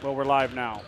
Well, we're live now.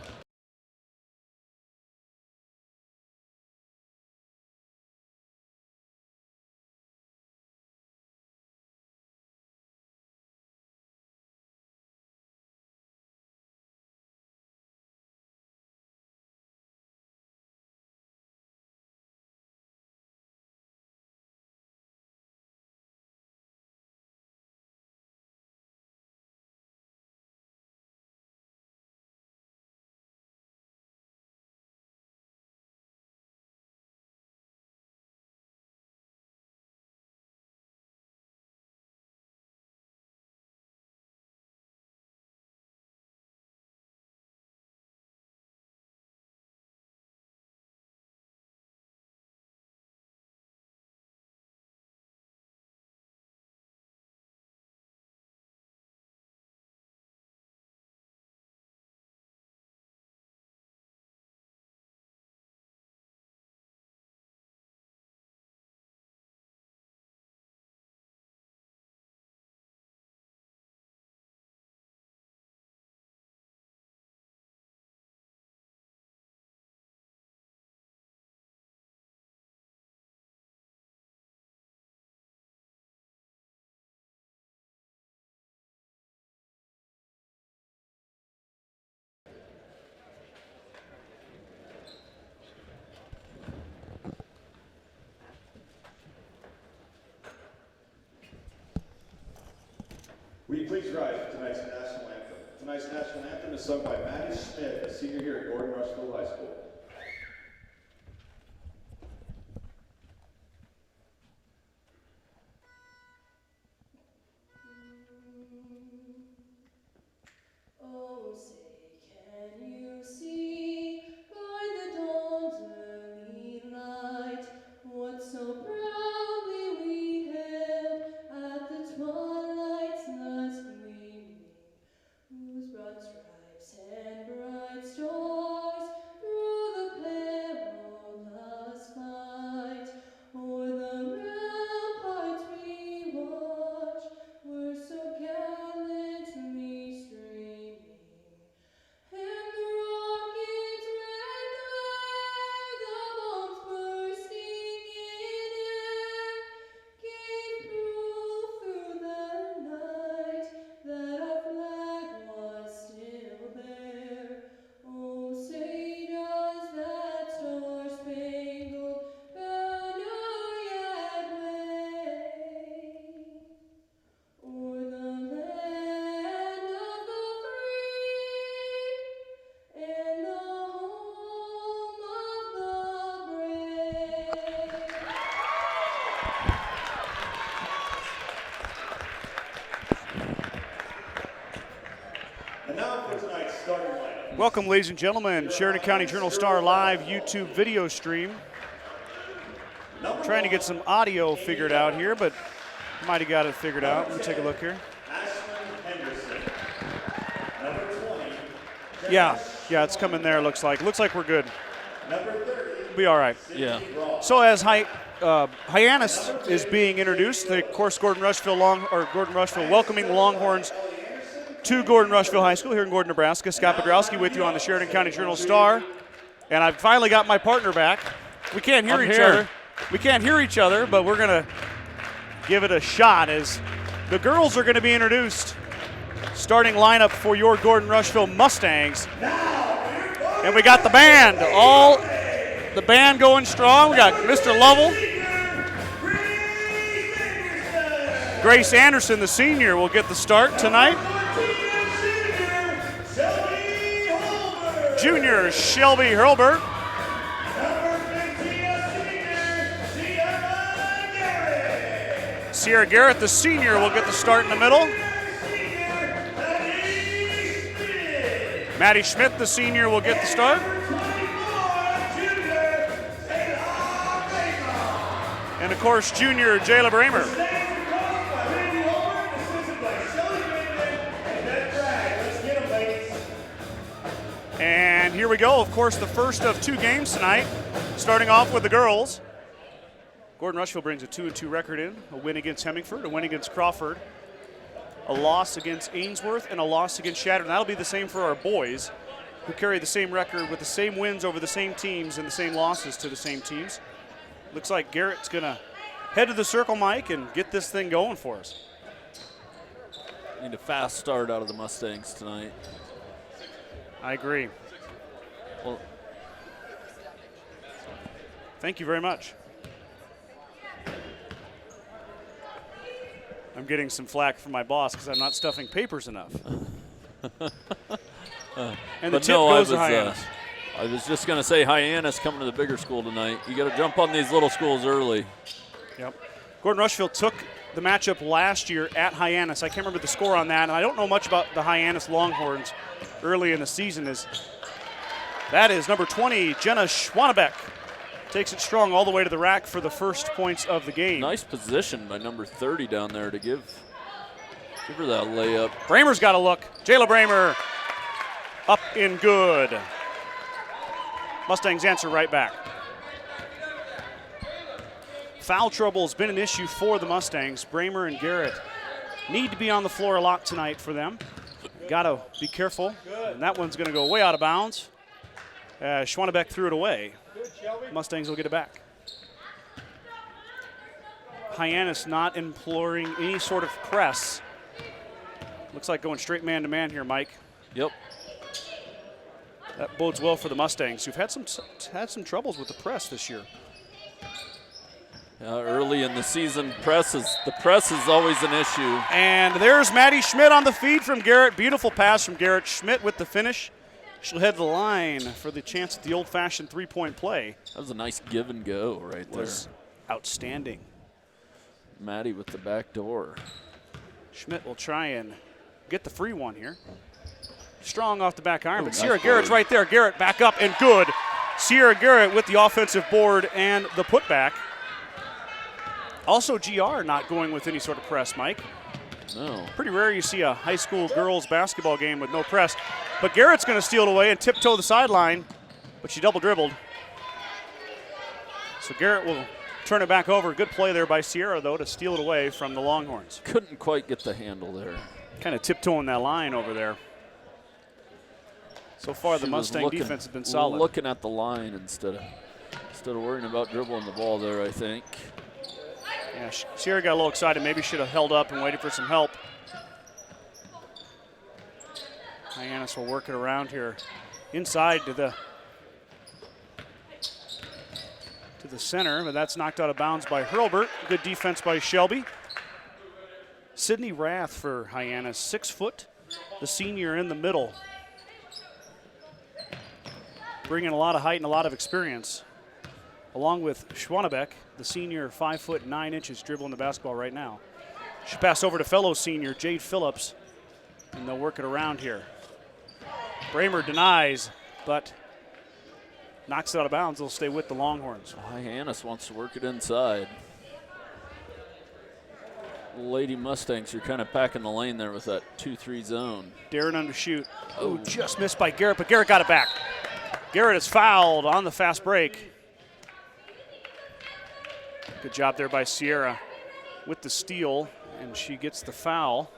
Will you please rise for tonight's national anthem? Tonight's national anthem is sung by Maddie Smith, a senior here at Gordon-Rushville High School. Oh, say, can you see by the dawn's early light what so proudly we hailed at the twilight's last gleaming, whose broad stripes and bright stars through the perilous fight o'er the ramparts we watched were so gallantly streaming, and the rocket's red glare, the bombs bursting in air, gave proof through the night that our flag was still there. Oh, say does that star-spangled banner yet wave o'er the land of the free and the home of the brave? And now for tonight's starting lineup. Welcome, ladies and gentlemen. Sheridan County Journal-Star live YouTube video stream. Trying to get some audio figured out here, but might have got it figured out. Let me take a look here. Yeah, it's coming there, looks like. Looks like we're good. Be all right. Yeah. So as Hyannis is being introduced, of course, Gordon-Rushville welcoming the Longhorns to Gordon-Rushville High School here in Gordon, Nebraska. Scott Bedrowski with you on the Sheridan County Journal-Star. And I've finally got my partner back. We can't hear each other. We can't hear each other, but we're going to give it a shot as the girls are going to be introduced. Starting lineup for your Gordon-Rushville Mustangs. And we got the band. The band going strong. We got Mr. Lovell. Grace Anderson, the senior, will get the start tonight. Junior Shelby Hurlbert. Sierra Garrett, the senior, will get the start in the middle. Maddie Schmidt, the senior, will get the start. And of course, junior Jayla Bramer. And here we go, of course, the first of two games tonight, starting off with the girls. Gordon-Rushville brings a 2-2 record in, a win against Hemingford, a win against Crawford, a loss against Ainsworth, and a loss against Shatter. And that'll be the same for our boys, who carry the same record with the same wins over the same teams and the same losses to the same teams. Looks like Garrett's going to head to the circle, Mike, and get this thing going for us. Need a fast start out of the Mustangs tonight. I agree. Well, thank you very much. I'm getting some flack from my boss because I'm not stuffing papers enough. And the tip goes to Hyannis. I was just going to say Hyannis coming to the bigger school tonight. You got to jump on these little schools early. Yep. Gordon-Rushville took the matchup last year at Hyannis. I can't remember the score on that, and I don't know much about the Hyannis Longhorns early in the season. That is number 20, Jenna Schwanebeck. Takes it strong all the way to the rack for the first points of the game. Nice position by number 30 down there to give her that layup. Bramer's got a look. Jayla Bramer up in good. Mustangs answer right back. Foul trouble has been an issue for the Mustangs. Bramer and Garrett need to be on the floor a lot tonight for them. Got to be careful. And that one's going to go way out of bounds. Schwanebeck threw it away. Mustangs will get it back. Hyannis not imploring any sort of press. Looks like going straight man-to-man here, Mike. Yep. That bodes well for the Mustangs, who've had some troubles with the press this year. Early in the season, the press is always an issue. And there's Maddie Schmidt on the feed from Garrett. Beautiful pass from Garrett. Schmidt with the finish. She'll head to the line for the chance at the old-fashioned three-point play. That was a nice give and go right there. Outstanding. Maddie with the back door. Schmidt will try and get the free one here. Strong off the back iron, but nice Sierra Garrett's right there. Garrett back up and good. Sierra Garrett with the offensive board and the putback. Also, GR not going with any sort of press, Mike. No. Pretty rare you see a high school girls basketball game with no press. But Garrett's going to steal it away and tiptoe the sideline, but she double dribbled. So Garrett will turn it back over. Good play there by Sierra, though, to steal it away from the Longhorns. Couldn't quite get the handle there. Kind of tiptoeing that line over there. So far, the Mustang defense has been solid. Looking at the line instead of worrying about dribbling the ball there, I think. Yeah, Sierra got a little excited. Maybe should have held up and waited for some help. Hyannis will work it around here. Inside to the center, but that's knocked out of bounds by Hurlbert. Good defense by Shelby. Sydney Rath for Hyannis, 6 foot. The senior in the middle. Bringing a lot of height and a lot of experience. Along with Schwanebeck, the senior, 5'9" dribbling the basketball right now. She passed over to fellow senior Jade Phillips, and they'll work it around here. Bramer denies, but knocks it out of bounds. They'll stay with the Longhorns. Hyannis wants to work it inside. Lady Mustangs are kind of packing the lane there with that 2-3 zone. Daring undershoot. Oh, just missed by Garrett, but Garrett got it back. Garrett is fouled on the fast break. Good job there by Sierra with the steal, and she gets the foul.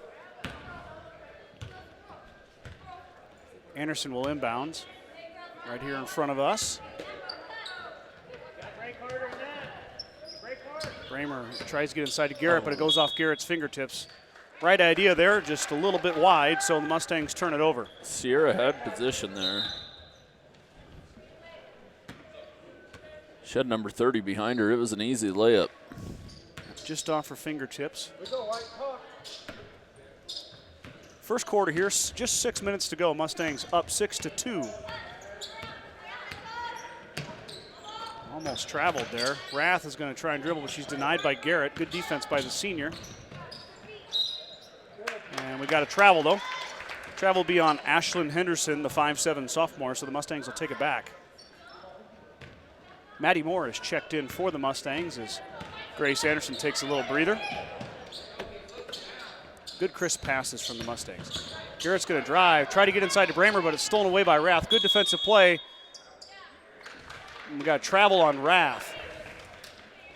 Anderson will inbound right here in front of us. Bramer tries to get inside to Garrett, but it goes off Garrett's fingertips. Right idea there, just a little bit wide, so the Mustangs turn it over. Sierra had position there. She had number 30 behind her. It was an easy layup. Just off her fingertips. First quarter here, just 6 minutes to go. Mustangs up 6-2. Almost traveled there. Rath is going to try and dribble, but she's denied by Garrett. Good defense by the senior. And we got a travel, though. Travel will be on Ashlyn Henderson, the 5'7" sophomore, so the Mustangs will take it back. Maddie Moore is checked in for the Mustangs as Grace Anderson takes a little breather. Good crisp passes from the Mustangs. Garrett's going to drive, try to get inside to Bramer, but it's stolen away by Rath. Good defensive play. And we got a travel on Rath.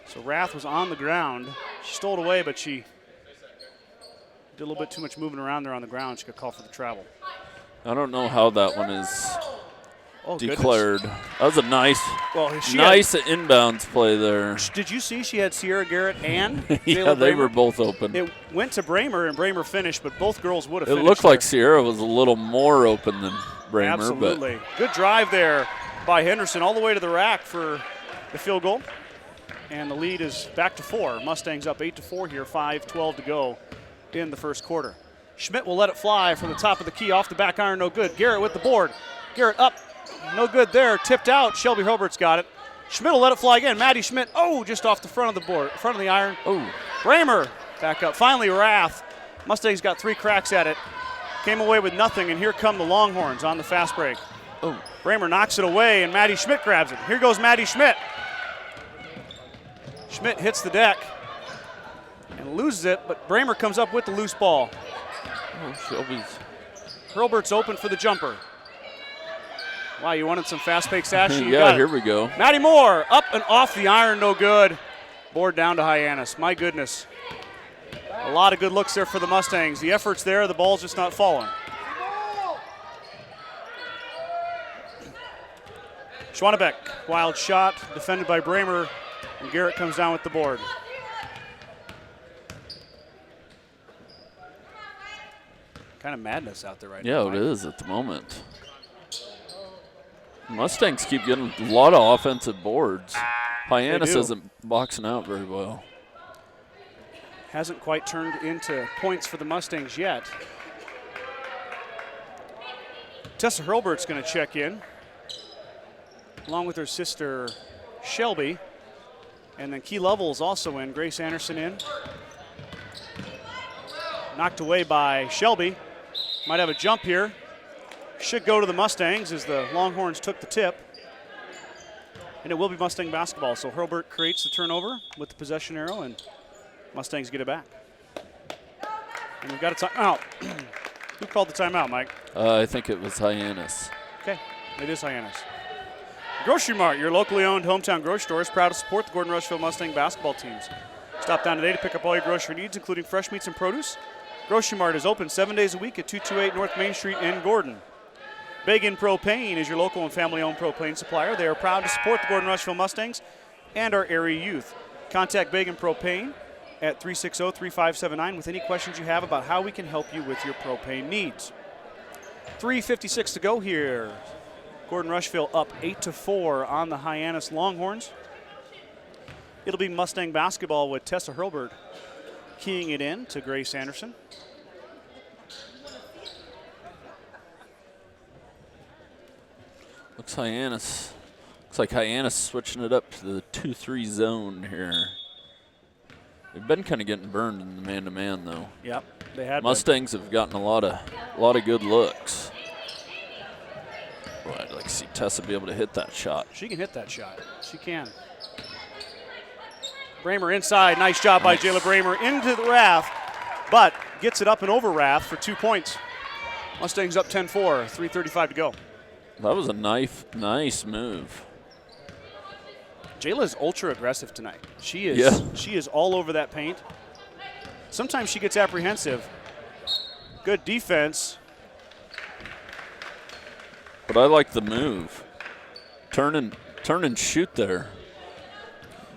So Rath was on the ground. She stole it away, but she did a little bit too much moving around there on the ground. She got called for the travel. I don't know how that one is declared. Goodness. That was a nice inbounds play there. Did you see she had Sierra Garrett and Yeah, they were both open. It went to Bramer, and Bramer finished, but both girls would have finished. It looked there. like Sierra was a little more open than Bramer. Absolutely. But Good drive there by Henderson all the way to the rack for the field goal. And the lead is back to 4. Mustangs up 8-4 here, 5:12 to go in the first quarter. Schmidt will let it fly from the top of the key, off the back iron, no good. Garrett with the board. Garrett up, no good there. Tipped out. Shelby Hurlbert's got it. Schmidt will let it fly again. Maddie Schmidt, just off the front of the board, front of the iron. Bramer back up. Finally, Rath. Mustangs got 3 cracks at it. Came away with nothing, and here come the Longhorns on the fast break. Bramer knocks it away, and Maddie Schmidt grabs it. Here goes Maddie Schmidt. Schmidt hits the deck and loses it, but Bramer comes up with the loose ball. Hurlbert's open for the jumper. Wow, you wanted some fast-paced action? Yeah, here we go. Maddie Moore, up and off the iron, no good. Board down to Hyannis. My goodness. A lot of good looks there for the Mustangs. The effort's there, the ball's just not falling. Schwanebeck, wild shot, defended by Bramer, and Garrett comes down with the board. Kind of madness out there right now. Yeah, it is at the moment. Mustangs keep getting a lot of offensive boards. Hyannis isn't boxing out very well. Hasn't quite turned into points for the Mustangs yet. Tessa Hurlbert's going to check in, along with her sister Shelby. And then Key Lovell's also in. Grace Anderson in. Knocked away by Shelby. Might have a jump here. Should go to the Mustangs as the Longhorns took the tip. And it will be Mustang basketball. So Hurlbert creates the turnover with the possession arrow, and Mustangs get it back. And we've got a timeout. Who called the timeout, Mike? I think it was Hyannis. Okay, it is Hyannis. Grocery Mart, your locally owned hometown grocery store, is proud to support the Gordon-Rushville Mustang basketball teams. Stop down today to pick up all your grocery needs, including fresh meats and produce. Grocery Mart is open 7 days a week at 228 North Main Street in Gordon. Begin Propane is your local and family-owned propane supplier. They are proud to support the Gordon-Rushville Mustangs and our area youth. Contact Begin Propane at 360-3579 with any questions you have about how we can help you with your propane needs. 3:56 to go here. Gordon-Rushville up 8-4 on the Hyannis Longhorns. It'll be Mustang basketball with Tessa Hurlbert keying it in to Grace Anderson. Looks like Hyannis switching it up to the 2-3 zone here. They've been kind of getting burned in the man-to-man though. Yep, they had. Mustangs have gotten a lot of good looks. Boy, I'd like to see Tessa be able to hit that shot. She can hit that shot. She can. Bramer inside. Nice job by Jayla Bramer into the Rath, but gets it up and over Rath for 2 points. Mustangs up 10-4, 3:35 to go. That was a nice move. Jayla is ultra aggressive tonight. She is all over that paint. Sometimes she gets apprehensive. Good defense. But I like the move. Turn and shoot there.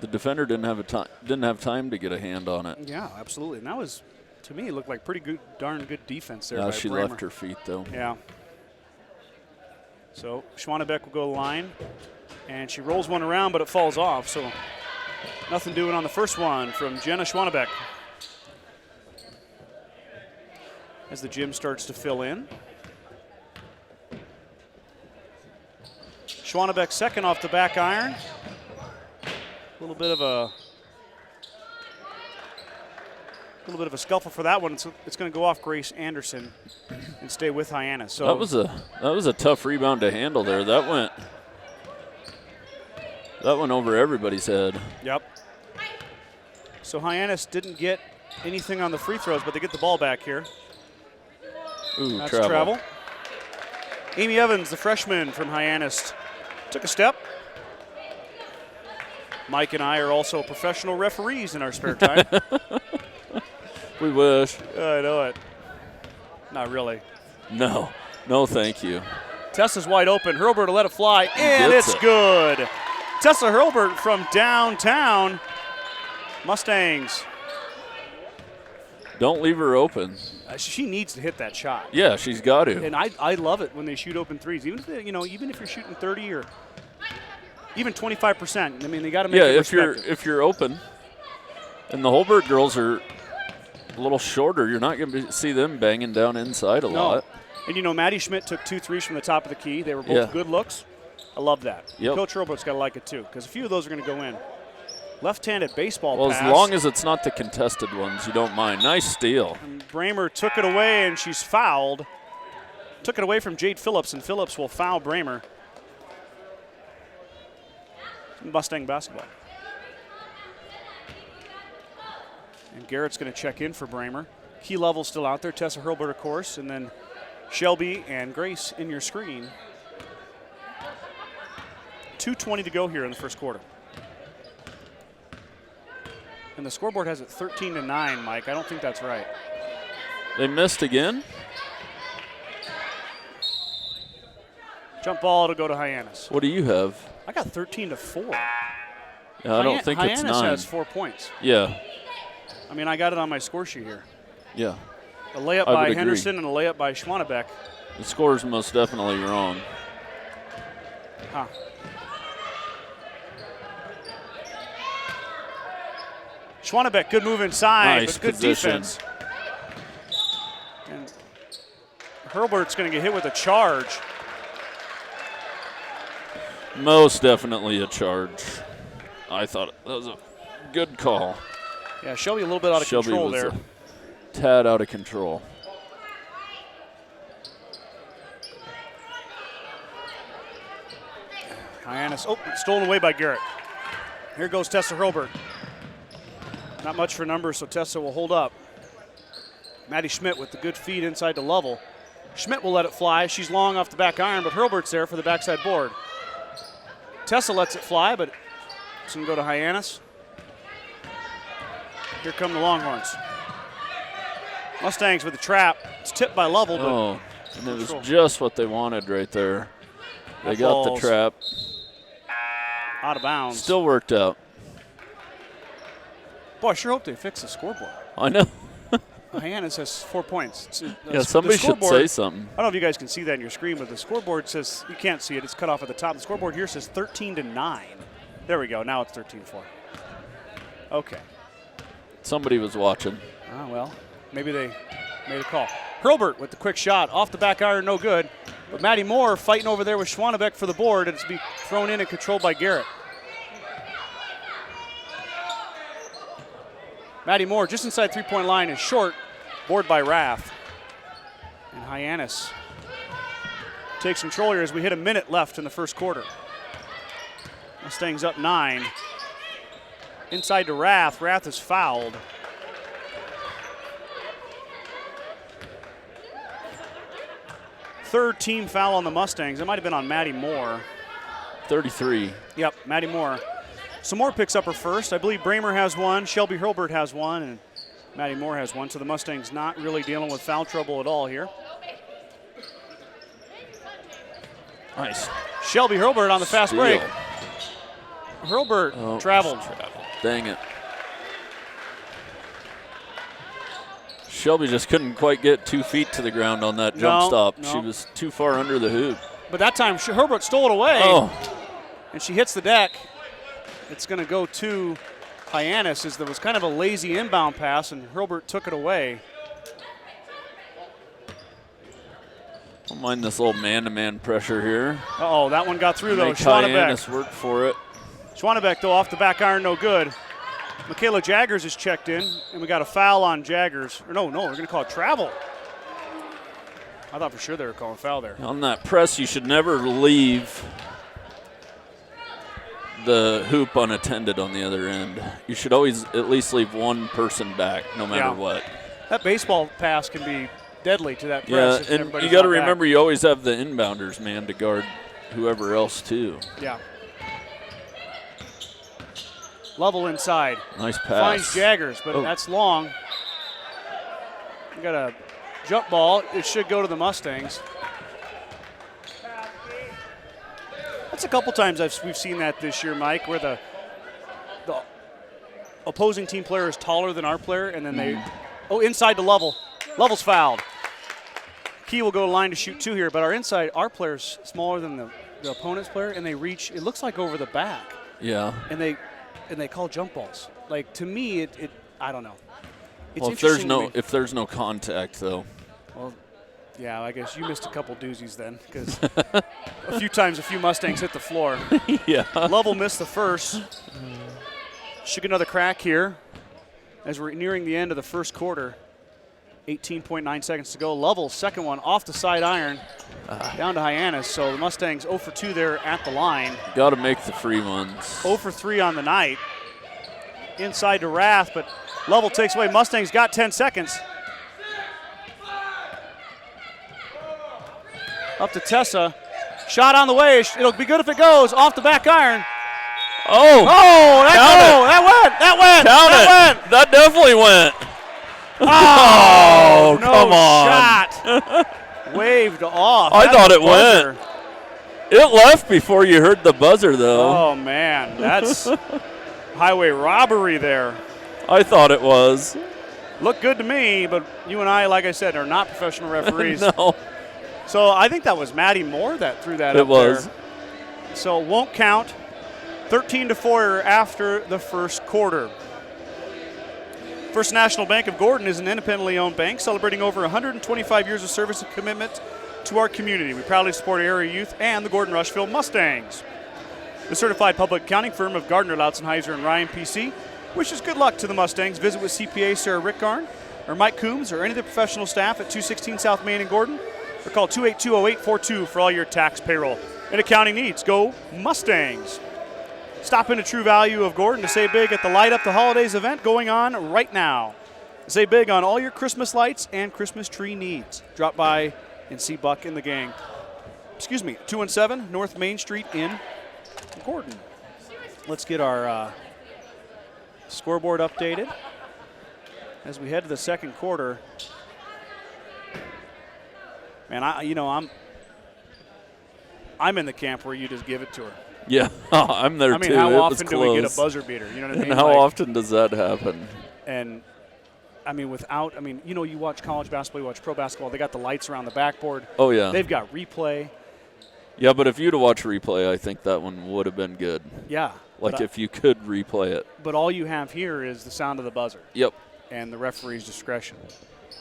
The defender didn't have time to get a hand on it. Yeah, absolutely. And that was, to me, looked like pretty good, darn good defense there. Yeah, by she Bramer. left her feet though. Yeah. So Schwanebeck will go to the line, and she rolls one around, but it falls off. So nothing doing on the first one from Jenna Schwanebeck. As the gym starts to fill in. Schwanebeck second off the back iron. A little bit of a scuffle for that one. It's going to go off Grace Anderson and stay with Hyannis. So that was a tough rebound to handle there. That went over everybody's head. Yep. So Hyannis didn't get anything on the free throws, but they get the ball back here. Ooh, that's travel. Amy Evans, the freshman from Hyannis, took a step. Mike and I are also professional referees in our spare time. We wish. I know it. Not really. No, thank you. Tessa's wide open. Hurlburt will let it fly, and Gets it's it. good. Tessa Hurlburt from downtown. Mustangs. Don't leave her open. She needs to hit that shot. Yeah, she's got to. And I love it when they shoot open threes, even if even if you're shooting 30 or even 25%. I mean, they got to make it respected. if you're open, and the Holbert girls are a little shorter, you're not going to see them banging down inside a lot. And Maddie Schmidt took 2 threes from the top of the key. They were both good looks. I love that. Yep. Coach Hurlburt's got to like it too, because a few of those are going to go in. Left-handed baseball pass. Well, as long as it's not the contested ones, you don't mind. Nice steal. And Bramer took it away, and she's fouled. Took it away from Jade Phillips, and Phillips will foul Bramer. Mustang basketball. And Garrett's going to check in for Bramer. Key level still out there. Tessa Hurlburt, of course, and then Shelby and Grace in your screen. 2:20 to go here in the first quarter. And the scoreboard has it 13-9, Mike. I don't think that's right. They missed again? Jump ball to go to Hyannis. What do you have? I got 13-4. Yeah, I don't think it's 9. Hyannis has 4 points. Yeah. I mean, I got it on my score sheet here. Yeah. A layup I by would Henderson agree. and a layup by Schwannebeck. The score's most definitely wrong. Huh. Schwannebeck, good move inside, Nice but good position. defense. And Hurlburt's going to get hit with a charge. Most definitely a charge. I thought that was a good call. Yeah, Shelby a little bit out of Shelby control was there. a tad out of control. Hyannis, stolen away by Garrett. Here goes Tessa Hurlburt. Not much for numbers, so Tessa will hold up. Maddie Schmidt with the good feed inside to level. Schmidt will let it fly. She's long off the back iron, but Hurlburt's there for the backside board. Tessa lets it fly, but it's going to go to Hyannis. Here come the Longhorns. Mustangs with the trap. It's tipped by Level, but Oh, and it was just what they wanted right there. They got the trap. out of bounds. Still worked out. Boy, I sure hope they fix the scoreboard. I know. Hyannis has 4 points. Yeah, somebody should say something. I don't know if you guys can see that on your screen, but the scoreboard says, you can't see it, it's cut off at the top. The scoreboard here says 13-9. There we go, now it's 13-4. Okay. Somebody was watching. Ah, well, maybe they made a call. Hurlburt with the quick shot, off the back iron, no good. But Maddie Moore fighting over there with Schwannebeck for the board, and it's be thrown in and controlled by Garrett. Maddie Moore just inside three-point line is short, board by Rath. And Hyannis takes control here as we hit a minute left in the first quarter. Mustangs up 9. Inside to Rath. Rath is fouled. Third team foul on the Mustangs. It might have been on Maddie Moore. 33. Yep, Maddie Moore. So Moore picks up her first. I believe Bramer has one, Shelby Hurlburt has one, and Maddie Moore has one. So the Mustangs not really dealing with foul trouble at all here. Nice. Shelby Hurlburt on the fast Steal. break. Hurlburt traveled. Dang it. Shelby just couldn't quite get 2 feet to the ground on that jump stop. No. She was too far under the hoop. But that time Hurlburt stole it away. Oh, And she hits the deck. It's going to go to Hyannis as there was kind of a lazy inbound pass, and Hurlburt took it away. don't mind this little man-to-man pressure here. Uh-oh, that one got through, though. Make Hyannis Schwannebeck. work for it. Schwannebeck, though, off the back iron, no good. Michaela Jaggers is checked in, and we got a foul on Jaggers. Or no, we're going to call it travel. I thought for sure they were calling foul there. On that press, you should never leave the hoop unattended on the other end. You should always at least leave one person back, no matter what. That baseball pass can be deadly to that Yeah, press. if and everybody's you got to not back. remember, you always have the inbounders, man, to guard whoever else, too. Yeah. Level inside. Nice pass. Finds Jaggers, but that's long. We got a jump ball. It should go to the Mustangs. That's a couple times we've seen that this year, Mike, where the opposing team player is taller than our player, and then inside the level. Level's fouled. Key will go to line to shoot 2 here, but our player's smaller than the opponent's player, and they reach, it looks like over the back. Yeah. And they call jump balls. Like, to me, it I don't know. It's Well, if there's no contact, though. Well, yeah, I guess you missed a couple doozies then, because a few Mustangs hit the floor. Yeah. Lovell missed the first. Should get another crack here as we're nearing the end of the first quarter. 18.9 seconds to go. Lovell's second one off the side iron, down to Hyannis. So the Mustangs 0 for 2 there at the line. Got to make the free ones. 0 for 3 on the night. Inside to Rath, but Lovell takes away. Mustangs got 10 seconds. Up to Tessa. Shot on the way. It'll be good if it goes. Off the back iron. Oh, That went. That definitely went. Oh, no come on. Shot. Waved off. I That's thought a it buzzer. went. It left before you heard the buzzer, though. Oh, man. That's highway robbery there. I thought it was. Looked good to me, but you and I, like I said, are not professional referees. No. So I think that was Maddie Moore that threw that It up was. there. So it won't count. 13-4 after the first quarter. First National Bank of Gordon is an independently owned bank celebrating over 125 years of service and commitment to our community. We proudly support area youth and the Gordon-Rushville Mustangs. The certified public accounting firm of Gardner, Lautzenheiser, and Ryan PC wishes good luck to the Mustangs. Visit with CPA Sarah Rickgarn or Mike Coombs or any of the professional staff at 216 South Main in Gordon, or call 282-0842 for all your tax, payroll, and accounting needs. Go Mustangs. Stop into True Value of Gordon to save big at the Light Up the Holidays event going on right now. Save big on all your Christmas lights and Christmas tree needs. Drop by and see Buck and the gang. 217 North Main Street in Gordon. Let's get our scoreboard updated as we head to the second quarter. Man, I'm in the camp where you just give it to her. Yeah, I'm there too. How it often was do we get close. a buzzer beater? You know what I mean? And how often does that happen? And you watch college basketball, you watch pro basketball, they got the lights around the backboard. Oh, yeah. They've got replay. Yeah, but if you'd have watched replay, I think that one would have been good. Yeah. Like if you could replay it. But all you have here is the sound of the buzzer. Yep. And the referee's discretion.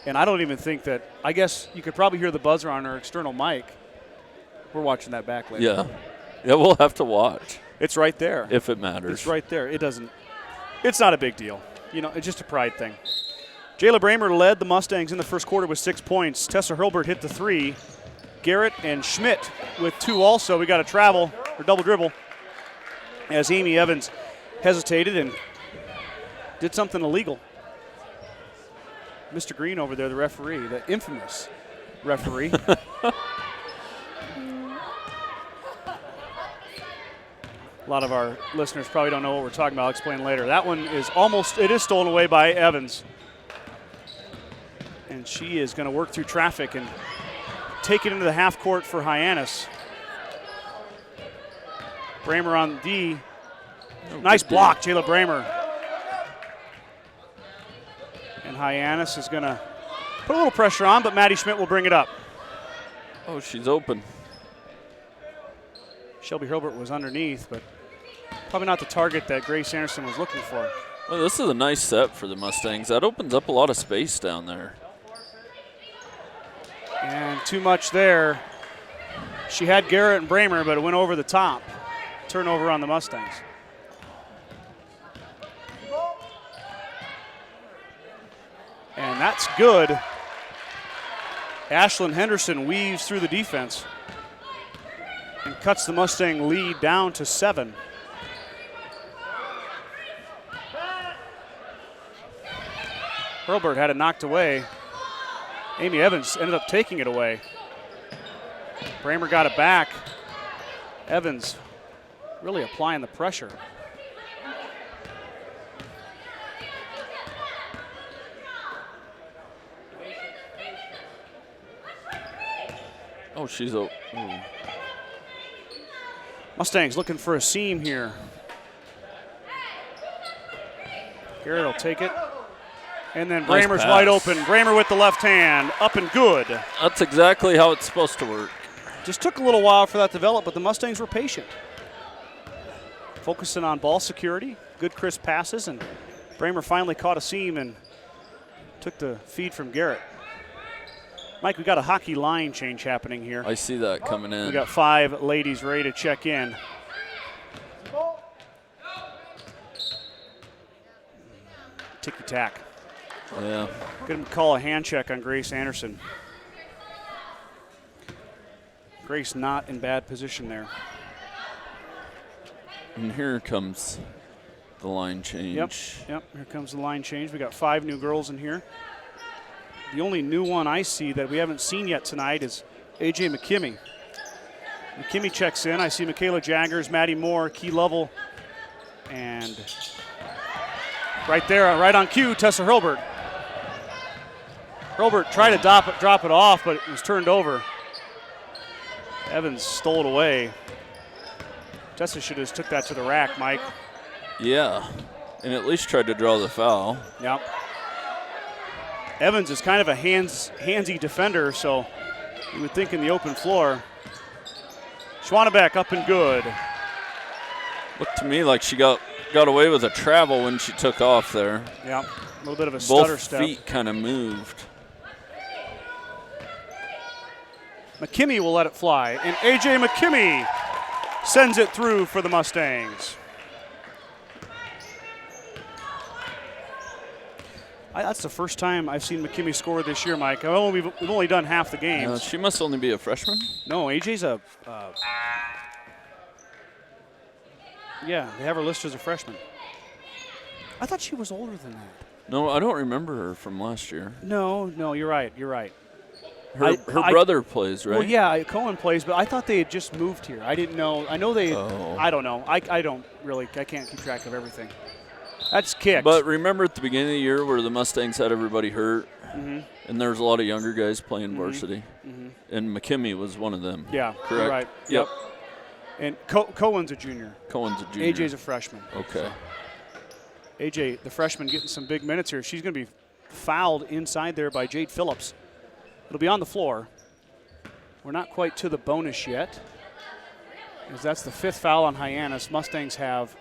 And I don't even think that – I guess you could probably hear the buzzer on our external mic. We're watching that back later. Yeah. Yeah, we'll have to watch. It's right there. If it matters. It's right there. It's not a big deal. It's just a pride thing. Jayla Bramer led the Mustangs in the first quarter with 6 points. Tessa Hurlbert hit the 3. Garrett and Schmidt with 2 also. We got a double dribble as Amy Evans hesitated and did something illegal. Mr. Green over there, the referee, the infamous referee. A lot of our listeners probably don't know what we're talking about. I'll explain later. That one is stolen away by Evans. And she is going to work through traffic and take it into the half court for Hyannis. Bramer on D. Nice block, Jayla Bramer. And Hyannis is going to put a little pressure on, but Maddie Schmidt will bring it up. Oh, she's open. Shelby Hurlbert was underneath, but probably not the target that Grace Anderson was looking for. Well, this is a nice set for the Mustangs. That opens up a lot of space down there. And too much there. She had Garrett and Bramer, but it went over the top. Turnover on the Mustangs. And that's good. Ashlyn Henderson weaves through the defense and cuts the Mustang lead down to 7. Hurlbert had it knocked away. Amy Evans ended up taking it away. Bramer got it back. Evans really applying the pressure. Oh, she's a. Mustangs looking for a seam here. Garrett will take it. And then Nice Bramer's pass. wide open. Bramer with the left hand, up and good. That's exactly how it's supposed to work. Just took a little while for that to develop, but the Mustangs were patient. Focusing on ball security, good crisp passes, and Bramer finally caught a seam and took the feed from Garrett. Mike, we got a hockey line change happening here. I see that coming in. We got 5 ladies ready to check in. Ticky-tack. Yeah. Going to call a hand check on Grace Anderson. Grace not in bad position there. And here comes the line change. Yep, here comes the line change. We got 5 new girls in here. The only new one I see that we haven't seen yet tonight is A.J. McKimmey. McKimmey checks in. I see Michaela Jaggers, Maddie Moore, Key Lovell, and right there, right on cue, Tessa Hurlbert. Hurlbert tried to drop it off, but it was turned over. Evans stole it away. Tessa should have took that to the rack, Mike. Yeah, and at least tried to draw the foul. Yep. Evans is kind of a handsy defender, so you would think in the open floor. Schwannebeck up and good. Looked to me like she got away with a travel when she took off there. Yep, a little bit of a stutter Both step. feet kind of moved. McKimmey will let it fly, and A.J. McKimmey sends it through for the Mustangs. That's the first time I've seen McKimmey score this year, Mike. We've only done half the games. She must only be a freshman. No, A.J.'s a yeah, they have her listed as a freshman. I thought she was older than that. No, I don't remember her from last year. No, you're right. Her brother plays, right? Well, yeah, Cohen plays, but I thought they had just moved here. I didn't know. I know they. Oh. I don't know. I can't keep track of everything. That's kicked. But remember at the beginning of the year where the Mustangs had everybody hurt, and there was a lot of younger guys playing varsity, and McKimmey was one of them. Yeah, correct. you're right. Yep. And Cohen's a junior. Cohen's a junior. AJ's a freshman. Okay. AJ, the freshman, getting some big minutes here. She's going to be fouled inside there by Jade Phillips. It'll be on the floor. We're not quite to the bonus yet, as that's the 5th foul on Hyannis. Mustangs have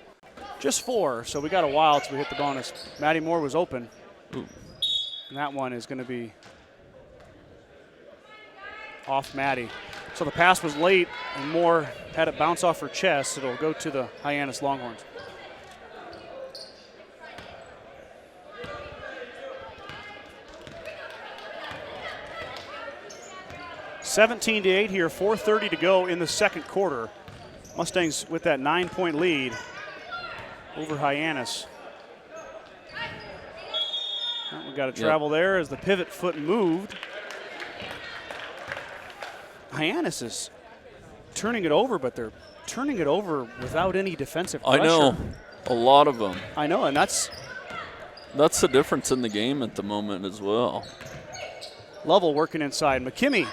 just 4, so we got a while till we hit the bonus. Maddie Moore was open. Ooh. And that one is going to be off Maddie. So the pass was late, and Moore had it bounce off her chest. It'll go to the Hyannis Longhorns. (17-8) here, 4:30 to go in the second quarter. Mustangs with that 9-point lead over Hyannis. Well, we got a travel there as the pivot foot moved. Hyannis is turning it over, but they're turning it over without any defensive pressure. I know, a lot of them. I know, and that's the difference in the game at the moment as well. Lovell working inside. McKimmey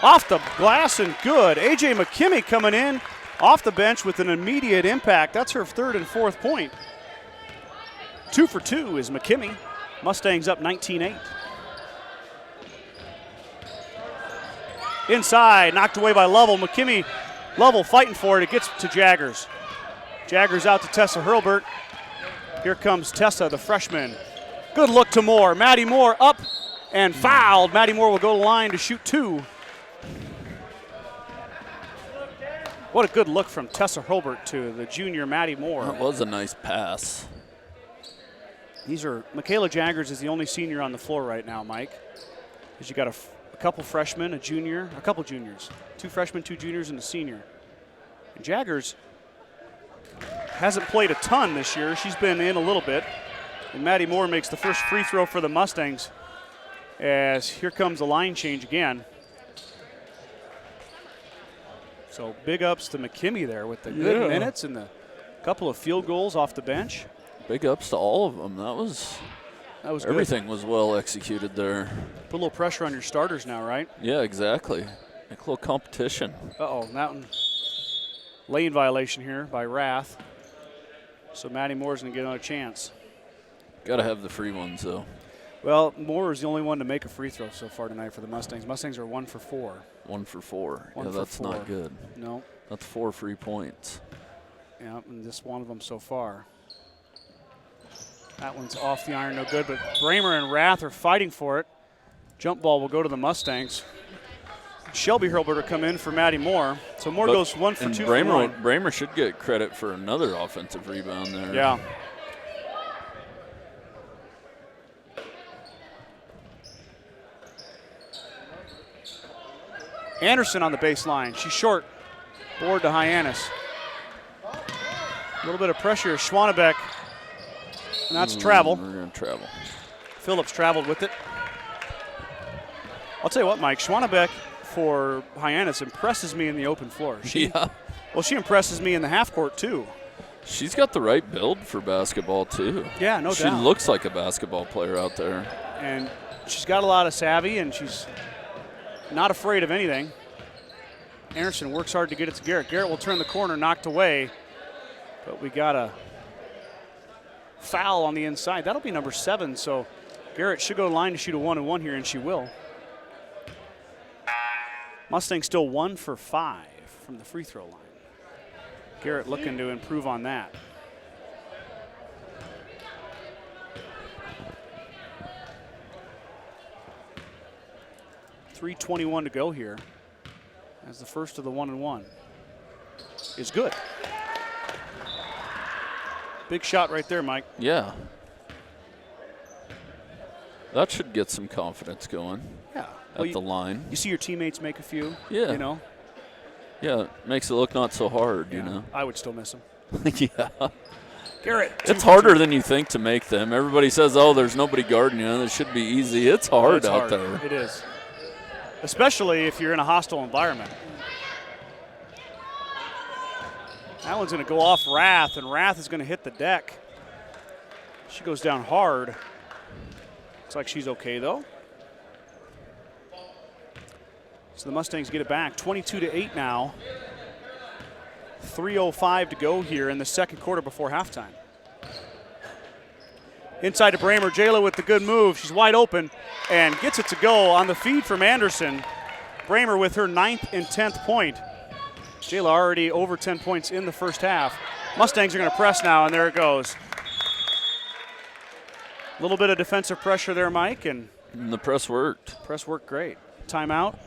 off the glass and good. A.J. McKimmey coming in off the bench with an immediate impact. That's her 3rd and 4th point. 2 for 2 is McKimmey. Mustangs up 19-8. Inside, knocked away by Lovell. Lovell fighting for it. It gets to Jaggers. Jaggers out to Tessa Hurlbert. Here comes Tessa, the freshman. Good look to Moore. Maddie Moore up and fouled. Maddie Moore will go to the line to shoot 2. What a good look from Tessa Hurlbert to the junior Maddie Moore. That was a nice pass. Michaela Jaggers is the only senior on the floor right now, Mike. Because you got a couple freshmen, a couple juniors. 2 freshmen, 2 juniors, and a senior. And Jaggers hasn't played a ton this year. She's been in a little bit. And Maddie Moore makes the first free throw for the Mustangs as here comes the line change again. So big ups to McKimmey there with the good minutes and the couple of field goals off the bench. Big ups to all of them. That was good. Everything was well executed there. Put a little pressure on your starters now, right? Yeah, exactly. Make a little competition. Uh-oh, that one. Lane violation here by Rath. So Maddie Moore's going to get another chance. Got to have the free ones, though. Well, Moore is the only one to make a free throw so far tonight for the Mustangs. Mustangs are 1 for 4. 1 for 4. One Yeah, for that's 4. not good. No. That's 4 free points. Yeah, and just one of them so far. That one's off the iron, no good, but Bramer and Rath are fighting for it. Jump ball will go to the Mustangs. Shelby Hurlbert will come in for Maddie Moore. So Moore goes 1 for 2 for 1. Bramer should get credit for another offensive rebound there. Yeah. Anderson on the baseline. She's short. Board to Hyannis. A little bit of pressure. Schwanebeck. And that's travel. We're going to travel. Phillips traveled with it. I'll tell you what, Mike. Schwanebeck for Hyannis impresses me in the open floor. Yeah. Well, she impresses me in the half court, too. She's got the right build for basketball, too. Yeah, no doubt. She looks like a basketball player out there. And she's got a lot of savvy, and she's not afraid of anything. Anderson works hard to get it to Garrett. Garrett will turn the corner, knocked away. But we got a foul on the inside. That'll be number 7, so Garrett should go to the line to shoot a 1-and-1 here, and she will. Mustang still 1 for 5 from the free throw line. Garrett looking to improve on that. .321 to go here as the first of the 1-and-1 is good. Big shot right there, Mike. Yeah. That should get some confidence going. Yeah. At the line. You see your teammates make a few. Yeah. You know. Yeah, it makes it look not so hard, you know. I would still miss them. Yeah. Garrett. It's harder than you think to make them. Everybody says, oh, there's nobody guarding you. It should be easy. It's hard out there. It is. Especially if you're in a hostile environment. That one's going to go off Rath, and Rath is going to hit the deck. She goes down hard. Looks like she's okay, though. So the Mustangs get it back. 22-8 now. 3:05 to go here in the second quarter before halftime. Inside to Bramer. Jayla with the good move. She's wide open and gets it to go on the feed from Anderson. Bramer with her 9th and 10th point. Jayla already over 10 points in the first half. Mustangs are going to press now, and there it goes. A little bit of defensive pressure there, Mike, and the press worked. Press worked great. Timeout.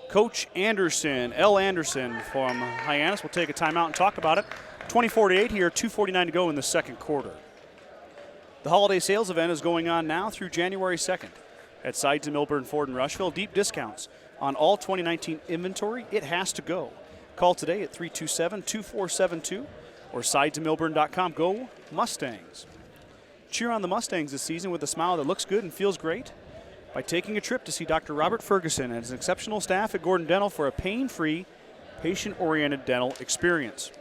Coach Anderson, L. Anderson from Hyannis, will take a timeout and talk about it. 24-8 here, 2:49 to go in the second quarter. The holiday sales event is going on now through January 2nd at Sides in Millburn, Ford, and Rushville. Deep discounts on all 2019 inventory. It has to go. Call today at 327-2472 or sidesinmillburn.com. Go Mustangs. Cheer on the Mustangs this season with a smile that looks good and feels great by taking a trip to see Dr. Robert Ferguson and his exceptional staff at Gordon Dental for a pain-free, patient-oriented dental experience.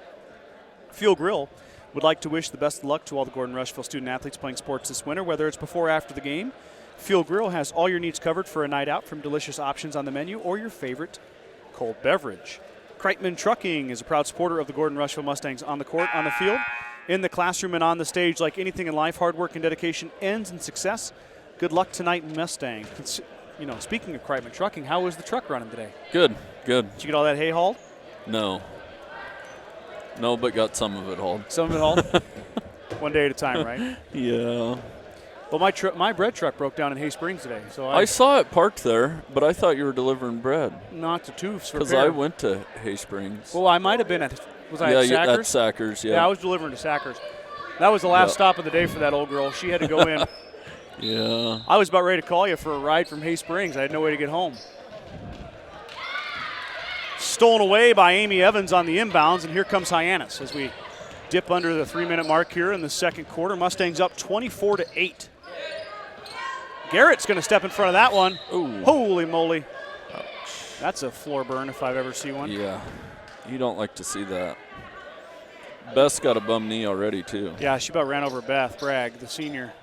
Fuel Grill would like to wish the best of luck to all the Gordon-Rushville student-athletes playing sports this winter, whether it's before or after the game. Fuel Grill has all your needs covered for a night out, from delicious options on the menu or your favorite cold beverage. Kreitman Trucking is a proud supporter of the Gordon-Rushville Mustangs on the court, on the field, in the classroom, and on the stage. Like anything in life, hard work and dedication ends in success. Good luck tonight, Mustang. You know, speaking of Kreitman Trucking, how was the truck running today? Good, good. Did you get all that hay hauled? No, but got some of it hauled. Some of it hauled? One day at a time, right? Yeah. Well, my bread truck broke down in Hay Springs today. So I saw it parked there, but I thought you were delivering bread. Not to Tooth's because I went to Hay Springs. Well, I might have been at. Was I at Sackers? Yeah, at Sackers. Yeah. Yeah, I was delivering to Sackers. That was the last stop of the day for that old girl. She had to go in. Yeah. I was about ready to call you for a ride from Hay Springs. I had no way to get home. Stolen away by Amy Evans on the inbounds, and here comes Hyannis as we dip under the 3-minute mark here in the second quarter. Mustangs up 24-8. Garrett's going to step in front of that one. Ooh. Holy moly. Ouch. That's a floor burn if I've ever seen one. Yeah. You don't like to see that. Beth's got a bum knee already, too. Yeah, she about ran over Beth Bragg, the senior.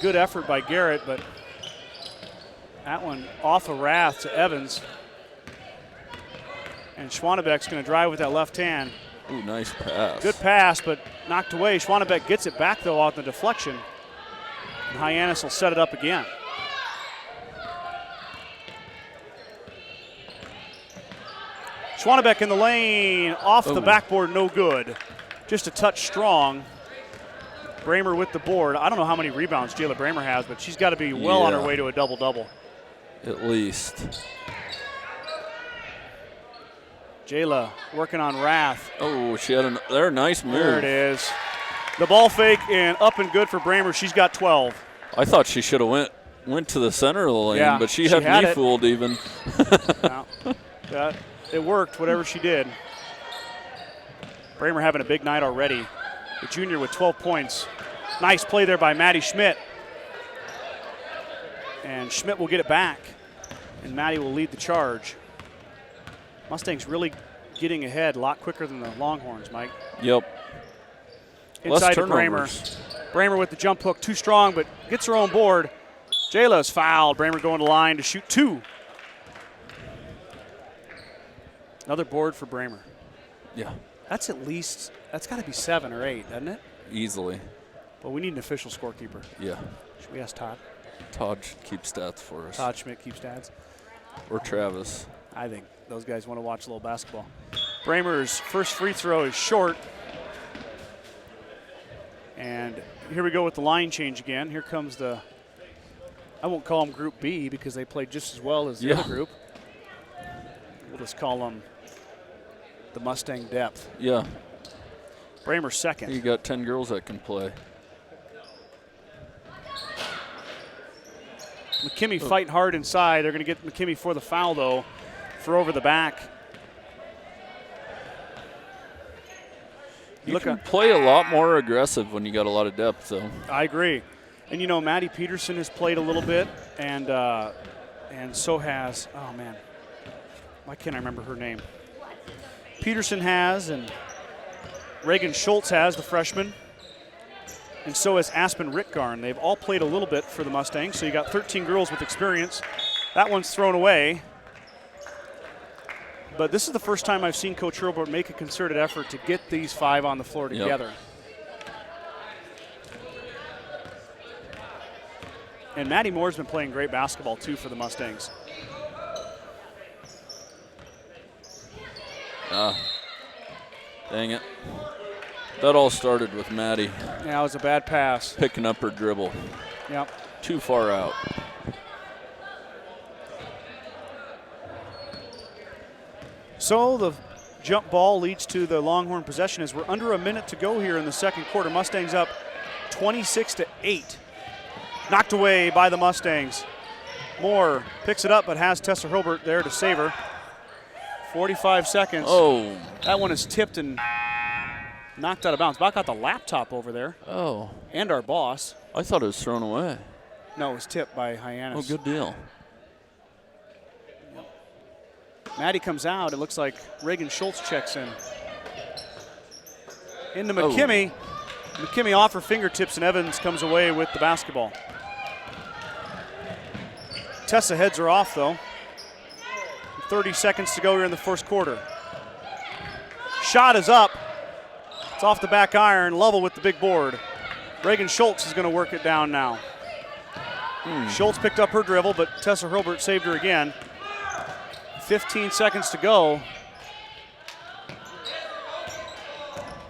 Good effort by Garrett, but That one off of Rath to Evans. And Schwannebeck's going to drive with that left hand. Ooh, nice pass. Good pass, but knocked away. Schwannebeck gets it back, though, on the deflection. And Hyannis will set it up again. Schwannebeck in the lane, off the backboard, no good. Just a touch strong. Bramer with the board. I don't know how many rebounds Jayla Bramer has, but she's got to be well on her way to a double-double. At least. Jayla working on Rath. Oh, she had a nice move. There it is. The ball fake and up and good for Bramer. She's got 12. I thought she should have went to the center of the lane, but she had me fooled even. It worked, whatever she did. Bramer having a big night already. The junior with 12 points. Nice play there by Maddie Schmidt. And Schmidt will get it back. And Maddie will lead the charge. Mustangs really getting ahead a lot quicker than the Longhorns, Mike. Yep. Inside to Bramer. Bramer with the jump hook, too strong, but gets her own board. Jayla's fouled. Bramer going to line to shoot 2. Another board for Bramer. Yeah. That's got to be 7 or 8, doesn't it? Easily. But we need an official scorekeeper. Yeah. Should we ask Todd? Todd should keep stats for us. Todd Schmidt keeps stats. Or Travis. I think those guys want to watch a little basketball. Bramer's first free throw is short. And here we go with the line change again. Here comes I won't call them Group B because they played just as well as the other group. We'll just call them the Mustang depth. Yeah. Bramer second. You got 10 girls that can play. McKimmey fighting hard inside. They're going to get McKimmey for the foul, though, for over the back. You can play a lot more aggressive when you got a lot of depth, though. I agree. And, you know, Maddie Peterson has played a little bit, and so has, oh, man, why can't I remember her name? Peterson has, and Reagan Schultz has, the freshman. And so has Aspen Rittgarn. They've all played a little bit for the Mustangs, so you got 13 girls with experience. That one's thrown away. But this is the first time I've seen Coach Hurlburt make a concerted effort to get these 5 on the floor together. And Maddie Moore's been playing great basketball, too, for the Mustangs. Dang it. That all started with Maddie. Yeah, it was a bad pass. Picking up her dribble. Yep. Too far out. So the jump ball leads to the Longhorn possession as we're under a minute to go here in the second quarter. Mustangs up 26-8. Knocked away by the Mustangs. Moore picks it up but has Tessa Hurlburt there to save her. 45 seconds. Oh. That one is tipped and knocked out of bounds. About got the laptop over there. Oh. And our boss. I thought it was thrown away. No, it was tipped by Hyannis. Oh, good deal. Maddie comes out. It looks like Reagan Schultz checks in. Into McKimmey. Oh. McKimmey off her fingertips, and Evans comes away with the basketball. Tessa heads her off, though. 30 seconds to go here in the first quarter. Shot is up. It's off the back iron. Lovell with the big board. Reagan Schultz is going to work it down now. Schultz picked up her dribble, but Tessa Hurlburt saved her again. 15 seconds to go.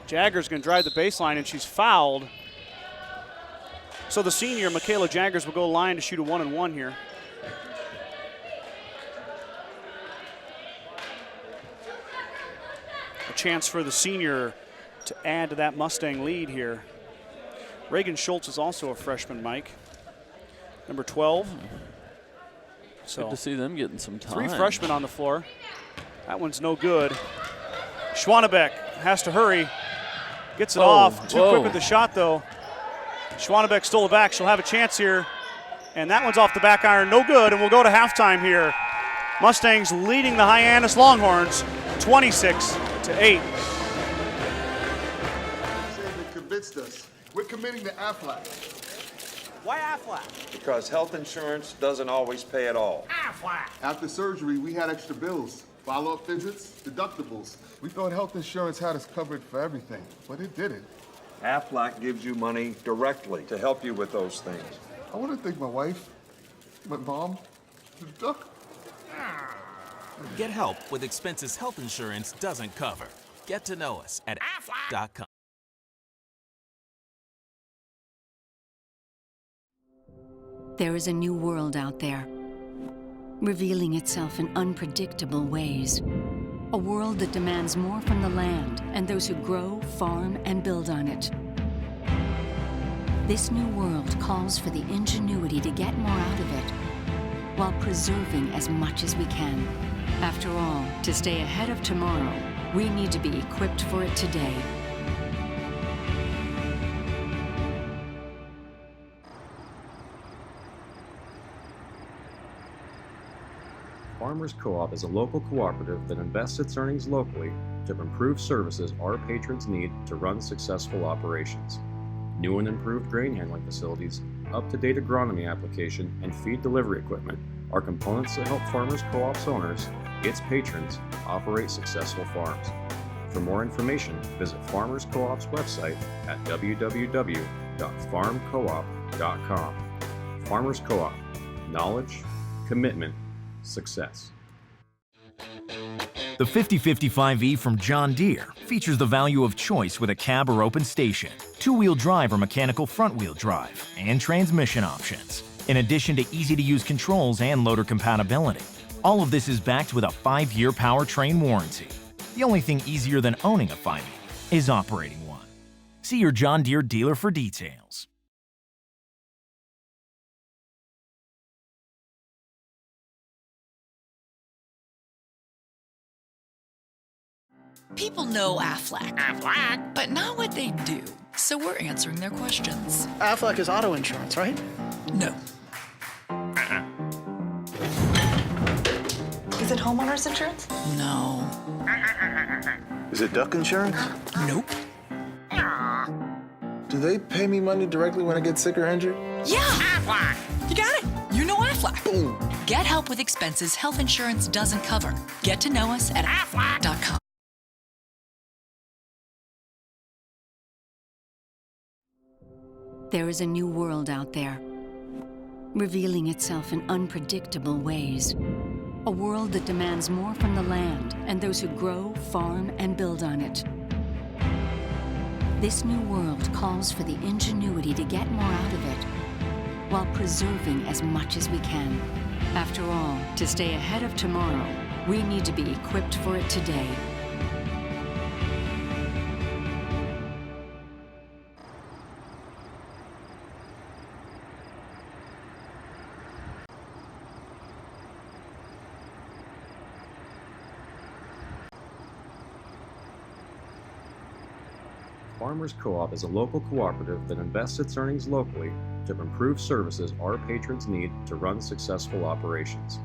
Jaggers going to drive the baseline, and she's fouled. So the senior, Michaela Jaggers, will go line to shoot a 1-and-1 here. A chance for the senior to add to that Mustang lead here. Reagan Schultz is also a freshman, Mike. Number 12. So good to see them getting some time. 3 freshmen on the floor. That one's no good. Schwannebeck has to hurry. Gets it off. Too quick with the shot, though. Schwannebeck stole it back. She'll have a chance here. And that one's off the back iron. No good, and we'll go to halftime here. Mustangs leading the Hyannis Longhorns 26-8. They convinced us. We're committing to AFLAC. Why Aflac? Because health insurance doesn't always pay at all. Aflac. After surgery, we had extra bills, follow-up visits, deductibles. We thought health insurance had us covered for everything, but it didn't. Aflac gives you money directly to help you with those things. I want to thank my wife, my mom, the duck. Get help with expenses health insurance doesn't cover. Get to know us at aflac.com. There is a new world out there, revealing itself in unpredictable ways. A world that demands more from the land and those who grow, farm, and build on it. This new world calls for the ingenuity to get more out of it, while preserving as much as we can. After all, to stay ahead of tomorrow, we need to be equipped for it today. Farmers Co-op is a local cooperative that invests its earnings locally to improve services our patrons need to run successful operations. New and improved grain handling facilities, up-to-date agronomy application, and feed delivery equipment are components that help Farmers Co-op's owners, its patrons, operate successful farms. For more information, visit Farmers Co-op's website at www.farmcoop.com. Farmers Co-op. Knowledge, commitment, success. The 5055E from John Deere features the value of choice with a cab or open station, two-wheel drive or mechanical front-wheel drive, and transmission options, in addition to easy-to-use controls and loader compatibility. All of this is backed with a 5-year powertrain warranty. The only thing easier than owning a 5E is operating one. See your John Deere dealer for details. People know Aflac, but not what they do. So we're answering their questions. Aflac is auto insurance, right? No. Is it homeowners insurance? No. Is it duck insurance? Nope. Do they pay me money directly when I get sick or injured? Yeah! Aflac! You got it! You know Aflac. Boom! Get help with expenses health insurance doesn't cover. Get to know us at aflac.com. There is a new world out there, revealing itself in unpredictable ways. A world that demands more from the land and those who grow, farm, and build on it. This new world calls for the ingenuity to get more out of it, while preserving as much as we can. After all, to stay ahead of tomorrow, we need to be equipped for it today. Farmers Co-op is a local cooperative that invests its earnings locally to improve services our patrons need to run successful operations.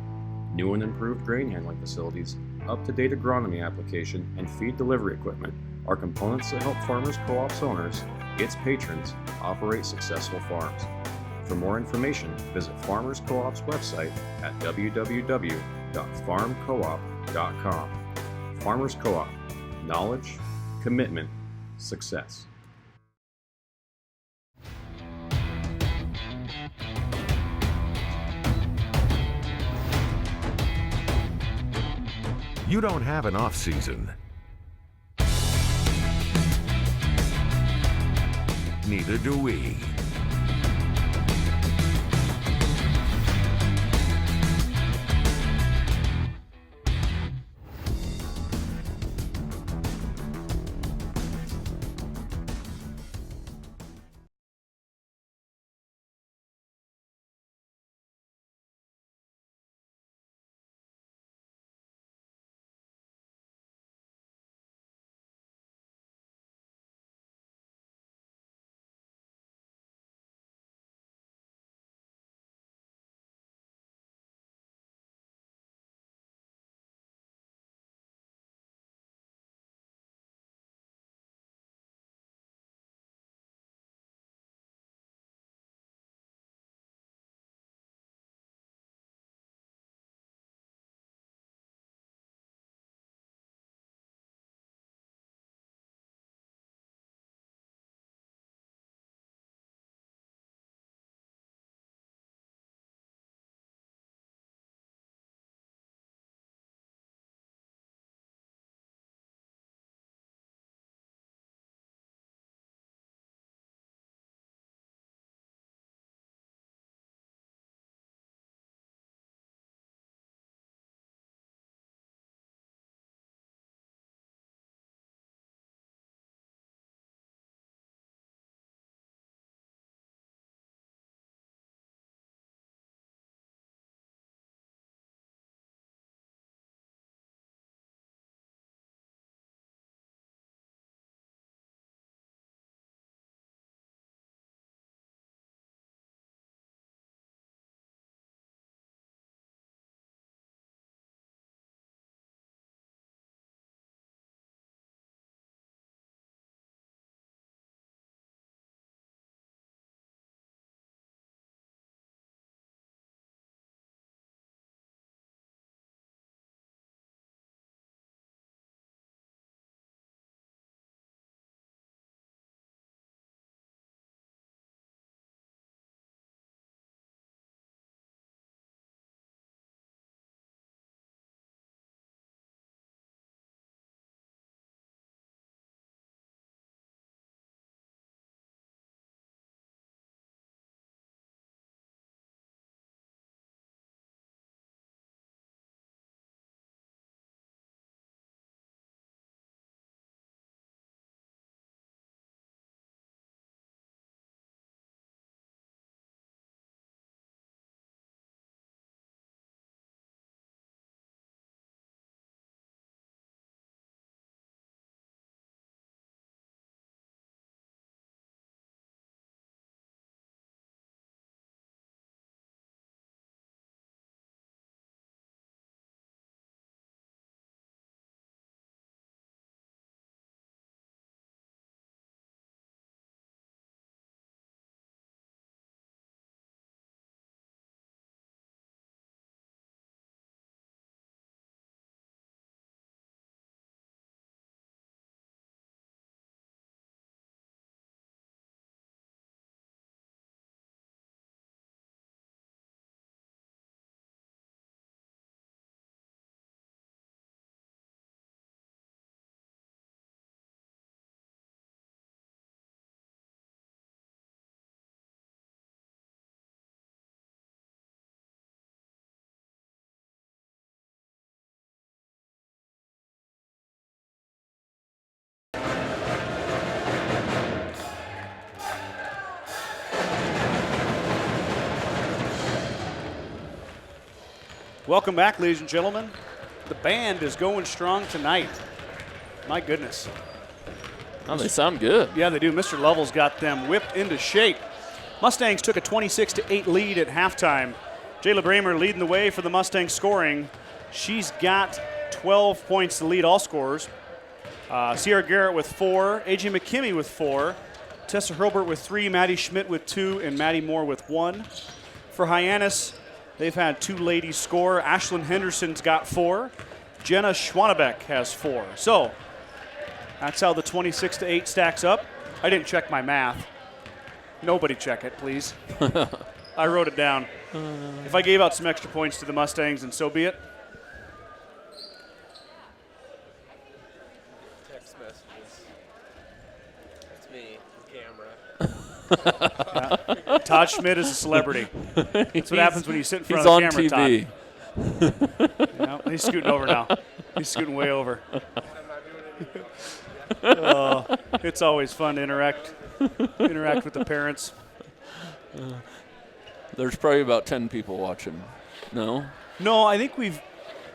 New and improved grain handling facilities, up-to-date agronomy application, and feed delivery equipment are components that help Farmers Co-op's owners, its patrons, operate successful farms. For more information, visit Farmers Co-op's website at www.farmcoop.com. Farmers Co-op. Knowledge, commitment, success. You don't have an off season. Neither do we. Welcome back, ladies and gentlemen. The band is going strong tonight. My goodness. Oh, they sound good. Yeah, they do. Mr. Lovell's got them whipped into shape. Mustangs took a 26-8 lead at halftime. Jayla Bramer leading the way for the Mustangs scoring. She's got 12 points to lead all scorers. Sierra Garrett with 4, A.J. McKimmey with 4, Tessa Hurlbert with 3, Maddie Schmidt with 2, and Maddie Moore with 1. For Hyannis, they've had 2 ladies score. Ashlyn Henderson's got 4. Jenna Schwanebeck has 4. So that's how the 26-8 stacks up. I didn't check my math. Nobody check it, please. I wrote it down. If I gave out some extra points to the Mustangs, then so be it. Text messages. That's me, the camera. Yeah. Todd Schmidt is a celebrity. That's what happens when you sit in front of the camera, TV. Todd. Yeah, he's scooting over now. He's scooting way over. It's always fun to interact with the parents. There's probably about 10 people watching. No? No, I think we've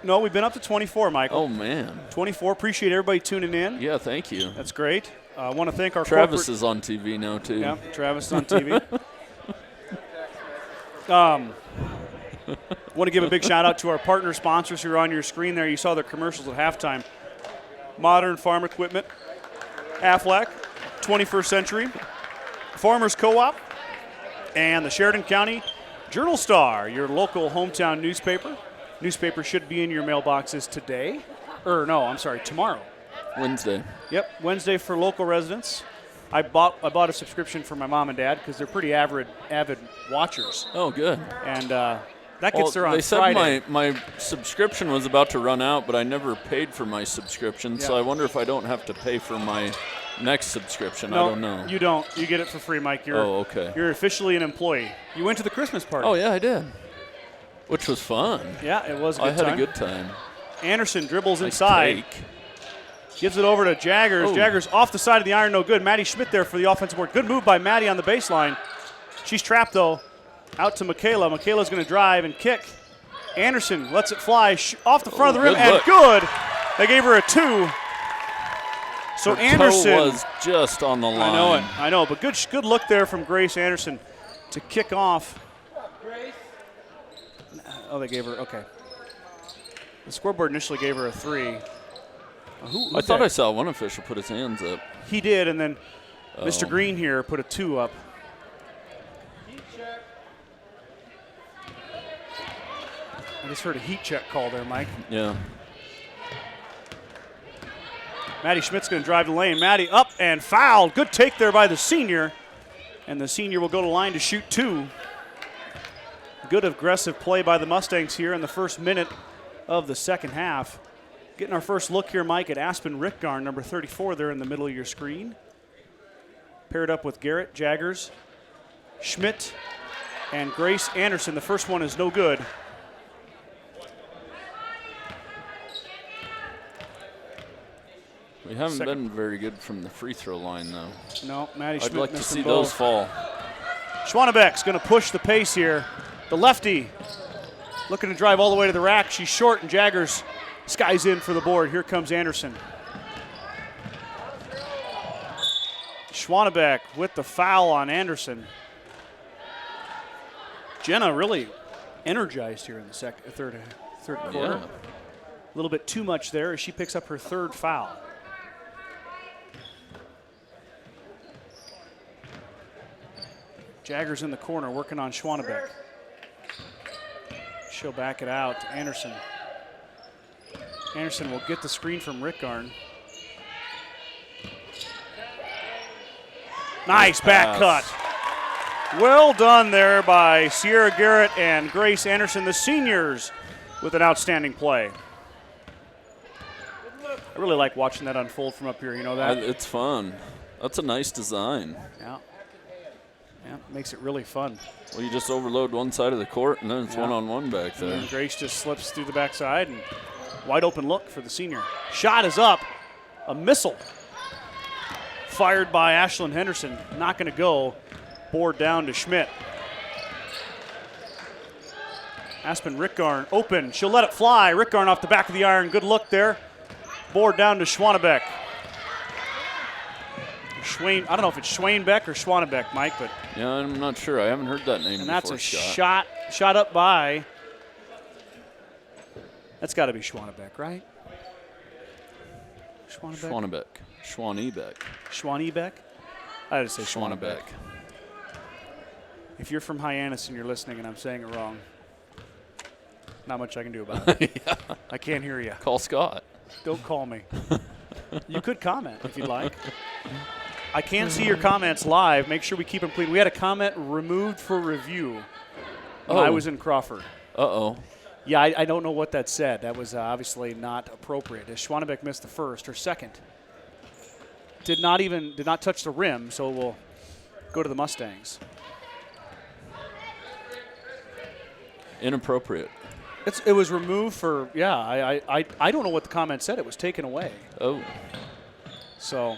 been up to 24, Michael. Oh, man. 24. Appreciate everybody tuning in. Yeah, thank you. That's great. I want to thank our Travis is on TV now, too. Yeah, Travis is on TV. Want to give a big shout out to our partner sponsors who are on your screen there. You saw their commercials at halftime. Modern Farm Equipment, Aflac, 21st Century, Farmers Co-op, and the Sheridan County Journal-Star, your local hometown newspaper. Newspaper should be in your mailboxes today. Tomorrow. Wednesday. Yep, Wednesday for local residents. I bought a subscription for my mom and dad because they're pretty avid watchers. Oh, good. And that gets there on they Friday. said my subscription was about to run out, but I never paid for my subscription, so I wonder if I don't have to pay for my next subscription. No, I don't know. You don't. You get it for free, Mike. Okay. You're officially an employee. You went to the Christmas party. Oh, yeah, I did. Which was fun. Yeah, it was a good time. time. I had a good time. Anderson dribbles Nice inside. take. Gives it over to Jaggers. Oh. Jaggers off the side of the iron, no good. Maddie Schmidt there for the offensive board. Good move by Maddie on the baseline. She's trapped, though. Out to Michaela. Michaela's going to drive and kick. Anderson lets it fly off the front of the rim, and good. They gave her a 2. So Her Anderson toe was just on the line. I know, but good look there from Grace Anderson to kick off. Oh, they gave her, okay. The scoreboard initially gave her a 3. I thought I saw one official put his hands up. He did, and then Mr. Green here put a 2 up. I just heard a heat check call there, Mike. Yeah. Maddie Schmidt's going to drive the lane. Maddie up and fouled. Good take there by the senior. And the senior will go to line to shoot 2. Good aggressive play by the Mustangs here in the first minute of the second half. Getting our first look here, Mike, at Aspen Rickgarn, number 34 there in the middle of your screen. Paired up with Garrett, Jaggers, Schmidt, and Grace Anderson. The first one is no good. We haven't been very good from the free throw line, though. No, Maddie Schmidt I'd like to missed see them both. those fall. Schwanebeck's going to push the pace here. The lefty looking to drive all the way to the rack. She's short, and Jaggers skies in for the board. Here comes Anderson. Schwanebeck with the foul on Anderson. Jenna really energized here in the third quarter. Yeah. A little bit too much there as she picks up her 3rd foul. Jaggers in the corner working on Schwanebeck. She'll back it out to Anderson. Anderson will get the screen from Rickgarn. Nice back cut. Well done there by Sierra Garrett and Grace Anderson, the seniors, with an outstanding play. I really like watching that unfold from up here, you know that? It's fun. That's a nice design. Yeah. Yeah, makes it really fun. Well, you just overload one side of the court, and then it's one-on-one back there. And Grace just slips through the backside, and wide open look for the senior. Shot is up. A missile. Fired by Ashlyn Henderson. Not going to go. Board down to Schmidt. Aspen Rickgarn open. She'll let it fly. Rickgarn off the back of the iron. Good look there. Board down to Schwanebeck. I don't know if it's Schwanebeck or Schwanebeck, Mike, but. Yeah, I'm not sure. I haven't heard that name And before, that's a Scott. shot up by. That's got to be Schwanebeck, right? Schwanebeck. Schwanebeck? I had to say Schwanebeck. If you're from Hyannis and you're listening and I'm saying it wrong, not much I can do about it. Yeah. I can't hear you. Call Scott. Don't call me. You could comment if you'd like. I can't see your comments live. Make sure we keep them clean. We had a comment removed for review when I was in Crawford. Uh-oh. Yeah, I don't know what that said. That was obviously not appropriate. As Schwanebeck missed the first or second. Did not touch the rim, so we'll go to the Mustangs. Inappropriate. It was removed for, yeah, I don't know what the comment said. It was taken away. Oh. So,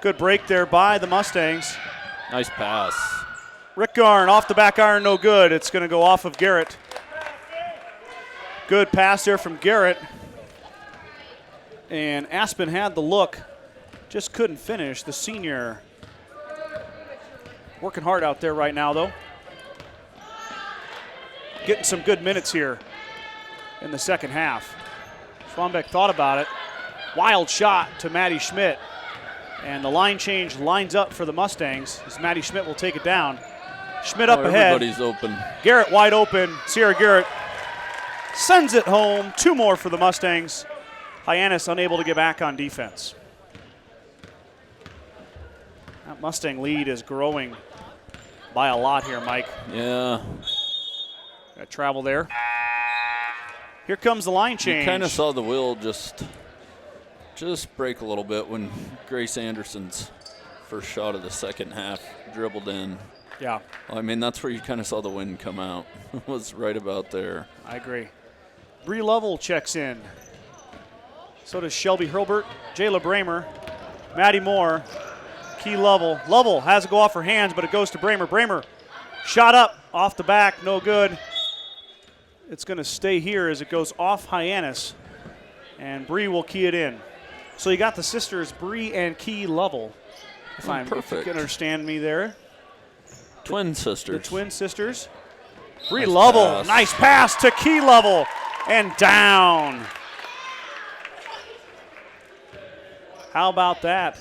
good break there by the Mustangs. Nice pass. Rickgarn off the back iron, no good. It's going to go off of Garrett. Good pass there from Garrett. And Aspen had the look, just couldn't finish. The senior working hard out there right now, though. Getting some good minutes here in the second half. Schwanebeck thought about it. Wild shot to Maddie Schmidt. And the line change lines up for the Mustangs as Maddie Schmidt will take it down. Schmidt up ahead. Everybody's open. Garrett wide open. Sierra Garrett sends it home. 2 more for the Mustangs. Hyannis unable to get back on defense. That Mustang lead is growing by a lot here, Mike. Yeah. Got travel there. Here comes the line change. You kind of saw the wheel just break a little bit when Grace Anderson's first shot of the second half dribbled in. Yeah. Well, I mean, that's where you kind of saw the wind come out. It was right about there. I agree. Bree Lovell checks in. So does Shelby Hurlbert, Jayla Bramer, Maddie Moore, Key Lovell. Lovell has to go off her hands, but it goes to Bramer. Bramer shot up off the back, no good. It's going to stay here as it goes off Hyannis, and Bree will key it in. So you got the sisters, Bree and Key Lovell, if you can understand me there. Twin sisters. The twin sisters. Bree Lovell, nice pass to Key Lovell, and down. How about that?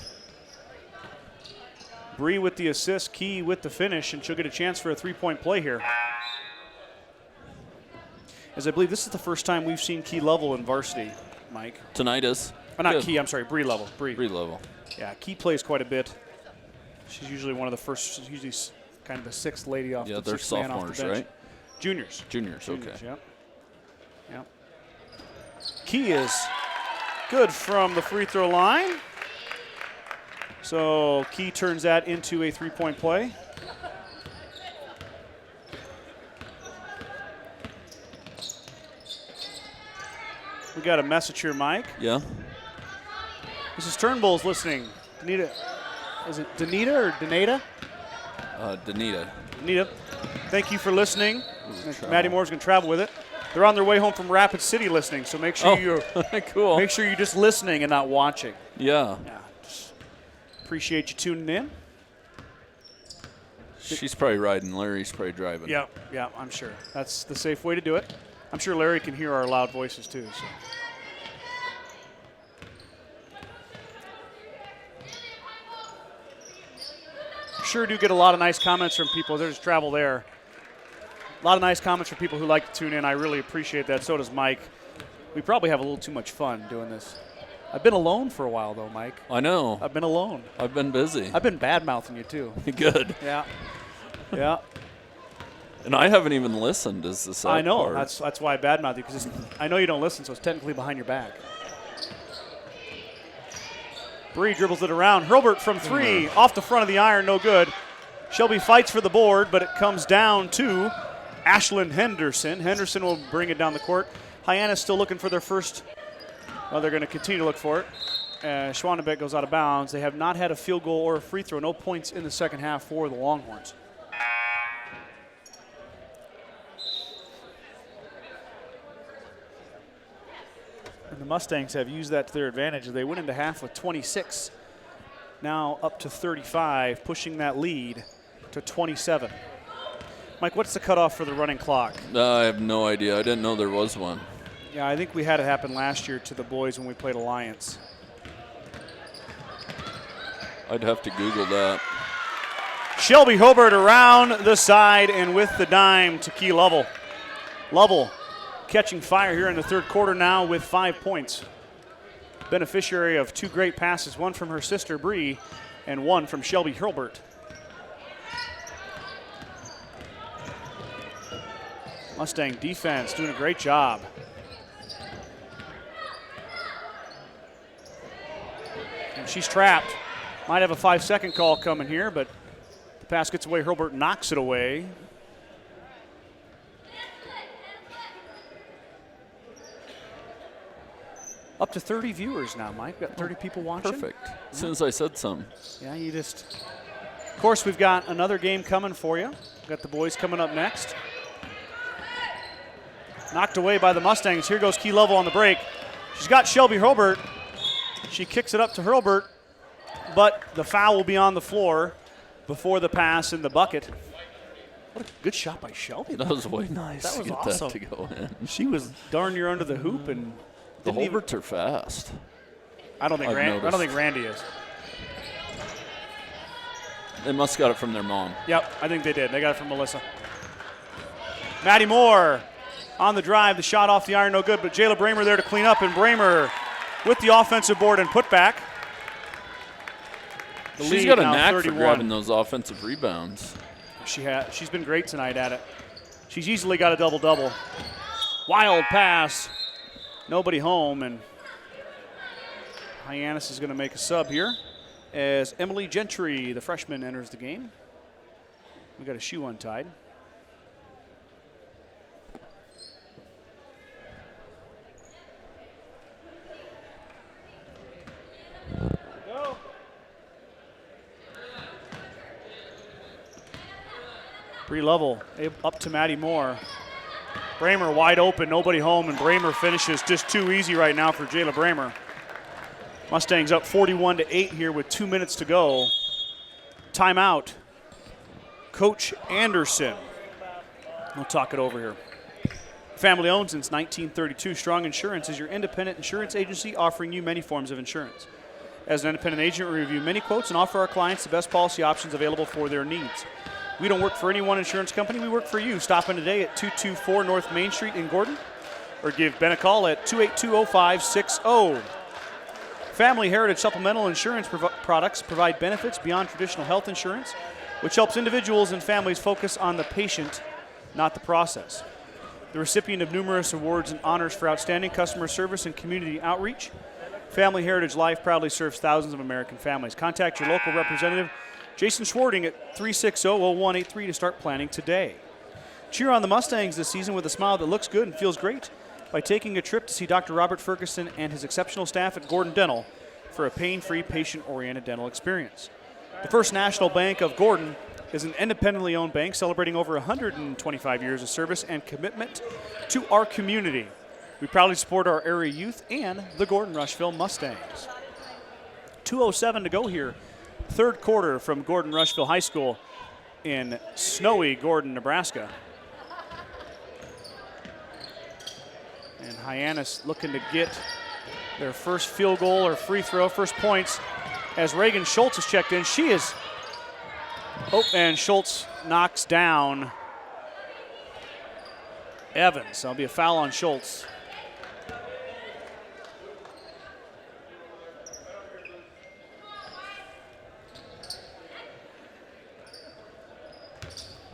Bree with the assist, Key with the finish, and she'll get a chance for a three-point play here. As I believe this is the first time we've seen Key Lovell in varsity, Mike. Tonight is. Oh, not Key, I'm sorry, Bree Lovell. Bree Lovell. Yeah, Key plays quite a bit. She's usually one of the first, she's usually kind of the sixth lady off the bench. Yeah, they're sophomores, right? Juniors. Juniors, okay. Yep. Key is good from the free throw line. So Key turns that into a three-point play. We got a message here, Mike. Yeah. Mrs. Turnbull's listening. Danita, is it Danita or Danita? Danita. Danita, thank you for listening. Maddie Moore's going to travel with it. They're on their way home from Rapid City listening, so make sure cool. Make sure you're just listening and not watching. Yeah. Just appreciate you tuning in. She's probably riding. Larry's probably driving. Yeah, I'm sure. That's the safe way to do it. I'm sure Larry can hear our loud voices too. So. Sure do get a lot of nice comments from people. There's travel there. A lot of nice comments from people who like to tune in. I really appreciate that. So does Mike. We probably have a little too much fun doing this. I've been alone for a while, though, Mike. I know. I've been alone. I've been busy. I've been bad-mouthing you, too. Good. Yeah. And I haven't even listened, is the sad I know. part. That's why I bad-mouth you, because I know you don't listen, so it's technically behind your back. Bree dribbles it around. Hurlbert from three, off the front of the iron, no good. Shelby fights for the board, but it comes down to Ashlyn Henderson. Henderson will bring it down the court. Hyannis still looking for their first. Well, they're going to continue to look for it. Schwanebeck goes out of bounds. They have not had a field goal or a free throw. No points in the second half for the Longhorns. Mustangs have used that to their advantage. They went into half with 26, now up to 35, pushing that lead to 27. Mike, what's the cutoff for the running clock? I have no idea. I didn't know there was one. Yeah, I think we had it happen last year to the boys when we played Alliance. I'd have to Google that. Shelby Hobart around the side and with the dime to Key Lovell. Lovell catching fire here in the third quarter now with 5 points. Beneficiary of 2 great passes, one from her sister Bree and one from Shelby Hobart. Mustang defense doing a great job. And she's trapped. Might have a 5-second call coming here, but the pass gets away. Hurlburt knocks it away. Up to 30 viewers now, Mike. Got 30 people watching. Perfect. As soon as I said something. Yeah, you just. Of course, we've got another game coming for you. Got the boys coming up next. Knocked away by the Mustangs. Here goes Key Lovell on the break. She's got Shelby Hurlburt. She kicks it up to Hurlburt, but the foul will be on the floor before the pass in the bucket. What a good shot by Shelby. That was way nice. That was to get awesome. that to go in. She was darn near under the hoop and. The Holberts are fast. I don't think Randy is. They must have got it from their mom. Yep, I think they did. They got it from Melissa. Maddie Moore on the drive. The shot off the iron, no good, but Jayla Bramer there to clean up, and Bramer with the offensive board and put back. She's got a knack for grabbing those offensive rebounds. She's been great tonight at it. She's easily got a double-double. Wild pass. Nobody home, and Hyannis is going to make a sub here as Emily Gentry, the freshman, enters the game. We got a shoe untied. Go. Bree Lovell up to Maddie Moore. Bramer wide open, nobody home, and Bramer finishes just too easy right now for Jayla Bramer. Mustangs up 41-8 here with 2 minutes to go. Timeout. Coach Anderson. We'll talk it over here. Family owned since 1932, Strong Insurance is your independent insurance agency offering you many forms of insurance. As an independent agent, we review many quotes and offer our clients the best policy options available for their needs. We don't work for any one insurance company. We work for you. Stop in today at 224 North Main Street in Gordon or give Ben a call at 282-0560. Family Heritage Supplemental Insurance products provide benefits beyond traditional health insurance, which helps individuals and families focus on the patient, not the process. The recipient of numerous awards and honors for outstanding customer service and community outreach, Family Heritage Life proudly serves thousands of American families. Contact your local representative, Jason Schwarting, at 360-0183 to start planning today. Cheer on the Mustangs this season with a smile that looks good and feels great by taking a trip to see Dr. Robert Ferguson and his exceptional staff at Gordon Dental for a pain-free, patient-oriented dental experience. The First National Bank of Gordon is an independently owned bank celebrating over 125 years of service and commitment to our community. We proudly support our area youth and the Gordon-Rushville Mustangs. 2:07 to go here. Third quarter from Gordon-Rushville High School in snowy Gordon, Nebraska. And Hyannis looking to get their first field goal or free throw, first points, as Reagan Schultz is checked in. She is, and Schultz knocks down Evans. That'll be a foul on Schultz.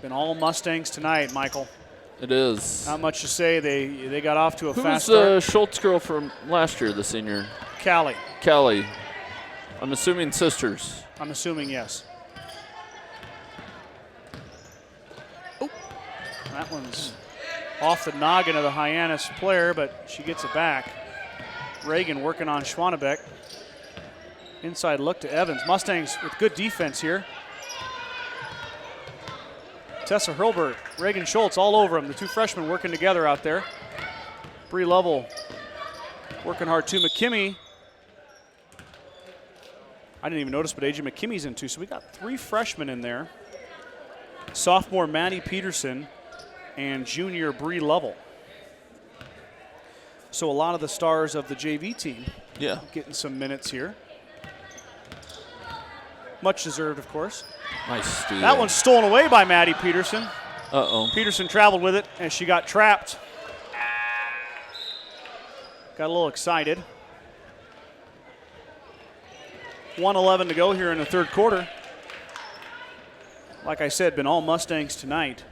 Been all Mustangs tonight, Michael. It is. Not much to say. They got off to a fast start. start. Who's the Schultz girl from last year, the senior? Callie. Callie. I'm assuming sisters. I'm assuming yes. Oh, that one's off the noggin of the Hyannis player, but she gets it back. Reagan working on Schwannebeck. Inside look to Evans. Mustangs with good defense here. Tessa Hurlburt, Reagan Schultz all over them. The two freshmen working together out there. Bree Lovell working hard too. McKimmie, I didn't even notice, but AJ McKimmie's in too. So we got 3 freshmen in there. Sophomore Maddie Peterson and junior Bree Lovell. So a lot of the stars of the JV team getting some minutes here. Much deserved, of course. Nice steal. That one's stolen away by Maddie Peterson. Uh-oh. Peterson traveled with it, and she got trapped. Got a little excited. 1:11 to go here in the third quarter. Like I said, been all Mustangs tonight.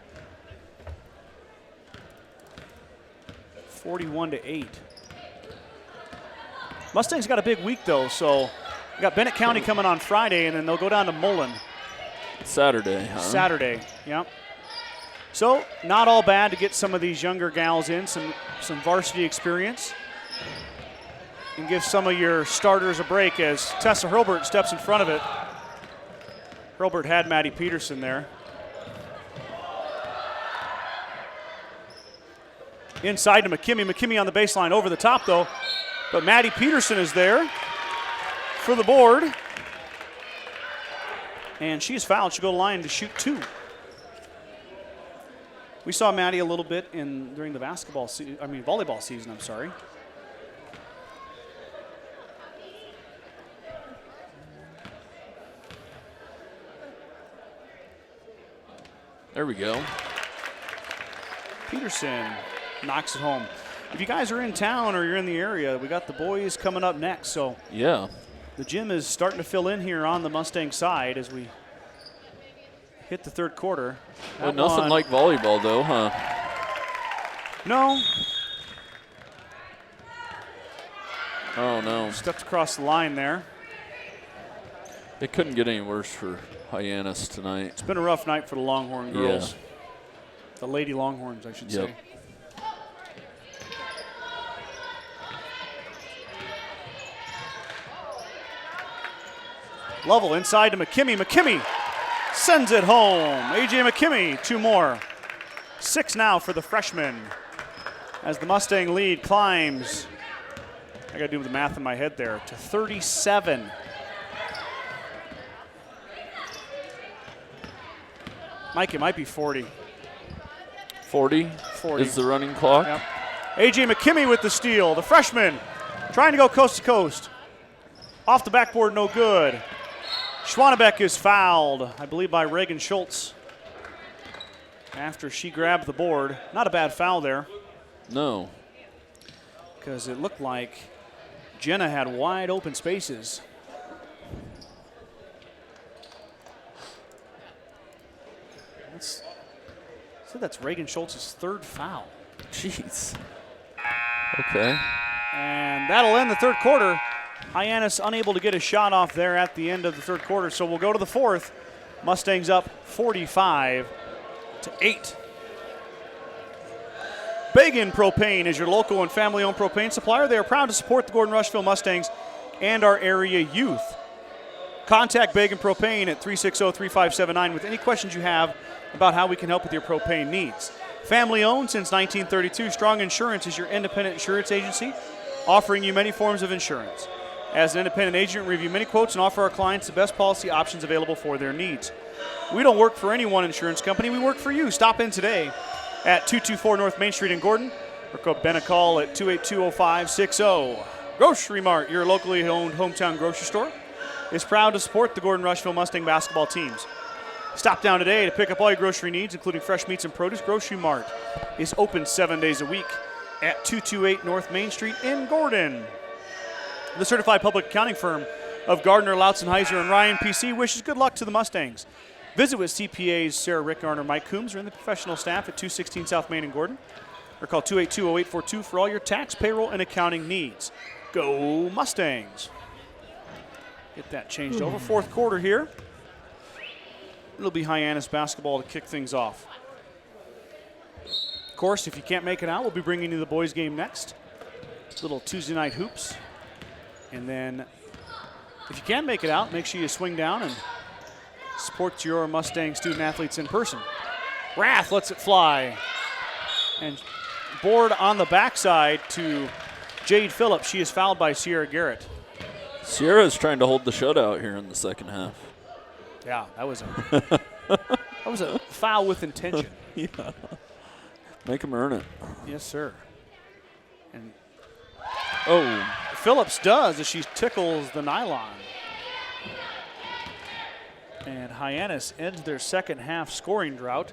41-8. Mustangs got a big week, though, so we got Bennett County coming on Friday, and then they'll go down to Mullen. Saturday, huh? Saturday, yep. So not all bad to get some of these younger gals in, some varsity experience, and give some of your starters a break as Tessa Hurlbert steps in front of it. Hurlbert had Maddie Peterson there. Inside to McKimmie. McKimmie on the baseline over the top, though. But Maddie Peterson is there for the board. And she's fouled. She'll go to the line to shoot 2. We saw Maddie a little bit during the volleyball season, I'm sorry. There we go. Peterson knocks it home. If you guys are in town or you're in the area, we got the boys coming up next. So yeah, the gym is starting to fill in here on the Mustang side as we hit the third quarter. Well, nothing like volleyball, though, huh? No. Oh, no. Stepped across the line there. It couldn't get any worse for Hyannis tonight. It's been a rough night for the Longhorn girls. Yeah. The Lady Longhorns, I should say. Lovell inside to McKimmie. McKimmie sends it home. A.J. McKimmie, 2 more. 6 now for the freshman as the Mustang lead climbs. I got to do the math in my head there, to 37. Mike, it might be 40. 40 is the running clock. Yep. A.J. McKimmie with the steal. The freshman trying to go coast to coast. Off the backboard, no good. Schwanebeck is fouled, I believe, by Reagan Schultz after she grabbed the board. Not a bad foul there. No. Because it looked like Jenna had wide open spaces. So that's Reagan Schultz's 3rd foul. Jeez. Okay. And that'll end the third quarter. Hyannis unable to get a shot off there at the end of the third quarter, so we'll go to the fourth. Mustangs up 45-8. Bagan Propane is your local and family-owned propane supplier. They are proud to support the Gordon-Rushville Mustangs and our area youth. Contact Bagan Propane at 360-3579 with any questions you have about how we can help with your propane needs. Family-owned since 1932, Strong Insurance is your independent insurance agency, offering you many forms of insurance. As an independent agent, we review many quotes and offer our clients the best policy options available for their needs. We don't work for any one insurance company. We work for you. Stop in today at 224 North Main Street in Gordon, or call Ben a call at 282-0560. Grocery Mart, your locally owned hometown grocery store, is proud to support the Gordon-Rushville Mustang basketball teams. Stop down today to pick up all your grocery needs, including fresh meats and produce. Grocery Mart is open 7 days a week at 228 North Main Street in Gordon. The certified public accounting firm of Gardner, Lautzenheiser, and Ryan PC wishes good luck to the Mustangs. Visit with CPAs Sarah Rickard or Mike Coombs or in the professional staff at 216 South Main in Gordon, or call 282-0842 for all your tax, payroll, and accounting needs. Go Mustangs. Get that changed over. Fourth quarter here. It'll be Hyannis basketball to kick things off. Of course, if you can't make it out, we'll be bringing you the boys game next. Little Tuesday night hoops. And then if you can make it out, make sure you swing down and support your Mustang student athletes in person. Rath lets it fly. And board on the backside to Jade Phillips. She is fouled by Sierra Garrett. Sierra's trying to hold the shutout here in the second half. Yeah, that was a foul with intention. Yeah. Make him earn it. Yes, sir. And oh, Phillips does as she tickles the nylon. And Hyannis ends their second half scoring drought.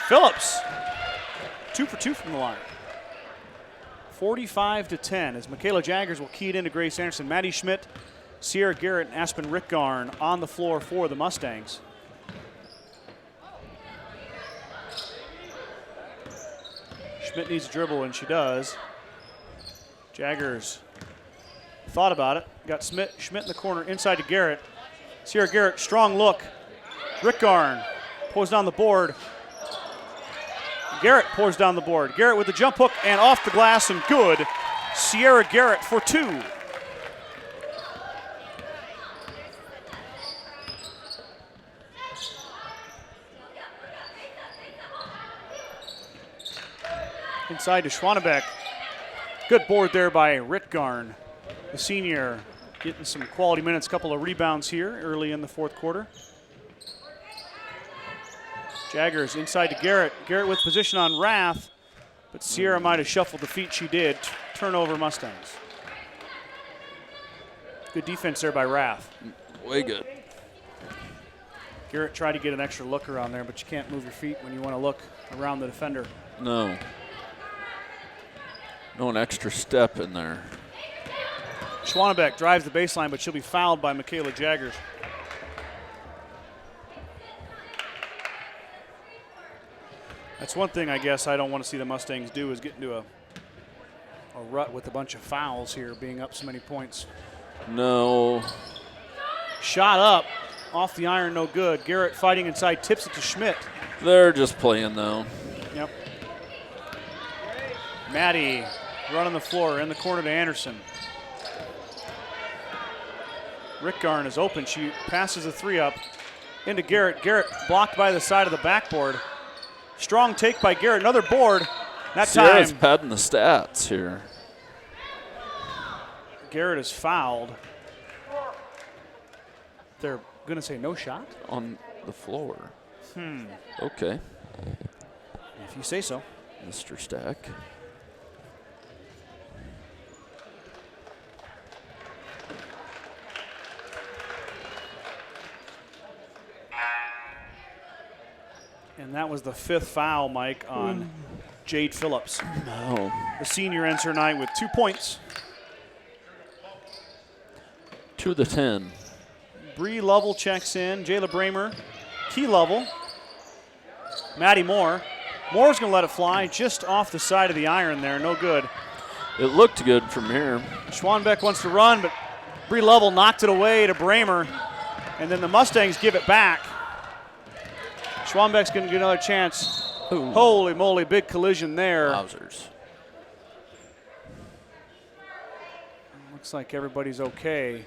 Phillips, 2 for 2 from the line. 45-10 as Michaela Jaggers will key it into Grace Anderson. Maddie Schmidt, Sierra Garrett, and Aspen Rickgarn on the floor for the Mustangs. Schmidt needs a dribble, and she does. Jaggers thought about it. Got Schmidt in the corner, inside to Garrett. Sierra Garrett, strong look. Rickgarn pulls down the board. Garrett pours down the board. Garrett with the jump hook and off the glass and good. Sierra Garrett for 2. Inside to Schwannebeck. Good board there by Rickgarn, the senior, getting some quality minutes, couple of rebounds here early in the fourth quarter. Jaggers inside to Garrett. Garrett with position on Rath, but Sierra might have shuffled the feet. She did. Turnover Mustangs. Good defense there by Rath. Way good. Garrett tried to get an extra look around there, but you can't move your feet when you want to look around the defender. No. No, an extra step in there. Schwannebeck drives the baseline, but she'll be fouled by Michaela Jaggers. That's one thing I guess I don't want to see the Mustangs do is get into a rut with a bunch of fouls here, being up so many points. No. Shot up, off the iron, no good. Garrett fighting inside, tips it to Schmidt. They're just playing though. Yep. Maddie running the floor in the corner to Anderson. Rickgarn is open. She passes a 3 up into Garrett. Garrett blocked by the side of the backboard. Strong take by Garrett. Another board. That Sierra's time padding the stats here. Garrett is fouled. They're going to say no shot? On the floor. Hmm. Okay. If you say so. Mr. Stack. And that was the 5th foul, Mike, on Jade Phillips. No. The senior ends her night with 2 points. 2 to 10. Bree Lovell checks in. Jayla Bramer, Key Lovell. Maddie Moore. Moore's going to let it fly just off the side of the iron there. No good. It looked good from here. Schwanbeck wants to run, but Bree Lovell knocked it away to Bramer. And then the Mustangs give it back. Schwanbeck's going to get another chance. Ooh. Holy moly, big collision there. Wowzers. Looks like everybody's okay.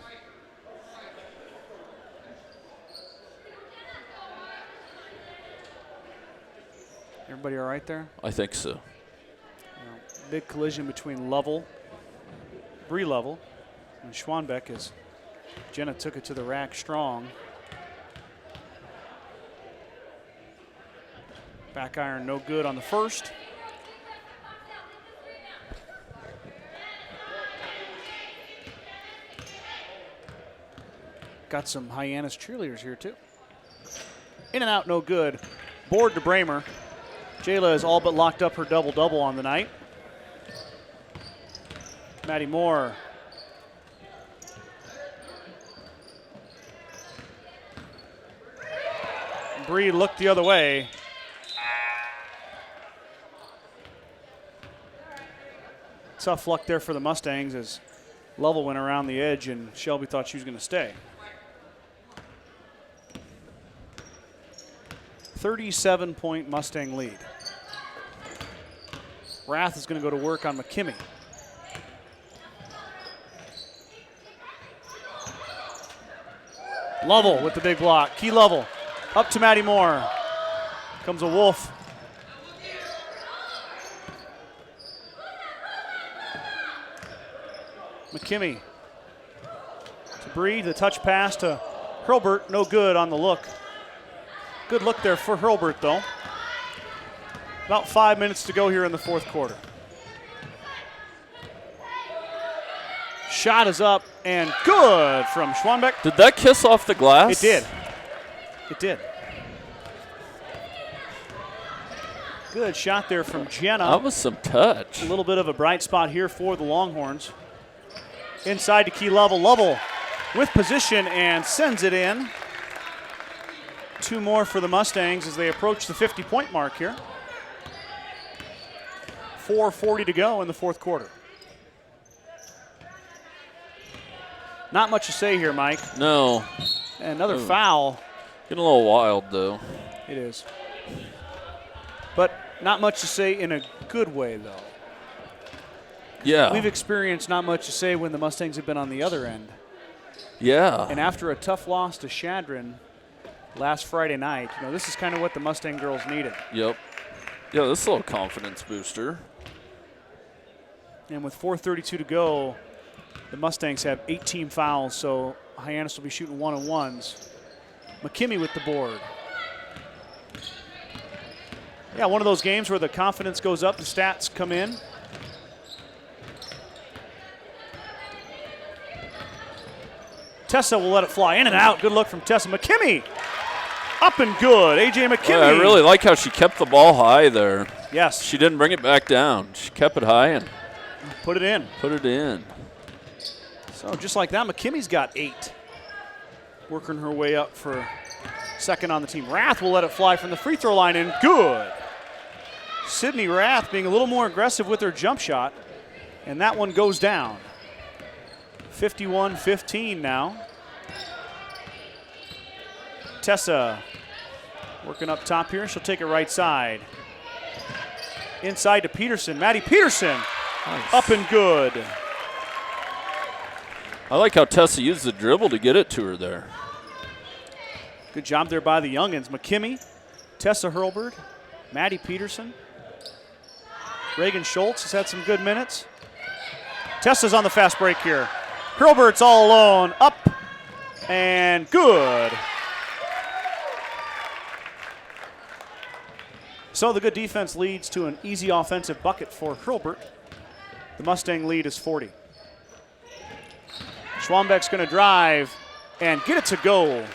Everybody all right there? I think so. Big collision between Lovell, Bree Lovell, and Schwanbeck as Jenna took it to the rack strong. Back iron no good on the first. Got some Hyannis cheerleaders here too. In and out, no good. Board to Bramer. Jayla has all but locked up her double-double on the night. Maddie Moore. Bree looked the other way. Tough luck there for the Mustangs as Lovell went around the edge and Shelby thought she was going to stay. 37-point Mustang lead. Rath is going to go to work on McKimmie. Lovell with the big block. Key Lovell up to Maddie Moore. Comes a Wolf. McKimmey to Bree, the touch pass to Hurlburt, no good on the look. Good look there for Hurlburt, though. About 5 minutes to go here in the fourth quarter. Shot is up and good from Schwanbeck. Did that kiss off the glass? It did. It did. Good shot there from Jenna. That was some touch. A little bit of a bright spot here for the Longhorns. Inside to Key Lovell. Lovell with position and sends it in. 2 more for the Mustangs as they approach the 50-point mark here. 4:40 to go in the fourth quarter. Not much to say here, Mike. No. And another foul. Getting a little wild, though. It is. But not much to say in a good way, though. Yeah. We've experienced not much to say when the Mustangs have been on the other end. Yeah. And after a tough loss to Shadron last Friday night, this is kind of what the Mustang girls needed. Yep. Yeah, this is a little confidence booster. And with 4:32 to go, the Mustangs have 18 fouls, so Hyannis will be shooting 1-on-1s. McKimmey with the board. Yeah, one of those games where the confidence goes up, the stats come in. Tessa will let it fly in and out. Good look from Tessa. McKimmey up and good. A.J. McKimmey. I really like how she kept the ball high there. Yes. She didn't bring it back down. She kept it high and put it in. Put it in. So just like that, McKimmey's got 8. Working her way up for second on the team. Rath will let it fly from the free throw line and good. Sydney Rath being a little more aggressive with her jump shot, and that one goes down. 51-15 now. Tessa working up top here. She'll take it right side. Inside to Peterson. Maddie Peterson. Nice. Up and good. I like how Tessa used the dribble to get it to her there. Good job there by the youngins. McKimmey, Tessa Hurlburt, Maddie Peterson. Reagan Schultz has had some good minutes. Tessa's on the fast break here. Hurlburt's all alone. Up and good. So the good defense leads to an easy offensive bucket for Hurlburt. The Mustang lead is 40. Schwanbeck's going to drive and get it to go.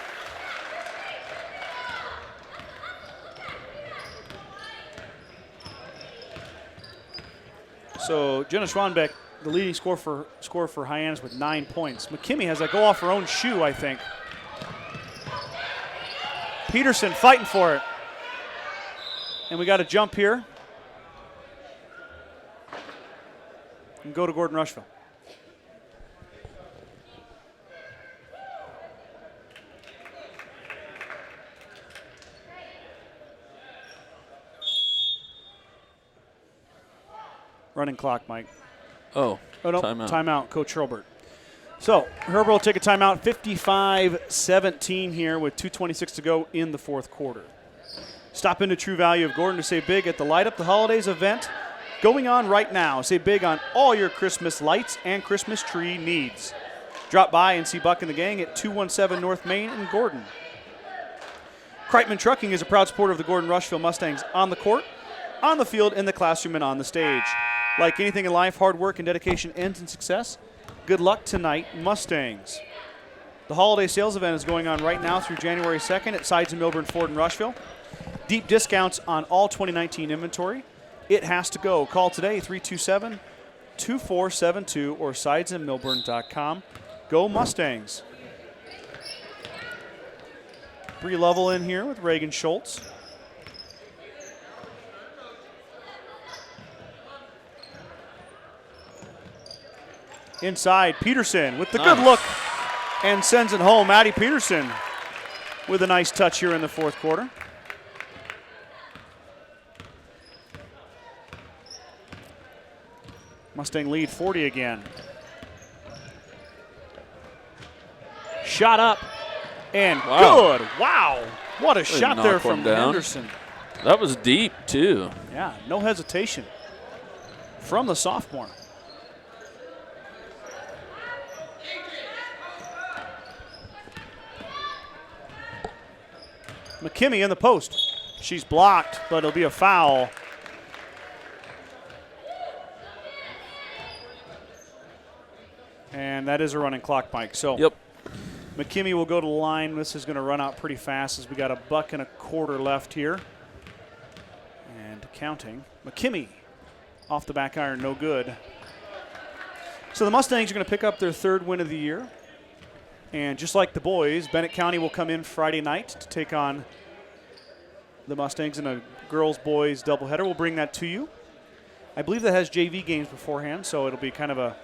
So Jenna Schwanbeck, the leading scorer for Hyannis with 9 points. McKimmey has that go off her own shoe, I think. Peterson fighting for it. And we got a jump here. And go to Gordon-Rushville. Running clock, Mike. Oh no, timeout, Coach Hurlburt. So Hurlburt will take a timeout, 55-17 here with 2:26 to go in the fourth quarter. Stop into True Value of Gordon to save big at the Light Up the Holidays event going on right now. Save big on all your Christmas lights and Christmas tree needs. Drop by and see Buck and the gang at 217 North Main in Gordon. Kreitman Trucking is a proud supporter of the Gordon-Rushville Mustangs on the court, on the field, in the classroom, and on the stage. Like anything in life, hard work and dedication ends in success. Good luck tonight, Mustangs. The holiday sales event is going on right now through January 2nd at Sides in Milburn, Ford, and Rushville. Deep discounts on all 2019 inventory. It has to go. Call today, 327-2472 or sidesinmilburn.com. Go Mustangs. Bree Lovell in here with Reagan Schultz. Inside, Peterson with the good look and sends it home. Maddie Peterson with a nice touch here in the fourth quarter. Mustang lead 40 again. Shot up and good. Wow. What a shot there from Anderson. That was deep, too. Yeah, no hesitation from the sophomore. McKimmey in the post. She's blocked, but it'll be a foul. And that is a running clock, Mike. So yep. McKimmey will go to the line. This is going to run out pretty fast as we got a buck and a quarter left here. And counting. McKimmey off the back iron, no good. So the Mustangs are going to pick up their third win of the year. And just like the boys, Bennett County will come in Friday night to take on the Mustangs in a girls-boys doubleheader. We'll bring that to you. I believe that has JV games beforehand, so it'll be kind of a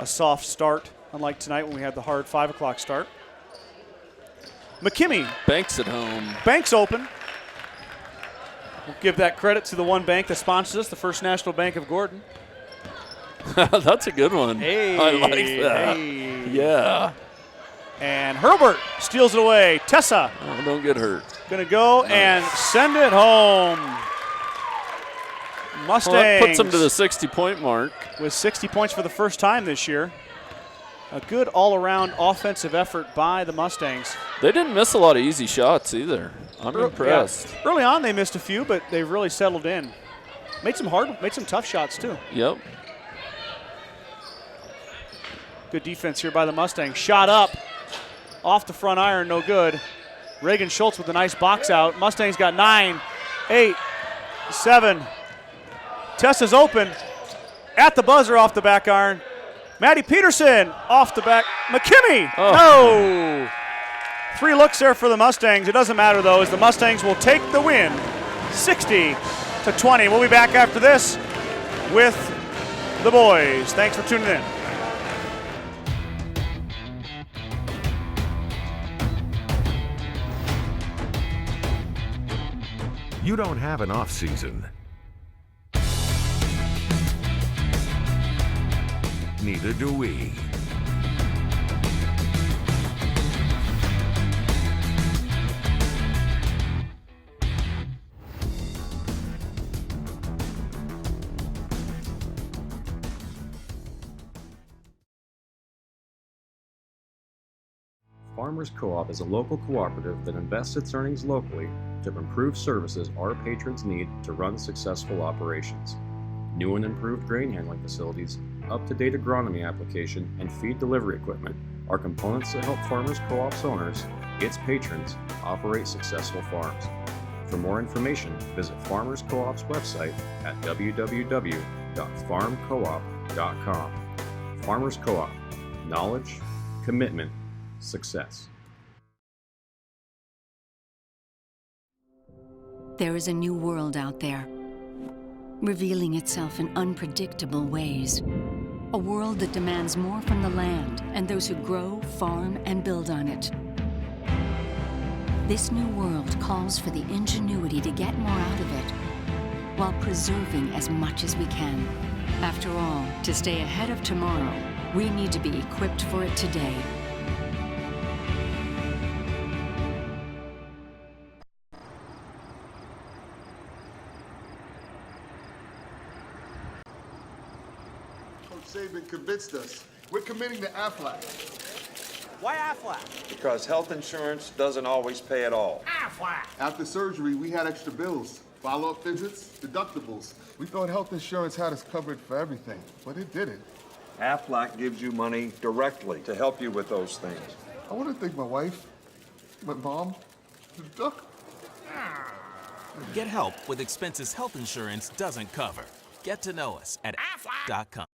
soft start, unlike tonight when we had the hard 5 o'clock start. McKimmey. Banks at home. Banks open. We'll give that credit to the one bank that sponsors us, the First National Bank of Gordon. That's a good one. Hey, I like that. Hey. Yeah. And Herbert steals it away. Tessa. Oh, don't get hurt. Going to go and send it home. Mustangs. Well, that puts them to the 60-point mark. With 60 points for the first time this year. A good all-around offensive effort by the Mustangs. They didn't miss a lot of easy shots either. I'm impressed. Yeah. Early on they missed a few, but they've really settled in. Made some tough shots too. Yep. Good defense here by the Mustangs. Shot up. Off the front iron, no good. Reagan Schultz with a nice box out. Mustangs got 9, 8, 7. Tessa's open. At the buzzer off the back iron. Maddie Peterson off the back. McKimmey. Oh. No. 3 looks there for the Mustangs. It doesn't matter though, as the Mustangs will take the win 60-20. We'll be back after this with the boys. Thanks for tuning in. You don't have an off season. Neither do we. Farmers Co-op is a local cooperative that invests its earnings locally to improve services our patrons need to run successful operations. New and improved grain handling facilities, up-to-date agronomy application, and feed delivery equipment are components that help Farmers Co-op's owners, its patrons, operate successful farms. For more information, visit Farmers Co-op's website at www.farmcoop.com. Farmers Co-op. Knowledge, commitment, success. There is a new world out there, revealing itself in unpredictable ways. A world that demands more from the land and those who grow, farm, and build on it. This new world calls for the ingenuity to get more out of it, while preserving as much as we can. After all, to stay ahead of tomorrow, we need to be equipped for it today. Saban convinced us. We're committing to Aflac. Why Aflac? Because health insurance doesn't always pay at all. Aflac! After surgery, we had extra bills. Follow-up visits, deductibles. We thought health insurance had us covered for everything, but it didn't. Aflac gives you money directly to help you with those things. I want to thank my wife, my mom, the duck. Get help with expenses health insurance doesn't cover. Get to know us at aflac.com.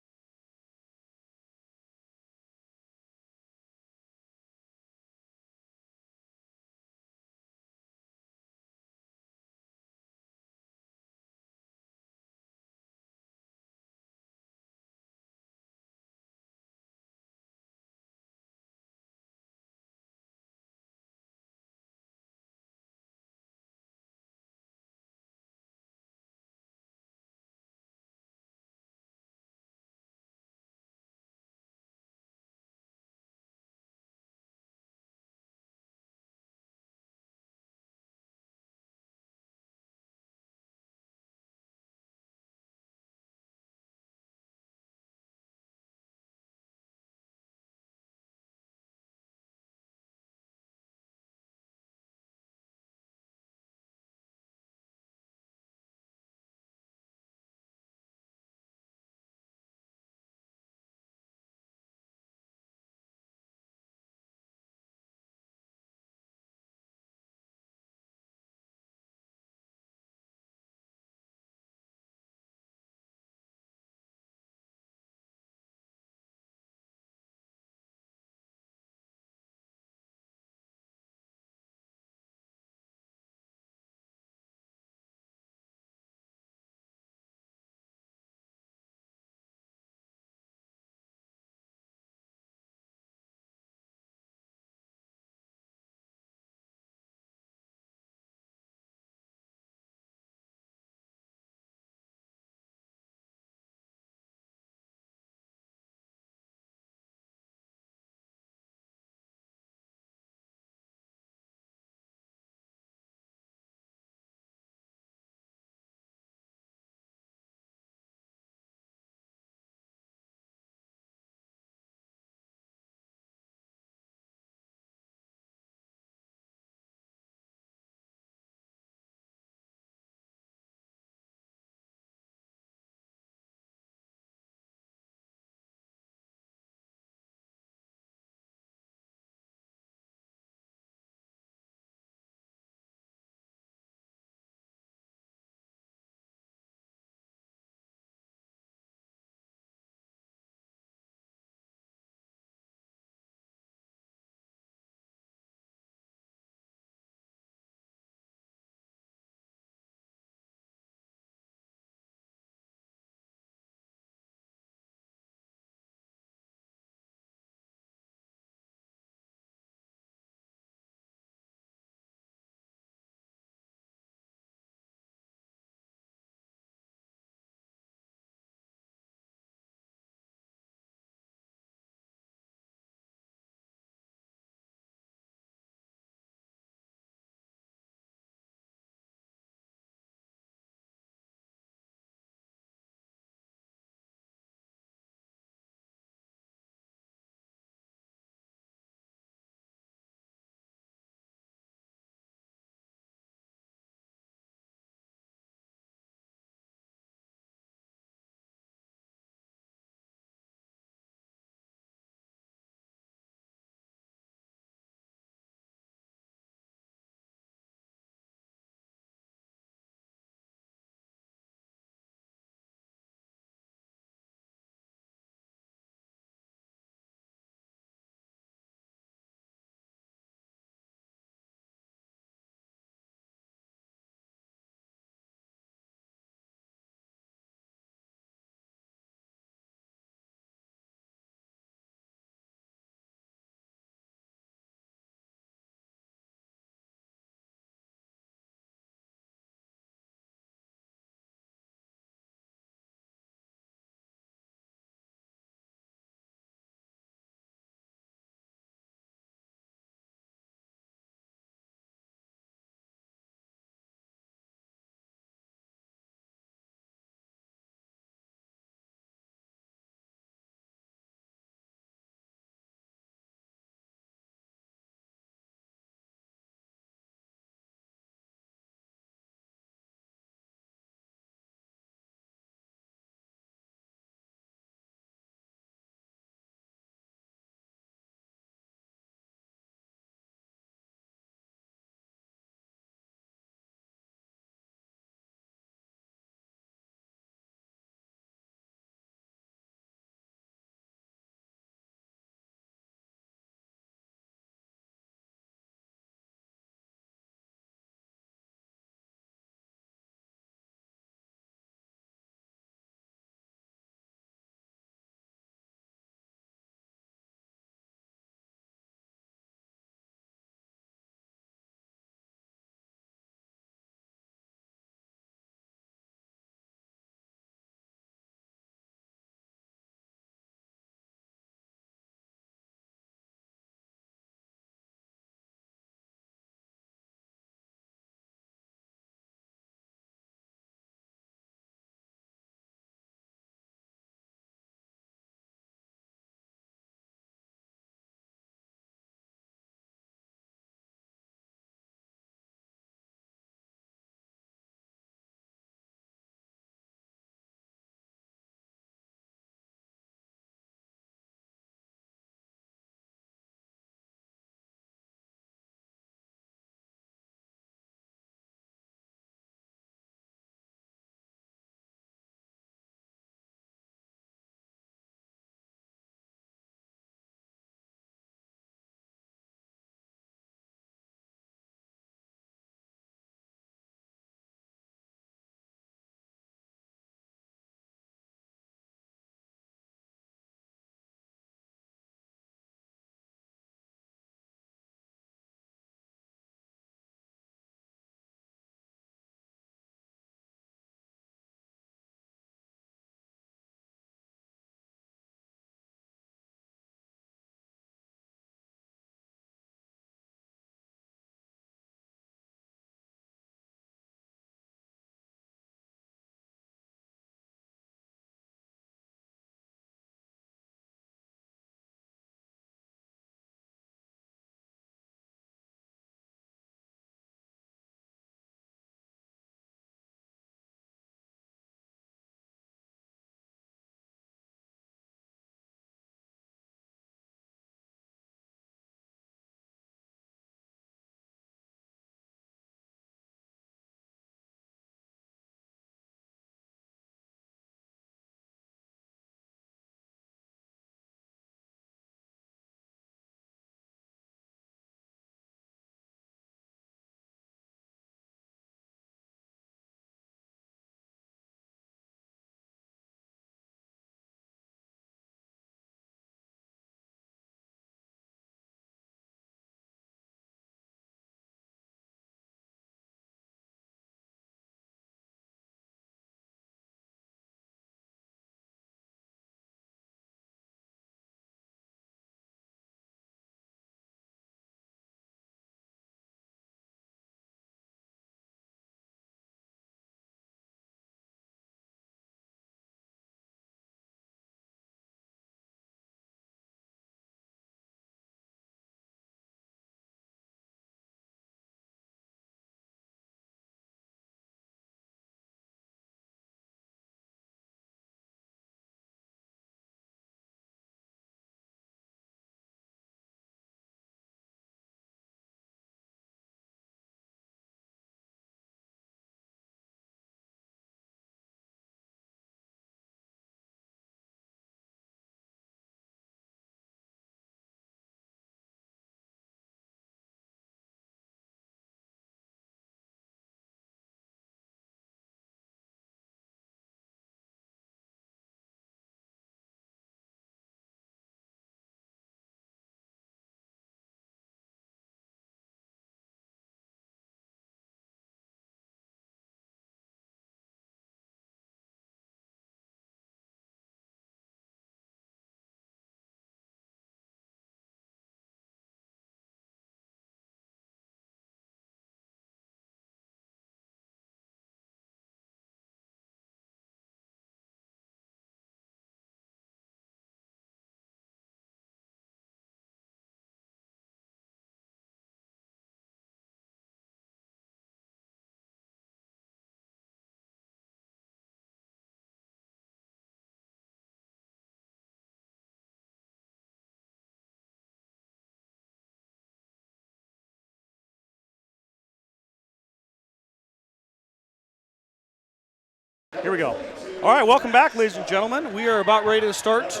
Here we go. All right, welcome back, ladies and gentlemen. We are about ready to start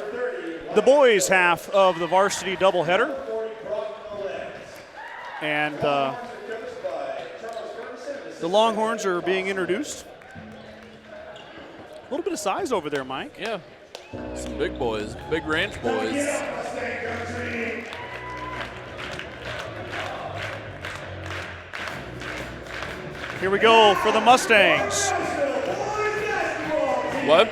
the boys' half of the varsity doubleheader. And the Longhorns are being introduced. A little bit of size over there, Mike. Yeah, some big boys, big ranch boys. Here we go for the Mustangs. What?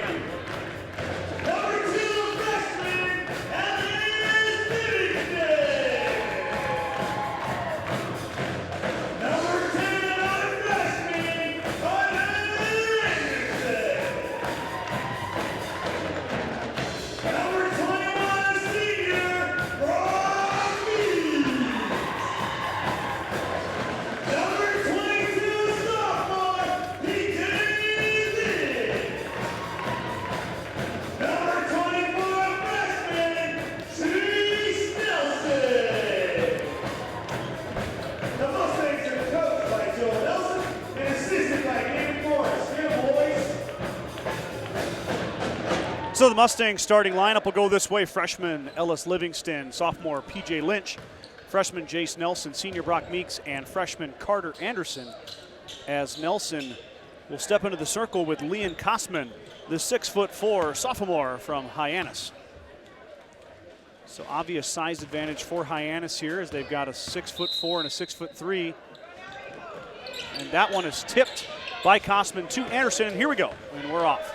So the Mustangs starting lineup will go this way. Freshman Ellis Livingston, sophomore PJ Lynch, freshman Jace Nelson, senior Brock Meeks, and freshman Carter Anderson, as Nelson will step into the circle with Leon Kosman, the 6'4" sophomore from Hyannis. So obvious size advantage for Hyannis here, as they've got a 6'4" and a 6'3". And that one is tipped by Kosman to Anderson, and here we go, and we're off.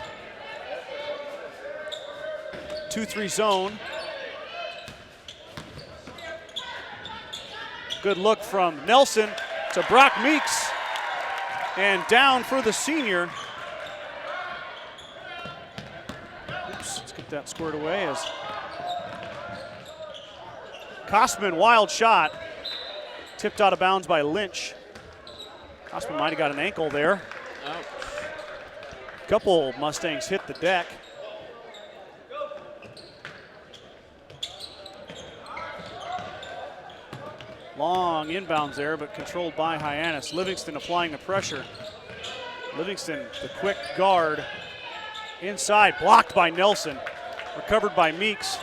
2-3 zone. Good look from Nelson to Brock Meeks, and down for the senior. Oops, let's get that squared away as Kosman, wild shot, tipped out of bounds by Lynch. Kosman might have got an ankle there. Ouch. A couple Mustangs hit the deck. Long inbounds there, but controlled by Hyannis. Livingston applying the pressure. Livingston, the quick guard. Inside, blocked by Nelson. Recovered by Meeks.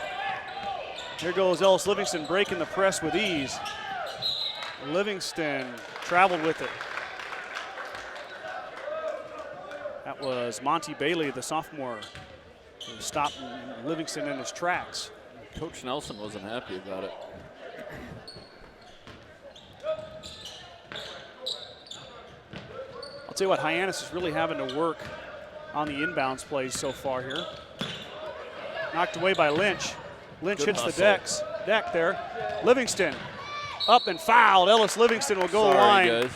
Here goes Ellis Livingston breaking the press with ease. Livingston traveled with it. That was Monty Bailey, the sophomore, who stopped Livingston in his tracks. Coach Nelson wasn't happy about it. I'll tell you what, Hyannis is really having to work on the inbounds plays so far here. Knocked away by Lynch. Lynch Good hits hustle. the deck there. Livingston up and fouled. Ellis Livingston will go line. Guys.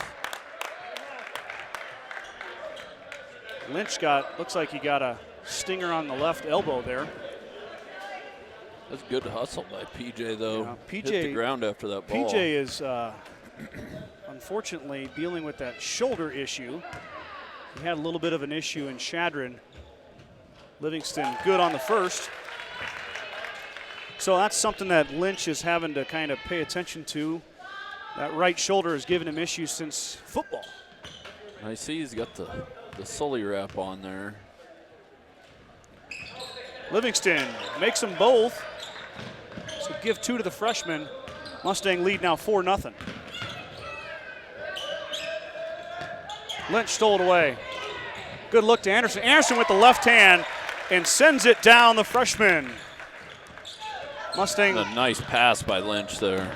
Lynch looks like he got a stinger on the left elbow there. That's good hustle by PJ though. Yeah, PJ hit the ground after that ball. PJ is unfortunately dealing with that shoulder issue. He had a little bit of an issue in Shadron. Livingston good on the first. So that's something that Lynch is having to kind of pay attention to. That right shoulder has given him issues since football. I see he's got the Sully wrap on there. Livingston makes them both. So give two to the freshman. Mustang lead now 4-0. Lynch stole it away. Good look to Anderson. Anderson with the left hand and sends it down the freshman. Mustang. A nice pass by Lynch there.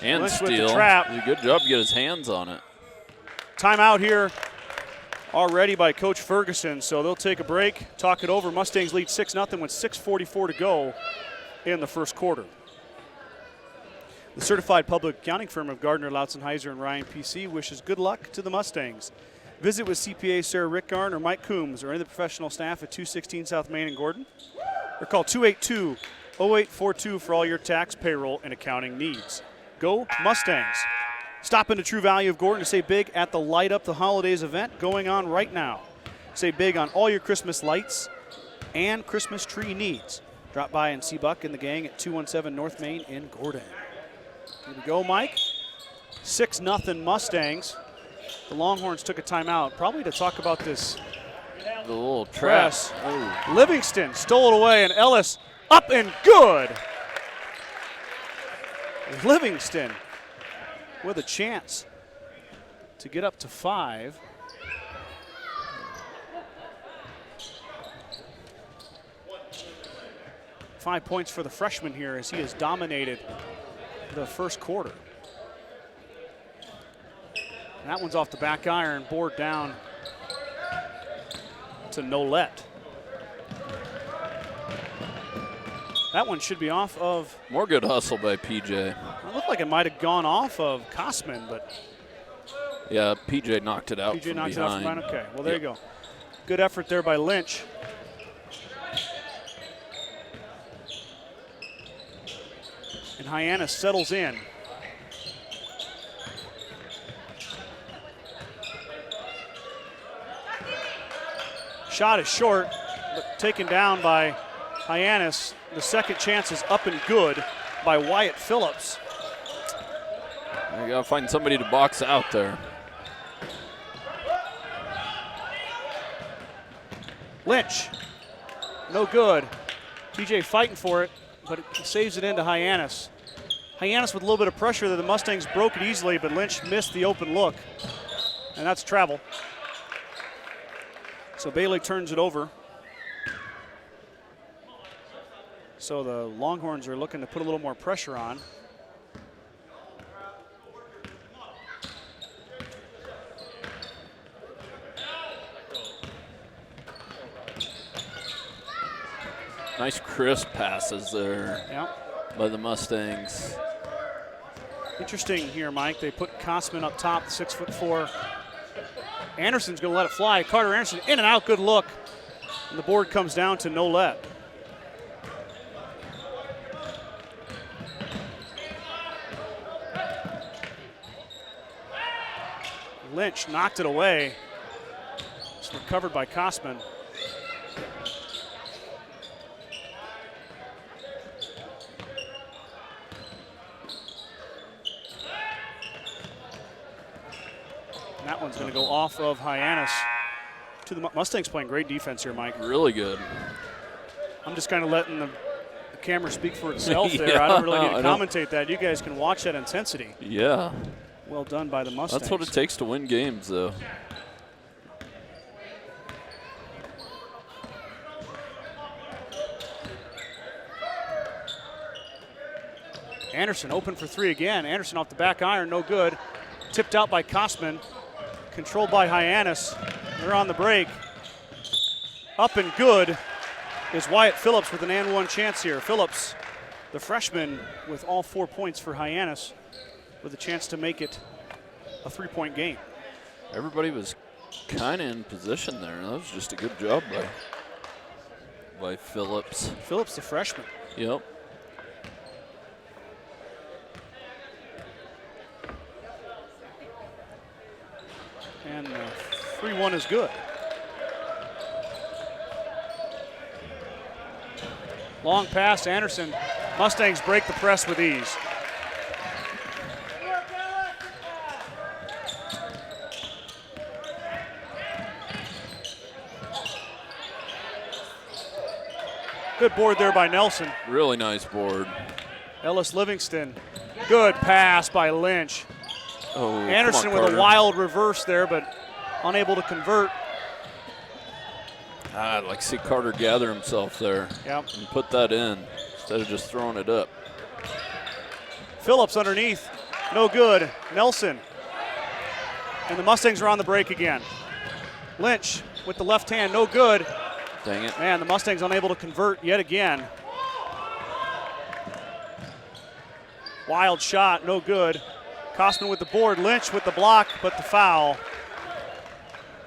And Lynch steal. with the trap. Did a good job to get his hands on it. Timeout here already by Coach Ferguson, so they'll take a break, talk it over. Mustangs lead 6-0 with 6:44 to go in the first quarter. The certified public accounting firm of Gardner, Lautzenheiser, and Ryan PC wishes good luck to the Mustangs. Visit with CPA Sarah Rickgarn or Mike Coombs or any of the professional staff at 216 South Main in Gordon. Or call 282-0842 for all your tax, payroll, and accounting needs. Go Mustangs. Stop into True Value of Gordon to save big at the Light Up the Holidays event going on right now. Save big on all your Christmas lights and Christmas tree needs. Drop by and see Buck and the gang at 217 North Main in Gordon. Here we go, Mike. 6-0 Mustangs. The Longhorns took a timeout, probably to talk about this The little trap. Livingston stole it away, and Ellis up and good. Livingston with a chance to get up to 5. Five points for the freshman here as he has dominated the first quarter. And that one's off the back iron, board down to Nolette. That one should be off of. More good hustle by PJ. It looked like it might have gone off of Kosman, but. Yeah, PJ knocked it out. PJ from knocked behind. it out from behind. Okay, well, there you go. Good effort there by Lynch. And Hyannis settles in. Shot is short, but taken down by Hyannis. The second chance is up and good by Wyatt Phillips. You gotta find somebody to box out there. Lynch, no good. PJ fighting for it, but it saves it into Hyannis. Hyannis with a little bit of pressure there. The Mustangs broke it easily, but Lynch missed the open look. And that's travel. So Bailey turns it over. So the Longhorns are looking to put a little more pressure on. Nice crisp passes there Yep. by the Mustangs. Interesting here, Mike. They put Kosman up top, 6'4". Anderson's going to let it fly. Carter Anderson in and out, good look. And the board comes down to Nolette. Lynch knocked it away. It's recovered by Kosman. And that one's going to go off of Hyannis. To the Mustangs playing great defense here, Mike. Really good. I'm just kind of letting the camera speak for itself there. Yeah, I don't really need to commentate that. You guys can watch that intensity. Yeah. Well done by the Mustangs. That's what it takes to win games, though. Anderson open for 3 again. Anderson off the back iron, no good. Tipped out by Kosman. Controlled by Hyannis. They're on the break. Up and good is Wyatt Phillips with an and one chance here. Phillips, the freshman, with all 4 points for Hyannis, with a chance to make it a 3-point game. Everybody was kind of in position there. That was just a good job by Phillips. Phillips, the freshman. Yep. And 3-1 is good. Long pass, Anderson. Mustangs break the press with ease. Good board there by Nelson. Really nice board. Ellis Livingston. Good pass by Lynch. Oh, Anderson come on, with a wild reverse there, but unable to convert. I'd like to see Carter gather himself there and put that in instead of just throwing it up. Phillips underneath, no good. Nelson. And the Mustangs are on the break again. Lynch with the left hand, no good. Dang it. Man, the Mustangs unable to convert yet again. Wild shot, no good. Kosman with the board, Lynch with the block, but the foul.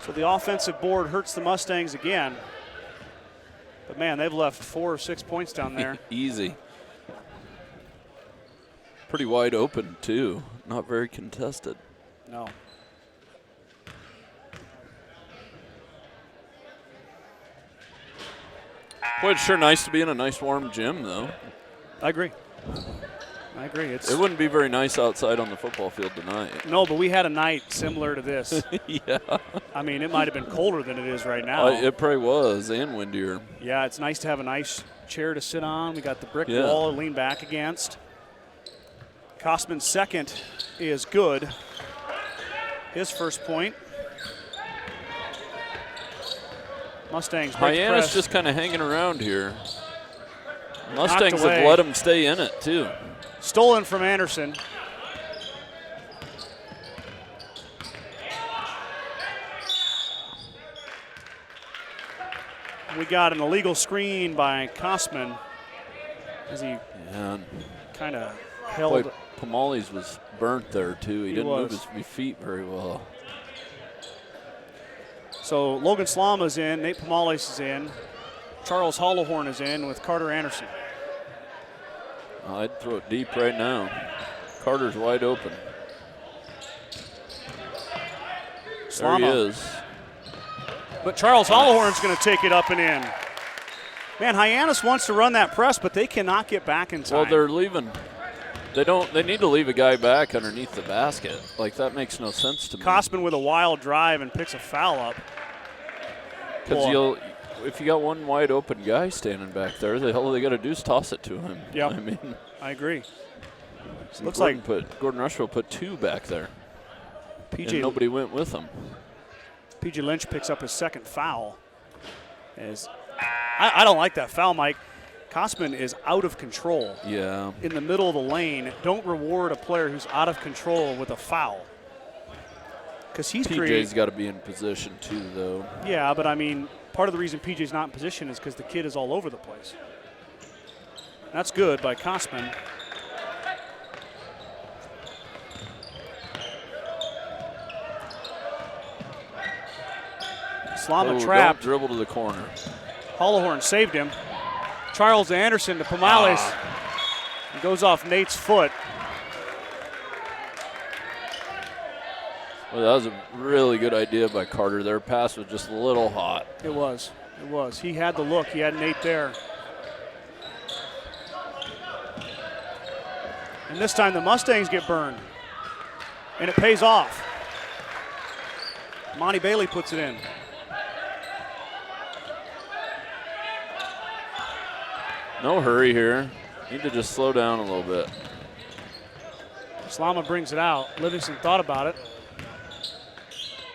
So the offensive board hurts the Mustangs again. But man, they've left 4 or 6 points down there. Easy. Pretty wide open, too. Not very contested. No. Boy, it's sure nice to be in a nice warm gym, though. I agree. I agree. It wouldn't be very nice outside on the football field tonight. No, but we had a night similar to this. Yeah. I mean, it might have been colder than it is right now. It probably was, and windier. Yeah, it's nice to have a nice chair to sit on. We got the brick wall to lean back against. Kosman's second is good. His first point. Mustangs break Hyannis press. just kind of hanging around here. Mustangs have let him stay in it, too. Stolen from Anderson. We got an illegal screen by Kosman as he kind of held. Boy, Pomales was burnt there, too. He didn't move his feet very well. So Logan Slama's in, Nate Pomales is in, Charles Hollowhorn is in with Carter Anderson. I'd throw it deep right now. Carter's wide open. Slama. There he is. But Charles Hollowhorn's going to take it up and in. Man, Hyannis wants to run that press, but they cannot get back in time. Well, they're leaving. They need to leave a guy back underneath the basket. Like, that makes no sense to me. Kosman with a wild drive and picks a foul up. Because if you got one wide open guy standing back there, the hell they got to do is toss it to him. Yeah, I mean, I agree. Looks like Gordon-Rushville put two back there. And nobody went with them. PJ Lynch picks up his second foul. I don't like that foul, Mike. Kosman is out of control. Yeah. In the middle of the lane. Don't reward a player who's out of control with a foul. Because PJ's got to be in position too, though. Yeah, but I mean, part of the reason PJ's not in position is because the kid is all over the place. That's good by Kosman. Slama trapped. Don't dribble to the corner. Hollowhorn saved him. Charles Anderson to Pomales. He goes off Nate's foot. Well, that was a really good idea by Carter. Their pass was just a little hot. It was. It was. He had the look. He had Nate there. And this time the Mustangs get burned. And it pays off. Monty Bailey puts it in. No hurry here. Need to just slow down a little bit. Slama brings it out. Livingston thought about it.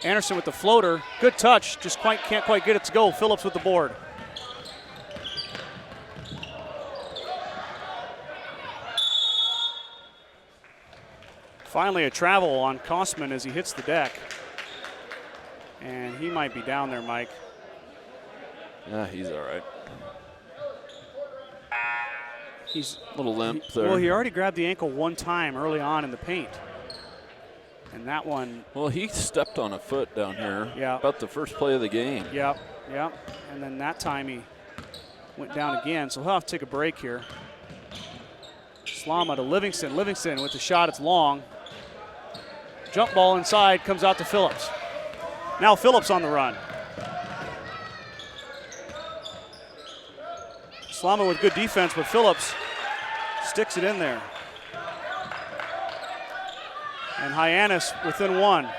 Anderson with the floater. Good touch. Just can't quite get it to go. Phillips with the board. Finally a travel on Kosman as he hits the deck. And he might be down there, Mike. Yeah, he's all right. He's a little limp there. Well, he already grabbed the ankle one time early on in the paint. And that one. Well, he stepped on a foot down here. Yeah. About the first play of the game. Yep. And then that time he went down again. So he'll have to take a break here. Slama to Livingston. Livingston with the shot. It's long. Jump ball inside. Comes out to Phillips. Now Phillips on the run. Slama with good defense, but Phillips sticks it in there. And Hyannis within one.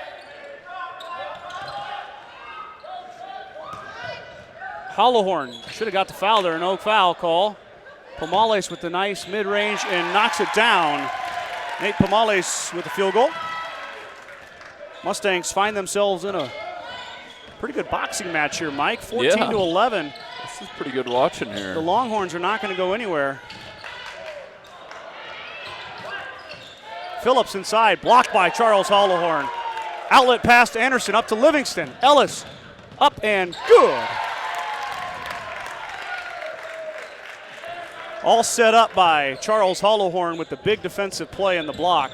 Hollowhorn should have got the foul there, no foul call. Pomales with the nice mid-range and knocks it down. Nate Pomales with the field goal. Mustangs find themselves in a pretty good boxing match here, Mike. 14-11. This is pretty good watching here. The Longhorns are not going to go anywhere. Phillips inside, blocked by Charles Hollowhorn. Outlet pass to Anderson, up to Livingston. Ellis, up and good. All set up by Charles Hollowhorn with the big defensive play in the block.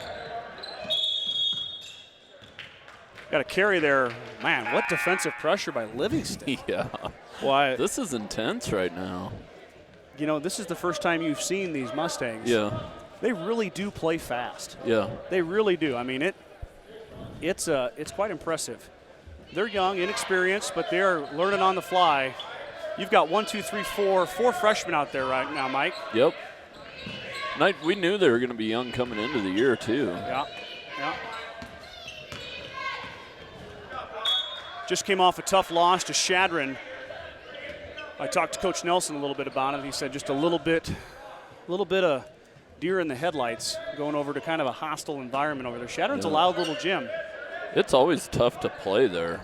Got a carry there. Man, what defensive pressure by Livingston. Yeah. Why? This is intense right now. You know, this is the first time you've seen these Mustangs. Yeah. They really do play fast. Yeah. They really do. I mean, it's quite impressive. They're young, inexperienced, but they're learning on the fly. You've got 4 freshmen out there right now, Mike. Yep. We knew they were going to be young coming into the year, too. Yeah. Just came off a tough loss to Shadron. I talked to Coach Nelson a little bit about it. He said just a little bit of deer in the headlights going over to kind of a hostile environment over there. Shadron's a loud little gym. It's always tough to play there,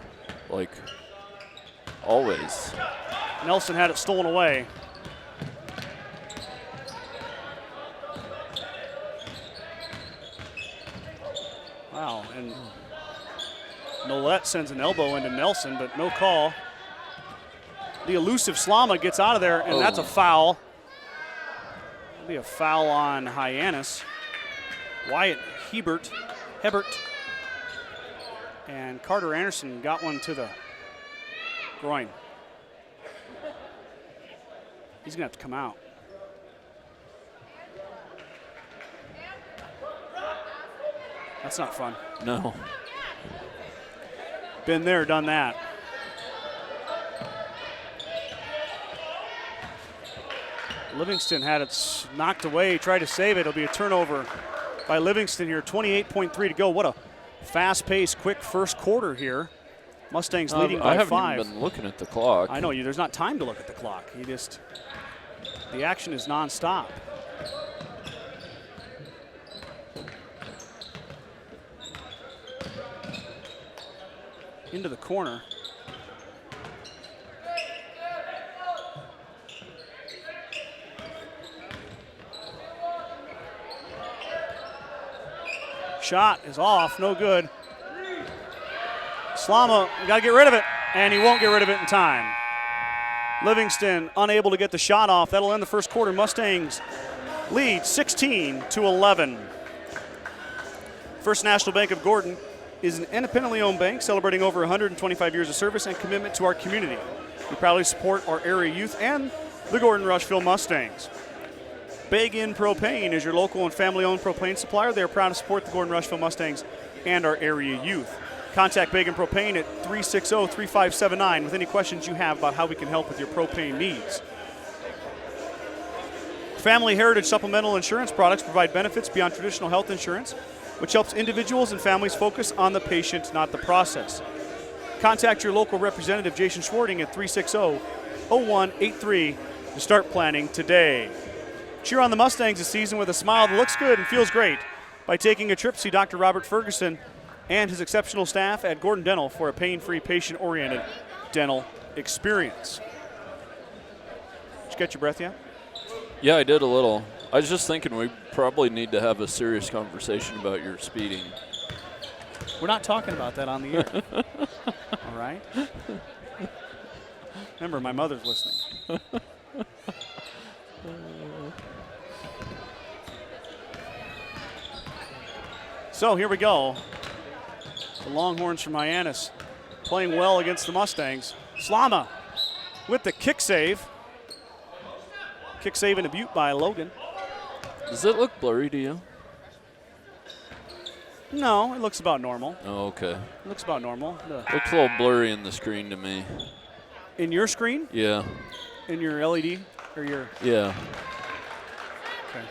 like always. Nelson had it stolen away. Wow, and Nolette sends an elbow into Nelson, but no call. The elusive Slama gets out of there, and that's a foul. That'll be a foul on Hyannis. Wyatt Hebert, and Carter Anderson got one to the groin. He's going to have to come out. That's not fun. No. Been there, done that. Livingston had it knocked away, tried to save it. It'll be a turnover by Livingston here. 28.3 to go. What a fast-paced, quick first quarter here. Mustangs leading by 5. I haven't even been looking at the clock. I know, there's not time to look at the clock. The action is nonstop. Into the corner. Shot is off, no good. Slama, got to get rid of it, and he won't get rid of it in time. Livingston unable to get the shot off. That'll end the first quarter. Mustangs lead 16-11. First National Bank of Gordon is an independently owned bank celebrating over 125 years of service and commitment to our community. We proudly support our area youth and the Gordon-Rushville Mustangs. Begin Propane is your local and family-owned propane supplier. They are proud to support the Gordon-Rushville Mustangs and our area youth. Contact Begin Propane at 360-3579 with any questions you have about how we can help with your propane needs. Family Heritage Supplemental Insurance products provide benefits beyond traditional health insurance, which helps individuals and families focus on the patient, not the process. Contact your local representative, Jason Schwarting, at 360-0183 to start planning today. Cheer on the Mustangs this season with a smile that looks good and feels great by taking a trip to see Dr. Robert Ferguson and his exceptional staff at Gordon Dental for a pain-free, patient-oriented dental experience. Did you catch your breath yet? Yeah, I did a little. I was just thinking we probably need to have a serious conversation about your speeding. We're not talking about that on the air. All right? Remember, my mother's listening. So here we go. The Longhorns from Hyannis playing well against the Mustangs. Slama with the kick save. Kick save and a butte by Logan. Does it look blurry to you? No, it looks about normal. Oh, okay. It looks about normal. Looks a little blurry in the screen to me. In your screen? Yeah. In your LED or your? Yeah. Okay.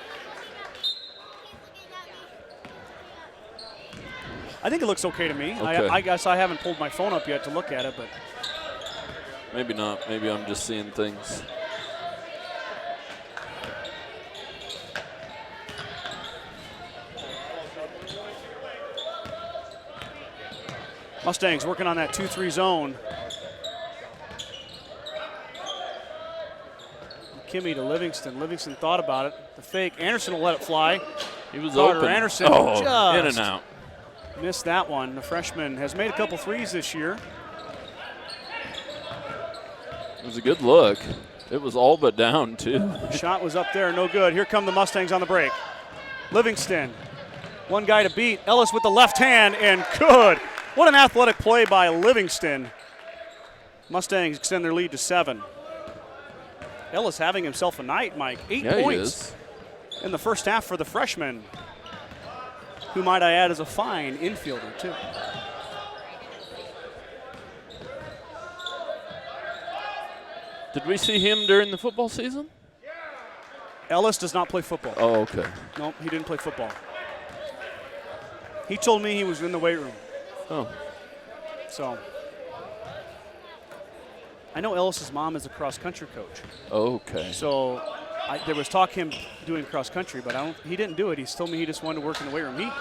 I think it looks okay to me. Okay. I guess I haven't pulled my phone up yet to look at it, but. Maybe not. Maybe I'm just seeing things. Mustangs working on that 2-3 zone. Kimmy to Livingston. Livingston thought about it. The fake. Anderson will let it fly. He was Carter open. Anderson just in and out. Missed that one. The freshman has made a couple threes this year. It was a good look. It was all but down, too. Shot was up there, no good. Here come the Mustangs on the break. Livingston, one guy to beat. Ellis with the left hand, and good. What an athletic play by Livingston. Mustangs extend their lead to 7. Ellis having himself a night, Mike. 8 points in the first half for the freshman, who, might I add, is a fine infielder, too. Did we see him during the football season? Ellis does not play football. Oh, okay. Nope, he didn't play football. He told me he was in the weight room. Oh. So I know Ellis's mom is a cross-country coach. Okay. So there was talk him doing cross-country, but he didn't do it. He's told me he just wanted to work in the weight room.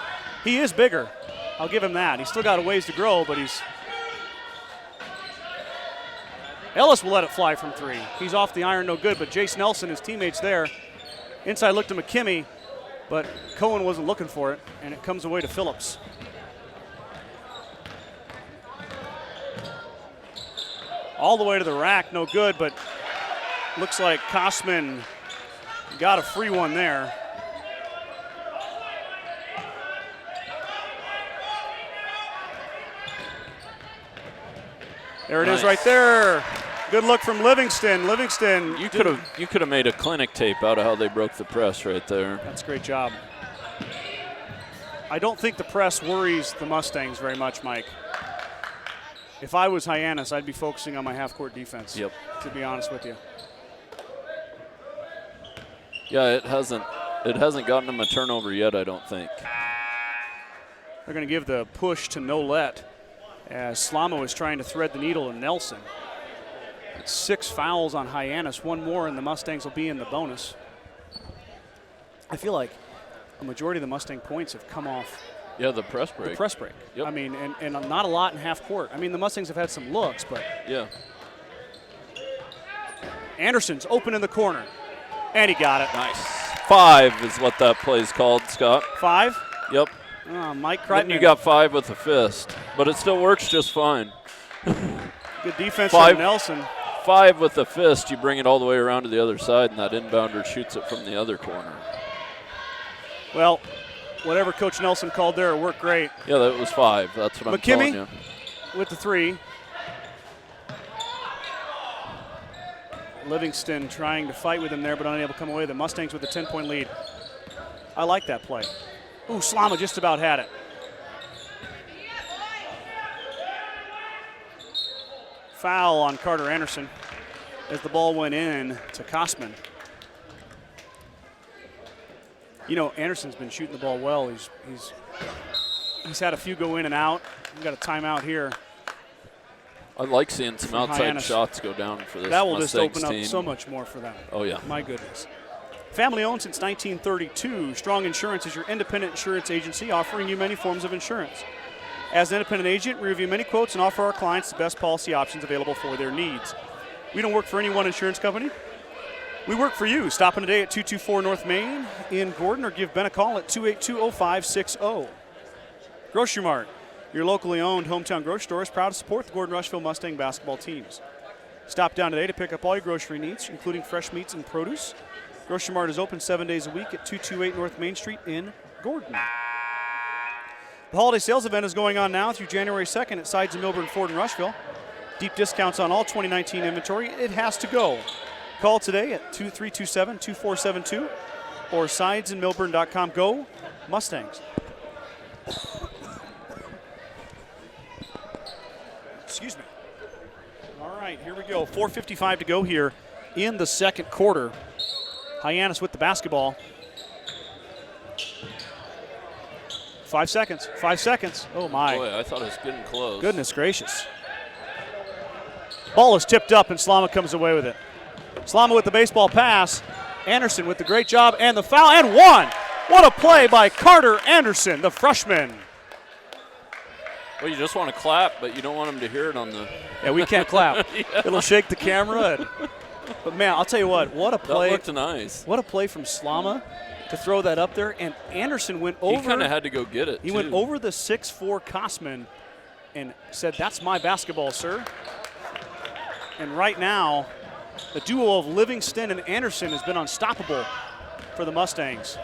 He is bigger. I'll give him that. He's still got a ways to grow, but Ellis will let it fly from 3. He's off the iron, no good, but Jace Nelson, his teammates there. Inside looked to McKimmey, but Cohen wasn't looking for it, and it comes away to Phillips. All the way to the rack, no good, but looks like Kosman got a free one there. There it is right there. Good look from Livingston. Livingston. You could have made a clinic tape out of how they broke the press right there. That's a great job. I don't think the press worries the Mustangs very much, Mike. If I was Hyannis, I'd be focusing on my half-court defense. Yep. To be honest with you. Yeah, it hasn't gotten them a turnover yet, I don't think. They're going to give the push to Nolet as Slama is trying to thread the needle in Nelson. It's 6 fouls on Hyannis, 1 more, and the Mustangs will be in the bonus. I feel like a majority of the Mustang points have come off. Yeah, the press break. The press break. Yep. I mean, and not a lot in half court. I mean, the Mustangs have had some looks, but. Yeah. Anderson's open in the corner, and he got it. Nice. 5 is what that play's called, Scott. 5? Yep. Mike Crichton. Then you got 5 with a fist, but it still works just fine. Good defense 5, from Nelson. 5 with the fist, you bring it all the way around to the other side, and that inbounder shoots it from the other corner. Well, whatever Coach Nelson called there worked great. Yeah, that was 5. That's what I'm telling you. With the 3. Livingston trying to fight with him there, but unable to come away. The Mustangs with a 10-point lead. I like that play. Ooh, Slama just about had it. Foul on Carter Anderson as the ball went in to Kosman. You know, Anderson's been shooting the ball well. He's had a few go in and out. We've got a timeout here. I like seeing some outside Hyannis. shots go down for this That will Mustangs just open team. up so much more for them. Oh, yeah. My goodness. Family owned since 1932, Strong Insurance is your independent insurance agency offering you many forms of insurance. As an independent agent, we review many quotes and offer our clients the best policy options available for their needs. We don't work for any one insurance company. We work for you. Stop in today at 224 North Main in Gordon or give Ben a call at 282-0560. Grocery Mart, your locally owned hometown grocery store, is proud to support the Gordon-Rushville Mustang basketball teams. Stop down today to pick up all your grocery needs, including fresh meats and produce. Grocery Mart is open 7 days a week at 228 North Main Street in Gordon. The holiday sales event is going on now through January 2nd at Sides in Milburn, Ford, and Rushville. Deep discounts on all 2019 inventory. It has to go. Call today at 2327-2472 or sidesinmilburn.com. Go Mustangs. Excuse me. All right, here we go. 4:55 to go here in the second quarter. Hyannis with the basketball. 5 seconds. 5 seconds. Oh, my. Boy, I thought it was getting close. Goodness gracious. Ball is tipped up, and Slama comes away with it. Slama with the baseball pass. Anderson with the great job and the foul, and one. What a play by Carter Anderson, the freshman. Well, you just want to clap, but you don't want them to hear it on the... Yeah, we can't clap. Yeah. It'll shake the camera. But, man, I'll tell you what a play. That looked nice. What a play from Slama to throw that up there. And Anderson went over. He kind of had to go get it, He went over the 6'4" Kosman and said, "That's my basketball, sir." And right now, the duo of Livingston and Anderson has been unstoppable for the Mustangs.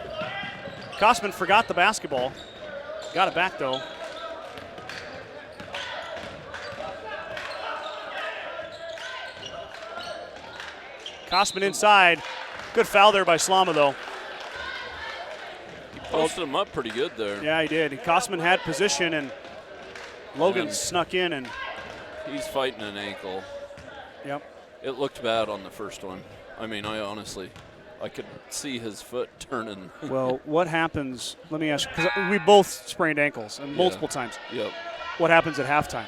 Kosman forgot the basketball. Got it back, though. Kosman inside. Good foul there by Slama, though. He posted him up pretty good there. Yeah, he did. Kosman had position, and Logan snuck in. And he's fighting an ankle. Yep. It looked bad on the first one. I mean, I honestly I could see his foot turning. Well, what happens, let me ask you, because we both sprained ankles and multiple times. Yep. What happens at halftime?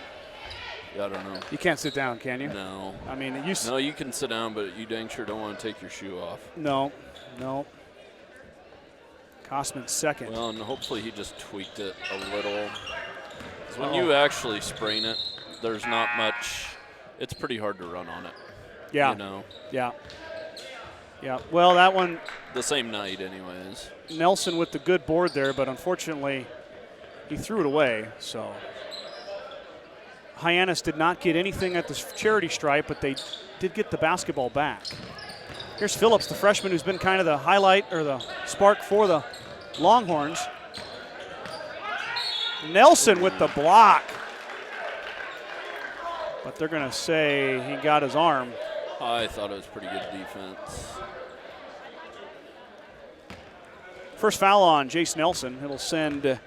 Yeah, I don't know. You can't sit down, can you? No. I mean, no, you can sit down, but you dang sure don't want to take your shoe off. No. Kosman second. Well, and hopefully he just tweaked it a little. Because when you actually sprain it, there's not much. It's pretty hard to run on it. Yeah. You know? Yeah. Well, that one. The same night, anyways. Nelson with the good board there, but unfortunately, he threw it away. So Hyannis did not get anything at the charity stripe, but they did get the basketball back. Here's Phillips, the freshman who's been kind of the highlight or the spark for the Longhorns. Nelson with the block. But they're going to say he got his arm. I thought it was pretty good defense. First foul on Jace Nelson. It'll send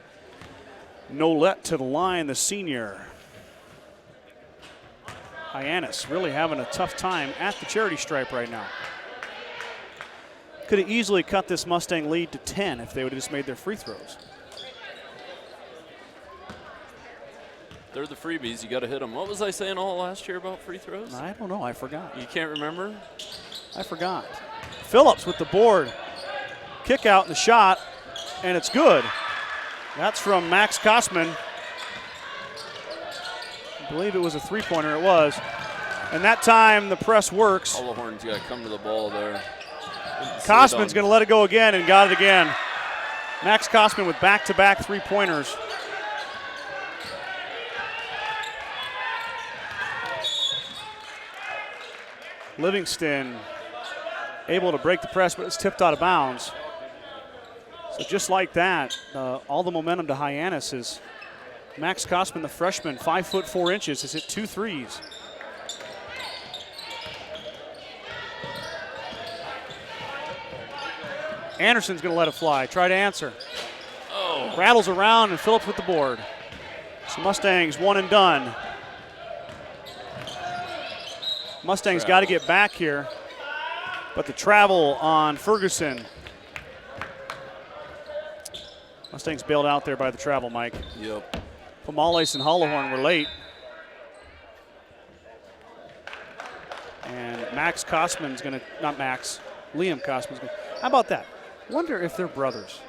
Nolette to the line, the senior. Hyannis really having a tough time at the charity stripe right now. Could have easily cut this Mustang lead to 10 if they would have just made their free throws. They're the freebies. You got to hit them. What was I saying all last year about free throws? I don't know. I forgot. You can't remember? I forgot. Phillips with the board. Kick out and the shot, and it's good. That's from Max Kosman. I believe it was a three-pointer. It was. And that time the press works. All the Horns got to come to the ball there. Kosman's going to let it go again and got it again. Max Kosman with back-to-back three-pointers. Livingston able to break the press, but it's tipped out of bounds. So just like that, all the momentum to Hyannis is Max Kosman, the freshman, 5'4", has hit 2 threes. Anderson's going to let it fly. Try to answer. Oh. Rattles around, and Phillips with the board. So Mustangs one and done. Mustangs got to get back here, but the travel on Ferguson. Mustangs bailed out there by the travel, Mike. Yep. Pomales and Hollowhorn were late. And Max Kosman's going to, not Max, Liam Kosman's going to. How about that? Wonder if they're brothers.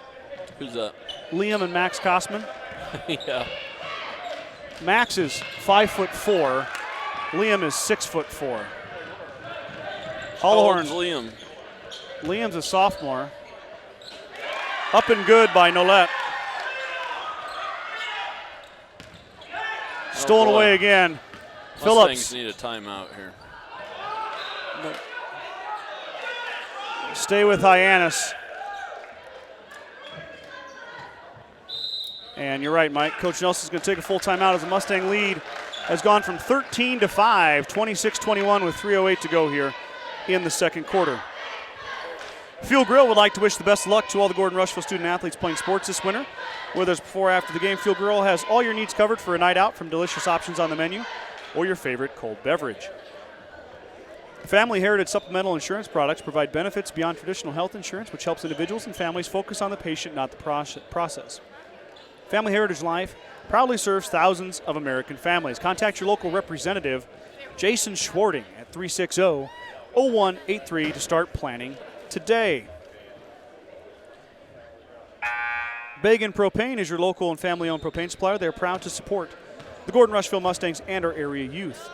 Who's that? Liam and Max Kosman. Yeah. Max is 5'4". Liam is 6'4". Hollowhorn. Liam. Liam's a sophomore. Up and good by Nolette. Stolen away again. Mustangs Phillips. need a timeout here. Stay with Hyannis. And you're right, Mike. Coach Nelson's going to take a full timeout as the Mustang lead has gone from 13 to 5, 26-21 with 3:08 to go here in the second quarter. Fuel Grill would like to wish the best of luck to all the Gordon-Rushville student athletes playing sports this winter. Whether it's before or after the game, Fuel Grill has all your needs covered for a night out, from delicious options on the menu or your favorite cold beverage. Family Heritage Supplemental Insurance products provide benefits beyond traditional health insurance, which helps individuals and families focus on the patient, not the process. Family Heritage Life proudly serves thousands of American families. Contact your local representative, Jason Schwarting, at 360-0183 to start planning today. Bagan Propane is your local and family-owned propane supplier. They're proud to support the Gordon-Rushville Mustangs and our area youth.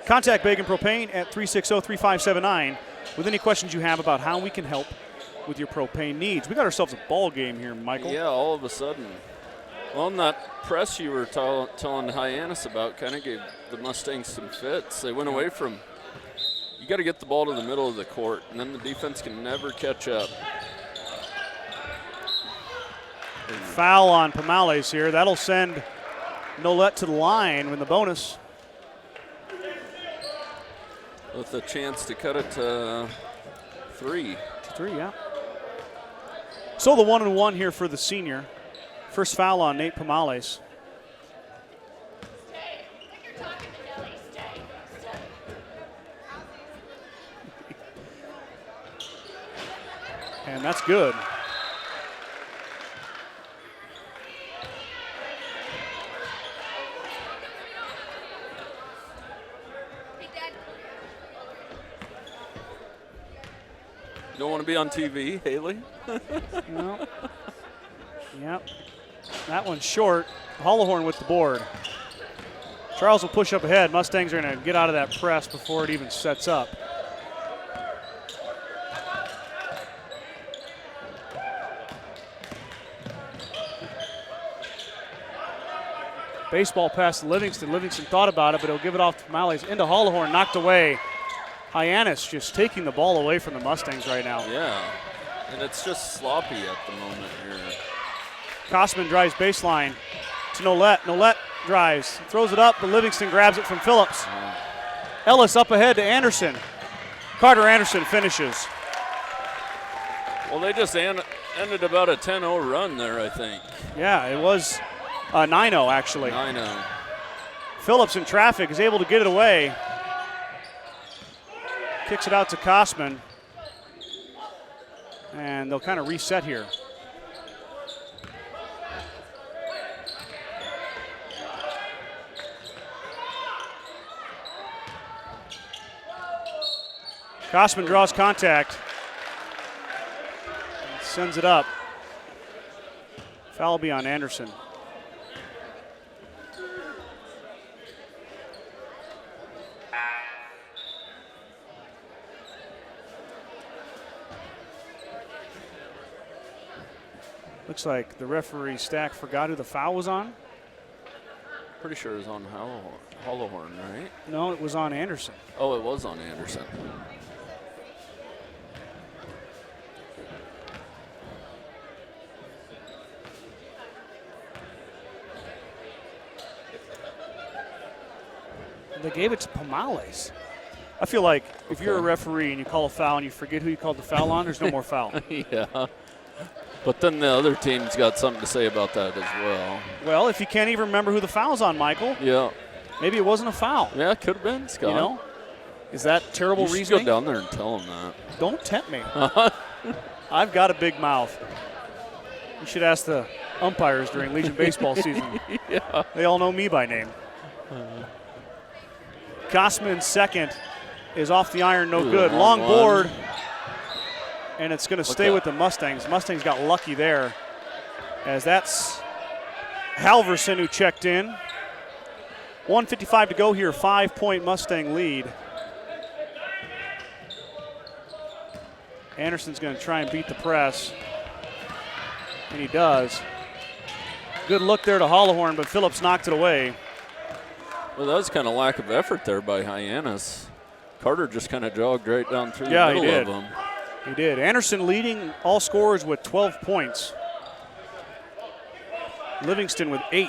Contact Bagan Propane at 360-3579 with any questions you have about how we can help with your propane needs. We got ourselves a ball game here, Michael. Yeah, all of a sudden. Well, in that press you were telling Hyannis about kind of gave the Mustangs some fits. They went away from, you got to get the ball to the middle of the court, and then the defense can never catch up. Foul on Pomales here. That'll send Nolette to the line with the bonus. With a chance to cut it to 3. 3, yeah. So the 1-and-1 here for the senior. First foul on Nate Pomales. And that's good. You don't want to be on TV, Haley? No. Yep. That one's short. Hollowhorn with the board. Charles will push up ahead. Mustangs are going to get out of that press before it even sets up. Baseball pass to Livingston. Livingston thought about it, but he'll give it off to Pomales. Into Hollowhorn, knocked away. Hyannis just taking the ball away from the Mustangs right now. Yeah, and it's just sloppy at the moment here. Kosman drives baseline to Nolette. Nolette drives, throws it up, but Livingston grabs it from Phillips. Ellis up ahead to Anderson. Carter Anderson finishes. Well, they just ended about a 10-0 run there, I think. Yeah, it was 9-0 actually. 9-0. Phillips in traffic is able to get it away. Kicks it out to Kosman. And they'll kind of reset here. Kosman draws contact. Sends it up. Foul will be on Anderson. Looks like the referee Stack forgot who the foul was on. Pretty sure it was on Hollowhorn, right? No, it was on Anderson. Oh, it was on Anderson. They gave it to Pomales. I feel like if you're a referee and you call a foul and you forget who you called the foul on, there's no more foul. Yeah. But then the other team's got something to say about that as well. Well, if you can't even remember who the foul's on, Michael. Yeah. Maybe it wasn't a foul. Yeah, it could have been, Scott. You know? Is that terrible you reasoning? Go down there and tell them that. Don't tempt me. I've got a big mouth. You should ask the umpires during Legion baseball season. Yeah. They all know me by name. Kosman's second is off the iron, no good. Long board, and it's going to stay with the Mustangs. Mustangs got lucky there, as that's Halverson who checked in. 1:55 to go here, 5-point Mustang lead. Anderson's going to try and beat the press, and he does. Good look there to Hollowhorn, but Phillips knocked it away. Well, that was kind of lack of effort there by Hyannis. Carter just kind of jogged right down through the middle of them. He did. Anderson leading all scorers with 12 points. Livingston with 8.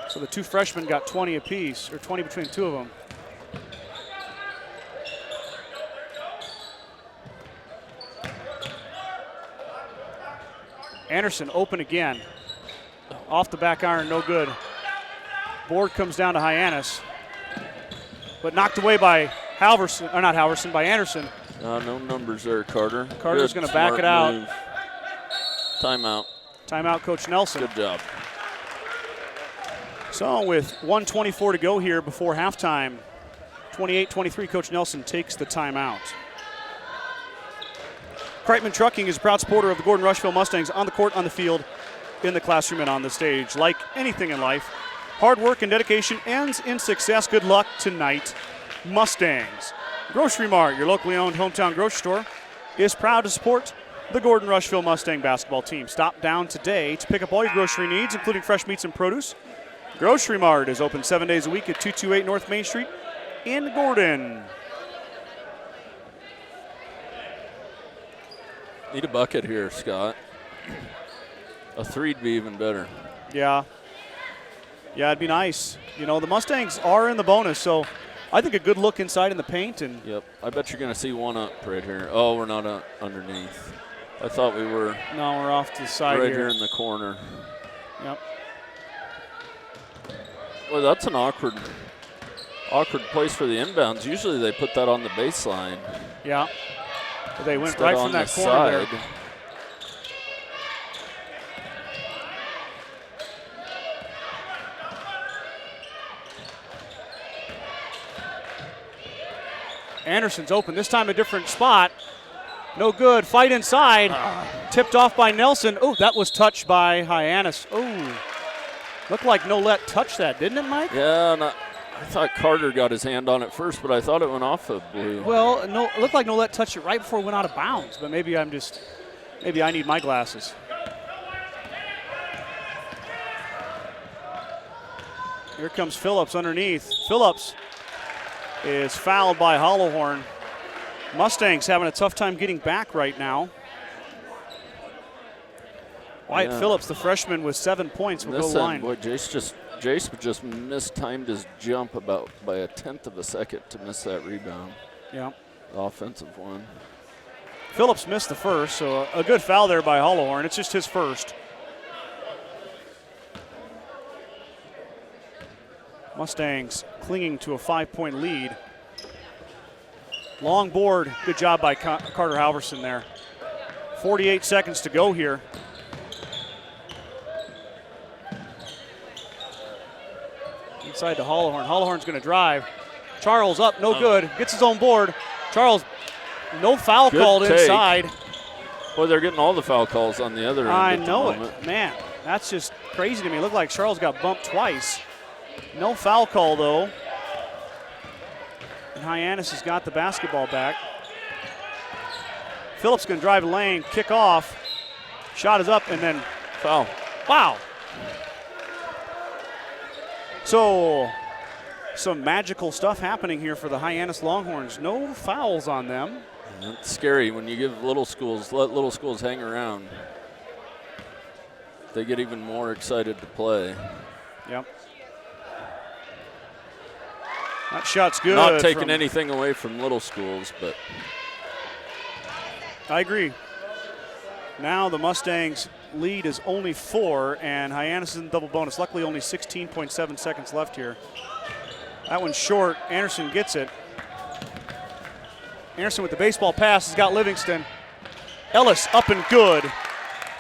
So the two freshmen got 20 apiece, or 20 between the two of them. Anderson open again. Off the back iron, no good. Board comes down to Hyannis, but knocked away by Halverson, or not Halverson, by Anderson. No numbers there, Carter. Carter's going to back it out. Move. Timeout. Timeout, Coach Nelson. Good job. So with 1:24 to go here before halftime, 28-23, Coach Nelson takes the timeout. Kreitman Trucking is a proud supporter of the Gordon-Rushville Mustangs on the court, on the field, in the classroom, and on the stage. Like anything in life, hard work and dedication ends in success. Good luck tonight, Mustangs. Grocery Mart, your locally owned hometown grocery store, is proud to support the Gordon-Rushville Mustang basketball team. Stop down today to pick up all your grocery needs, including fresh meats and produce. Grocery Mart is open 7 days a week at 228 North Main Street in Gordon. Need a bucket here, Scott. A three'd be even better. Yeah. Yeah, it'd be nice. You know, the Mustangs are in the bonus, so I think a good look inside in the paint. And yep, I bet you're going to see one up right here. Oh, we're not underneath. I thought we were. No, we're off to the side right here in the corner. Yep. Well, that's an awkward place for the inbounds. Usually they put that on the baseline. Yeah. But they went Instead right on from that the corner side. there. Anderson's open. This time a different spot. No good. Fight inside. Tipped off by Nelson. Oh, that was touched by Hyannis. Oh, looked like Nolette touched that, didn't it, Mike? Yeah, and I thought Carter got his hand on it first, but I thought it went off of blue. Well, no, it looked like Nolette touched it right before it went out of bounds, but maybe I need my glasses. Here comes Phillips underneath. Phillips is fouled by Hollowhorn. Mustangs having a tough time getting back right now. Wyatt Phillips, the freshman, with 7 points, will go line. Boy, Jace just mistimed his jump about by a tenth of a second to miss that rebound. Yeah. The offensive one. Phillips missed the first, so a good foul there by Hollowhorn. It's just his first. Mustangs clinging to a 5-point lead. Long board, good job by Carter Halverson there. 48 seconds to go here. Inside to Hollowhorn. Hollowhorn's going to drive. Charles up, no good. Gets his own board. Charles, no foul called inside. Boy, they're getting all the foul calls on the other end. I know it. Man, that's just crazy to me. It looked like Charles got bumped twice. No foul call, though. And Hyannis has got the basketball back. Phillips going to drive the lane, kick off. Shot is up, and then foul. Wow. So, some magical stuff happening here for the Hyannis Longhorns. No fouls on them. That's scary when you give let little schools hang around. They get even more excited to play. Yep. That shot's good. Not taking anything away from little schools, but. I agree. Now the Mustangs lead is only 4, and Hyannis is in double bonus. Luckily, only 16.7 seconds left here. That one's short. Anderson gets it. Anderson with the baseball pass has got Livingston. Ellis up and good.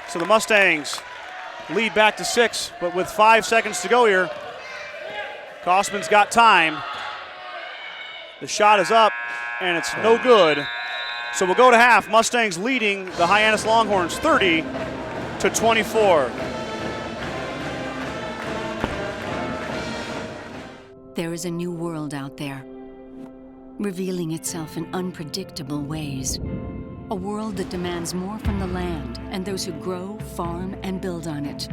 So the Mustangs lead back to 6, but with 5 seconds to go here, Kosman's got time. The shot is up, and it's no good. So we'll go to half. Mustangs leading the Hyannis Longhorns 30-24. There is a new world out there, revealing itself in unpredictable ways. A world that demands more from the land and those who grow, farm, and build on it.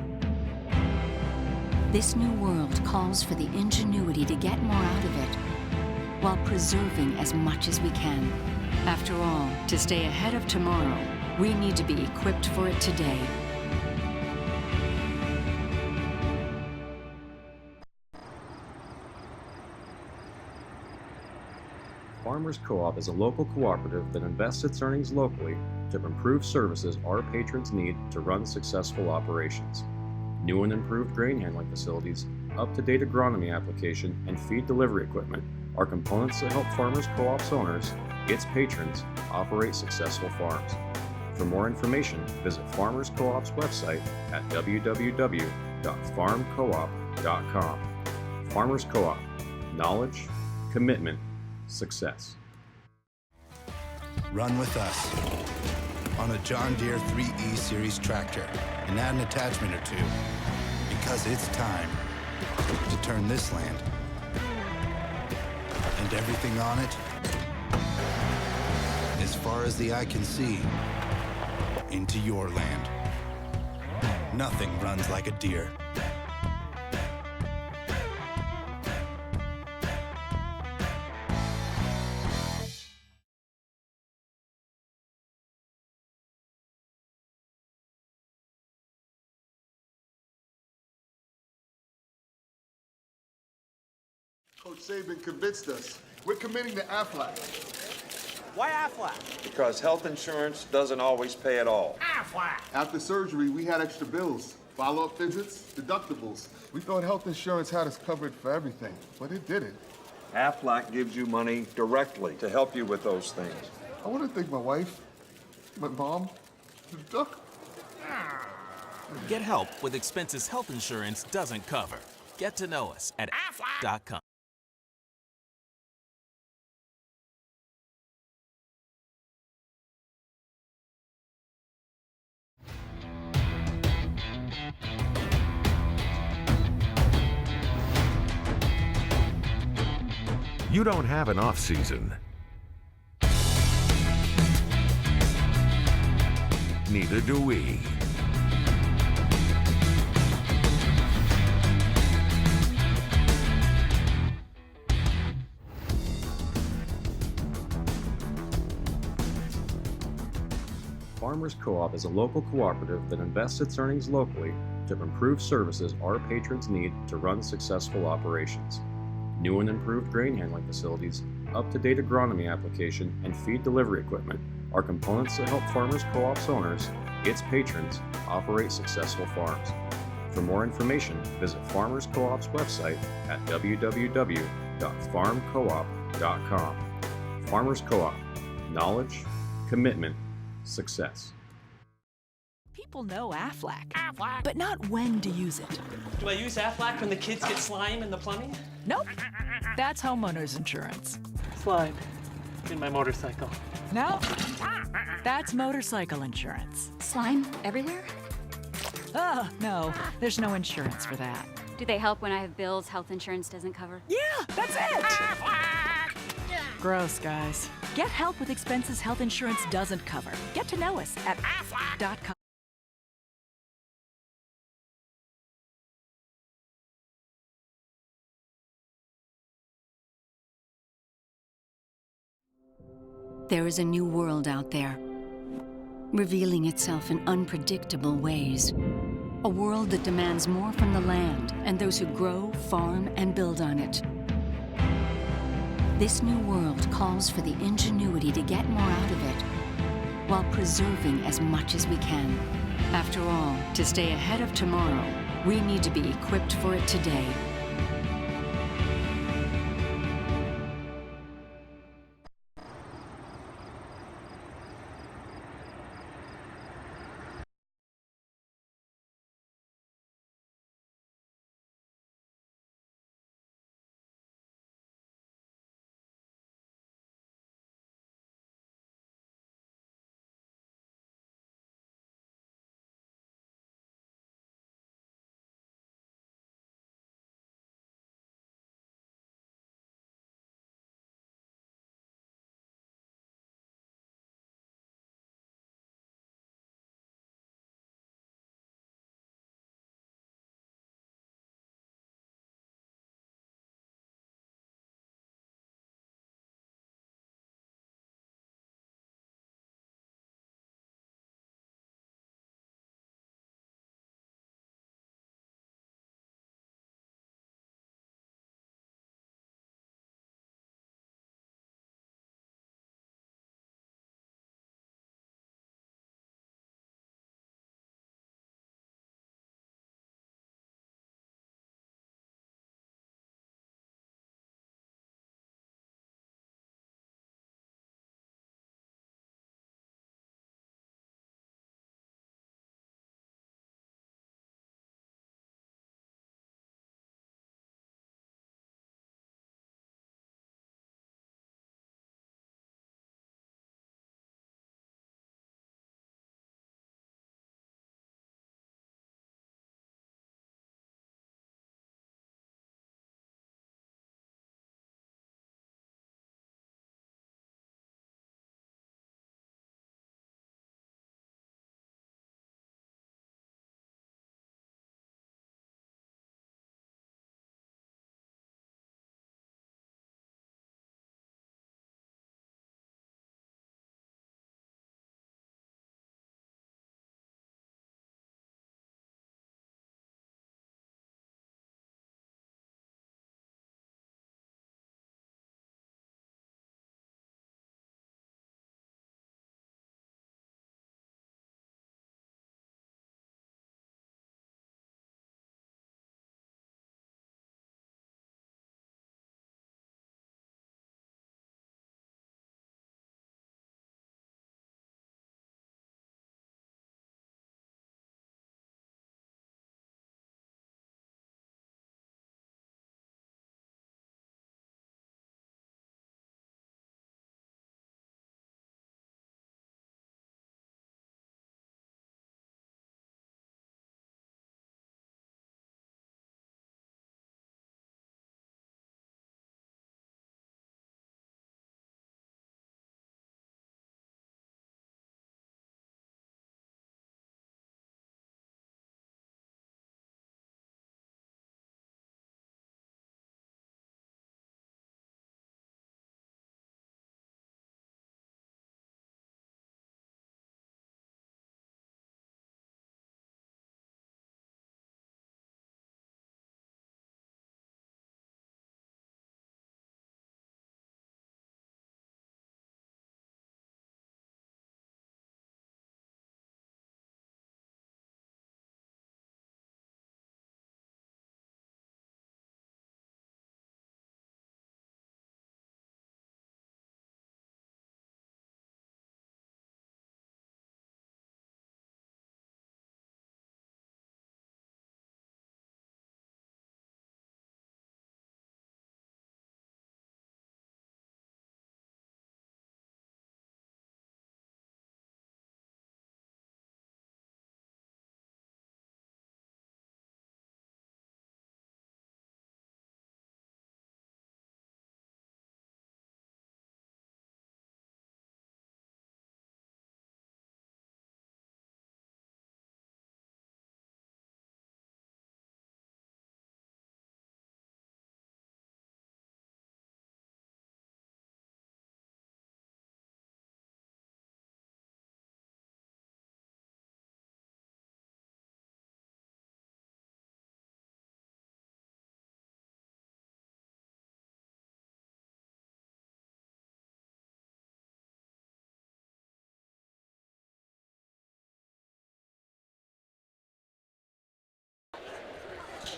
This new world calls for the ingenuity to get more out of it, while preserving as much as we can. After all, to stay ahead of tomorrow, we need to be equipped for it today. Farmers Co-op is a local cooperative that invests its earnings locally to improve services our patrons need to run successful operations. New and improved grain handling facilities, up-to-date agronomy application, and feed delivery equipment are components that help Farmers Co-op's owners, its patrons, operate successful farms. For more information, visit Farmers Co-op's website at www.farmcoop.com. Farmers Co-op. Knowledge, commitment, success. Run with us on a John Deere 3E Series tractor and add an attachment or two, because it's time to turn this land and everything on it, as far as the eye can see, into your land. Nothing runs like a Deere. Coach Saban convinced us. We're committing to Aflac. Why Aflac? Because health insurance doesn't always pay at all. Aflac! After surgery, we had extra bills. Follow-up visits, deductibles. We thought health insurance had us covered for everything, but it didn't. Aflac gives you money directly to help you with those things. I want to thank my wife, my mom, the duck. Get help with expenses health insurance doesn't cover. Get to know us at aflac.com. You don't have an off season. Neither do we. Farmers Co-op is a local cooperative that invests its earnings locally to improve services our patrons need to run successful operations. New and improved grain handling facilities, up-to-date agronomy application, and feed delivery equipment are components that help Farmers Co-op's owners, its patrons, operate successful farms. For more information, visit Farmers Co-op's website at www.farmcoop.com. Farmers Co-op. Knowledge, commitment, success. People know Aflac, but not when to use it. Do I use Aflac when the kids get slime in the plumbing? Nope. That's homeowners insurance. Slime in my motorcycle. No. That's motorcycle insurance. Slime everywhere? Oh, no. There's no insurance for that. Do they help when I have bills health insurance doesn't cover? Yeah, that's it. Gross, guys. Get help with expenses health insurance doesn't cover. Get to know us at aflac.com. There is a new world out there, revealing itself in unpredictable ways. A world that demands more from the land and those who grow, farm, and build on it. This new world calls for the ingenuity to get more out of it, while preserving as much as we can. After all, to stay ahead of tomorrow, we need to be equipped for it today.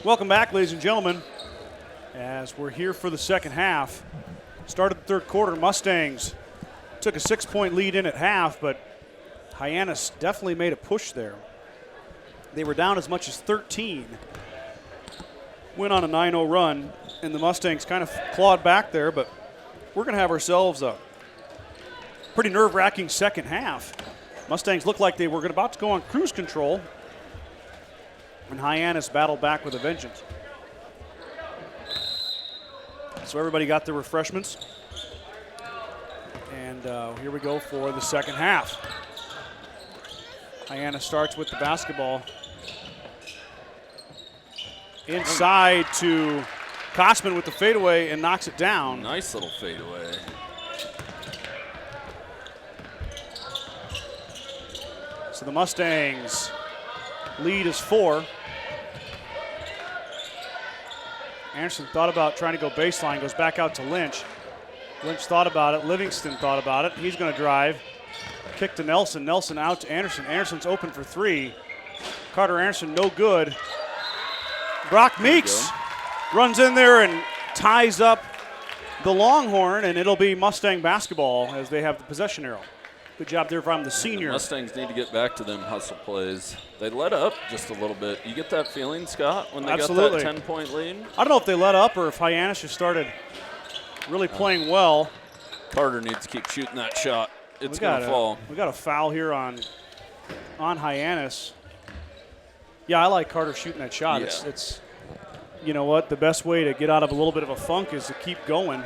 Welcome back, ladies and gentlemen, as we're here for the second half. Started the third quarter, Mustangs took a 6-point lead in at half, but Hyannis definitely made a push there. They were down as much as 13. Went on a 9-0 run, and the Mustangs kind of clawed back there, but we're going to have ourselves a pretty nerve-wracking second half. Mustangs looked like they were about to go on cruise control, and Hyannis battled back with a vengeance. So everybody got their refreshments. And here we go for the second half. Hyannis starts with the basketball. Inside to Kosman with the fadeaway and knocks it down. Nice little fadeaway. So the Mustangs lead is 4. Anderson thought about trying to go baseline, goes back out to Lynch. Lynch thought about it. Livingston thought about it. He's going to drive. Kick to Nelson. Nelson out to Anderson. Anderson's open for 3. Carter Anderson, no good. Brock Meeks runs in there and ties up the Longhorn, and it'll be Mustang basketball as they have the possession arrow. Good job there from the senior. The Mustangs need to get back to them hustle plays. They let up just a little bit. You get that feeling, Scott, when they got that 10-point lead? I don't know if they let up or if Hyannis just started really playing well. Carter needs to keep shooting that shot. It's going to fall. We got a foul here on Hyannis. Yeah, I like Carter shooting that shot. Yeah. It's you know what? The best way to get out of a little bit of a funk is to keep going.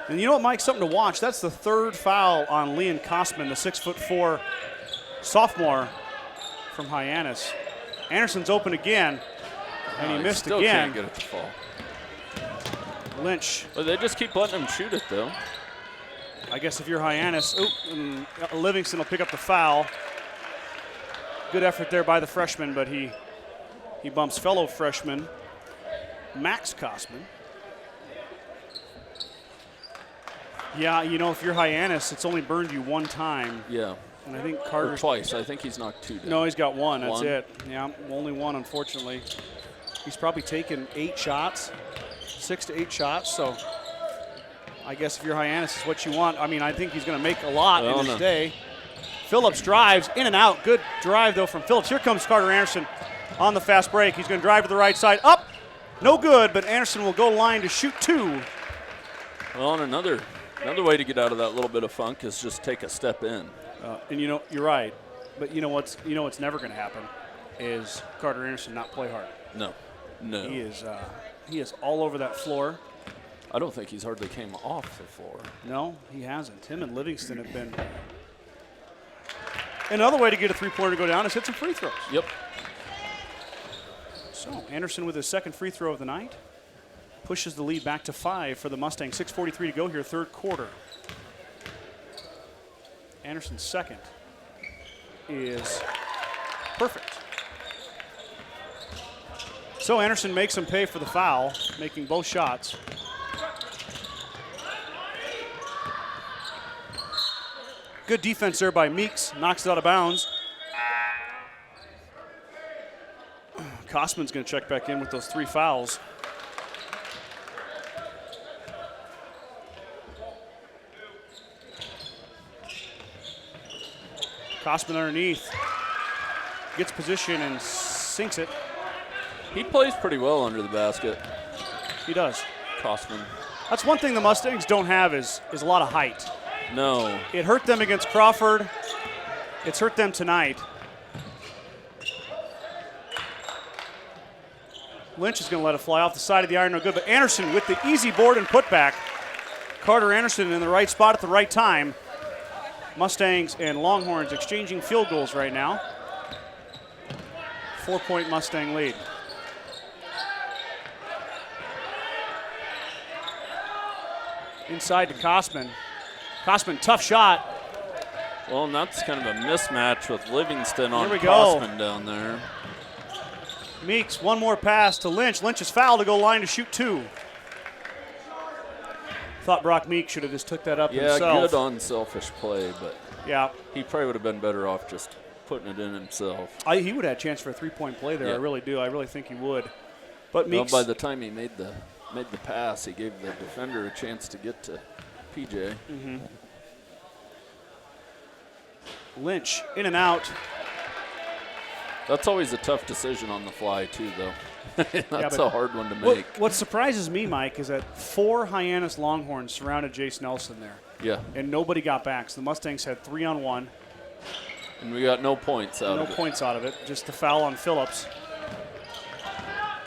And you know what, Mike? Something to watch. That's the third foul on Leon Kosman, the 6'4" sophomore from Hyannis. Anderson's open again, and he missed still again. Can't get it to fall. Lynch. But they just keep letting him shoot it, though. I guess if you're Hyannis, and Livingston will pick up the foul. Good effort there by the freshman, but he bumps fellow freshman Max Kosman. Yeah, you know, if you're Hyannis, it's only burned you one time. Yeah. And I think Carter. Or twice. I think he's knocked 2 down. No, he's got 1. That's One? it. Yeah, only 1, unfortunately. He's probably taken 8 shots, 6 to 8 shots. So I guess if you're Hyannis, it's what you want. I mean, I think he's going to make a lot in his day. Phillips drives in and out. Good drive, though, from Phillips. Here comes Carter Anderson on the fast break. He's going to drive to the right side. Up. No good, but Anderson will go line to shoot 2. Well, and another way to get out of that little bit of funk is just take a step in. And you know, you're right. But you know what's never going to happen is Carter Anderson not play hard. No. He is all over that floor. I don't think he's hardly came off the floor. No, he hasn't. Him and Livingston have been. Another way to get a 3-pointer to go down is hit some free throws. Yep. So Anderson with his second free throw of the night pushes the lead back to 5 for the Mustangs. 6:43 to go here, third quarter. Anderson's second is perfect. So Anderson makes him pay for the foul, making both shots. Good defense there by Meeks, knocks it out of bounds. Kosman's going to check back in with those 3 fouls. Kosman underneath, gets position and sinks it. He plays pretty well under the basket. He does. Kosman. That's one thing the Mustangs don't have is a lot of height. No. It hurt them against Crawford. It's hurt them tonight. Lynch is going to let it fly off the side of the iron, no good. But Anderson with the easy board and putback. Carter Anderson in the right spot at the right time. Mustangs and Longhorns exchanging field goals right now. 4-point Mustang lead. Inside to Kosman. Kosman, tough shot. Well, and that's kind of a mismatch with Livingston on Here we go. Kosman down there. Meeks, one more pass to Lynch. Lynch is fouled to go line to shoot 2. Thought Brock Meeks should have just took that up himself. Yeah, good unselfish play, but yeah, he probably would have been better off just putting it in himself. He would have had a chance for a 3-point play there. Yeah. I really do. I really think he would. But Meeks, by the time he made the pass, he gave the defender a chance to get to PJ. Mm-hmm. Lynch in and out. That's always a tough decision on the fly, too, though. That's a hard one to make. What surprises me, Mike, is that 4 Hyannis Longhorns surrounded Jace Nelson there. Yeah. And nobody got back. So the Mustangs had 3-on-1. And we got no points out of it. No points out of it. Just the foul on Phillips.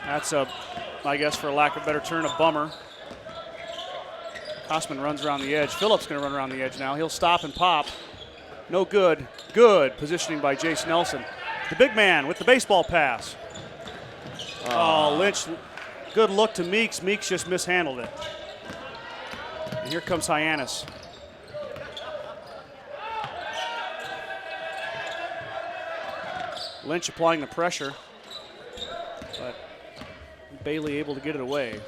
That's I guess for lack of a better term, a bummer. Kosman runs around the edge. Phillips going to run around the edge now. He'll stop and pop. No good. Good positioning by Jace Nelson. The big man with the baseball pass. Oh, Lynch, good look to Meeks. Meeks just mishandled it. And here comes Hyannis. Lynch applying the pressure, but Bailey able to get it away.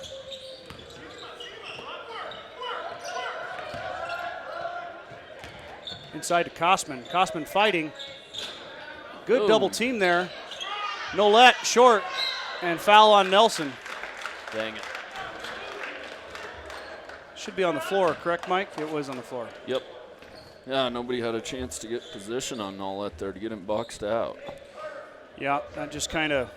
Inside to Kosman. Kosman fighting. Good double team there. Nolette short, and foul on Nelson. Dang it. Should be on the floor, correct, Mike? It was on the floor. Yep. Yeah, nobody had a chance to get position on Nolette there to get him boxed out. Yeah, that just kind of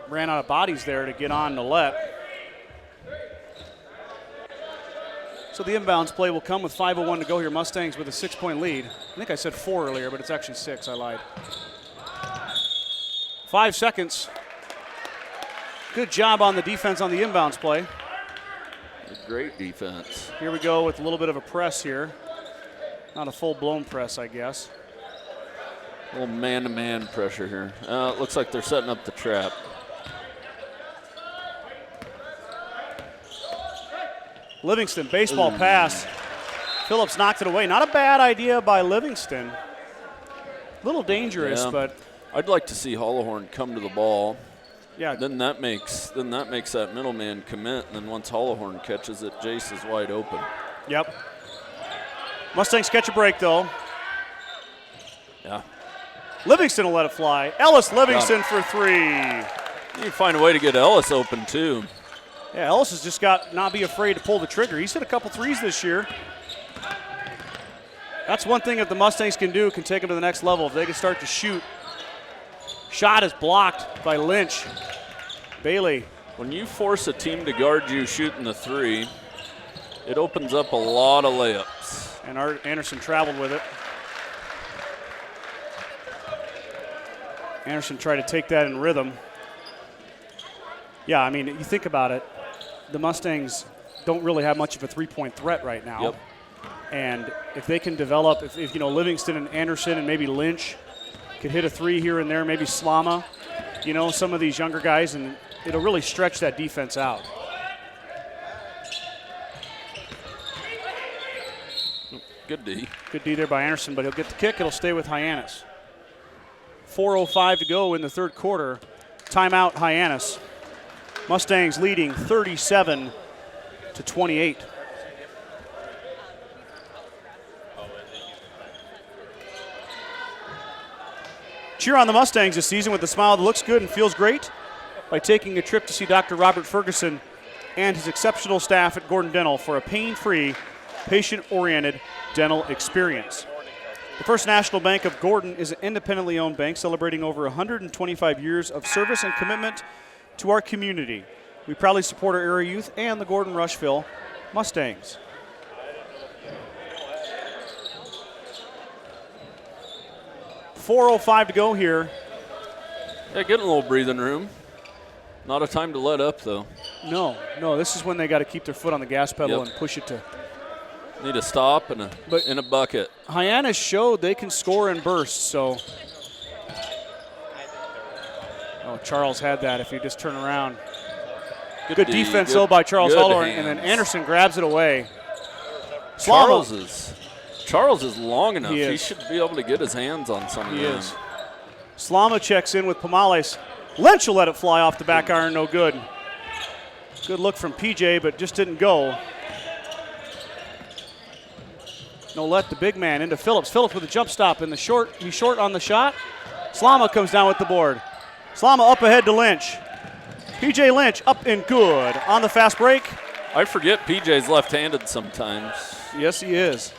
ran out of bodies there to get on Nolette. So the inbounds play will come with 5:01 to go here. Mustangs with a 6-point lead. I think I said 4 earlier, but it's actually 6. I lied. 5 seconds. Good job on the defense on the inbounds play. Great defense. Here we go with a little bit of a press here. Not a full-blown press, I guess. A little man-to-man pressure here. It looks like they're setting up the trap. Livingston, baseball pass. Phillips knocked it away. Not a bad idea by Livingston. A little dangerous, but I'd like to see Hollowhorn come to the ball. Yeah. Then that makes that middleman commit, and then once Hollowhorn catches it, Jace is wide open. Yep. Mustangs catch a break though. Yeah. Livingston will let it fly. Ellis Livingston for 3. You can find a way to get Ellis open too. Yeah, Ellis has just got not be afraid to pull the trigger. He's hit a couple threes this year. That's one thing that the Mustangs can do, can take them to the next level if they can start to shoot. Shot is blocked by Lynch. Bailey. When you force a team to guard you shooting the 3, it opens up a lot of layups. And Anderson traveled with it. Anderson tried to take that in rhythm. Yeah, I mean, you think about it, the Mustangs don't really have much of a three-point threat right now. Yep. And if they can develop, if you know, Livingston and Anderson and maybe Lynch could hit a 3 here and there, maybe Slama, you know, some of these younger guys, and it'll really stretch that defense out. Good D. Good D there by Anderson, but he'll get the kick. It'll stay with Hyannis. 4:05 to go in the third quarter. Timeout, Hyannis. Mustangs leading 37-28. Cheer on the Mustangs this season with a smile that looks good and feels great by taking a trip to see Dr. Robert Ferguson and his exceptional staff at Gordon Dental for a pain-free, patient-oriented dental experience. The First National Bank of Gordon is an independently owned bank celebrating over 125 years of service and commitment to our community. We proudly support our area youth and the Gordon-Rushville Mustangs. .405 to go here. Yeah, getting a little breathing room. Not a time to let up, though. No, this is when they got to keep their foot on the gas pedal Yep. and push it to. Need a stop and a bucket. Hyannis showed they can score in bursts, so. Oh, Charles had that if you just turn around. Good defense, though, by Charles Hollowhorn, and then Anderson grabs it away. Charles is long enough. He He should be able to get his hands on some of them. He is. Slama checks in with Pomales. Lynch will let it fly off the back iron, no good. Good look from PJ, but just didn't go. Nolette, the big man, into Phillips. Phillips with a jump stop in the short. He's short on the shot. Slama comes down with the board. Slama up ahead to Lynch. PJ Lynch up and good on the fast break. I forget PJ's left-handed sometimes. Yes, he is.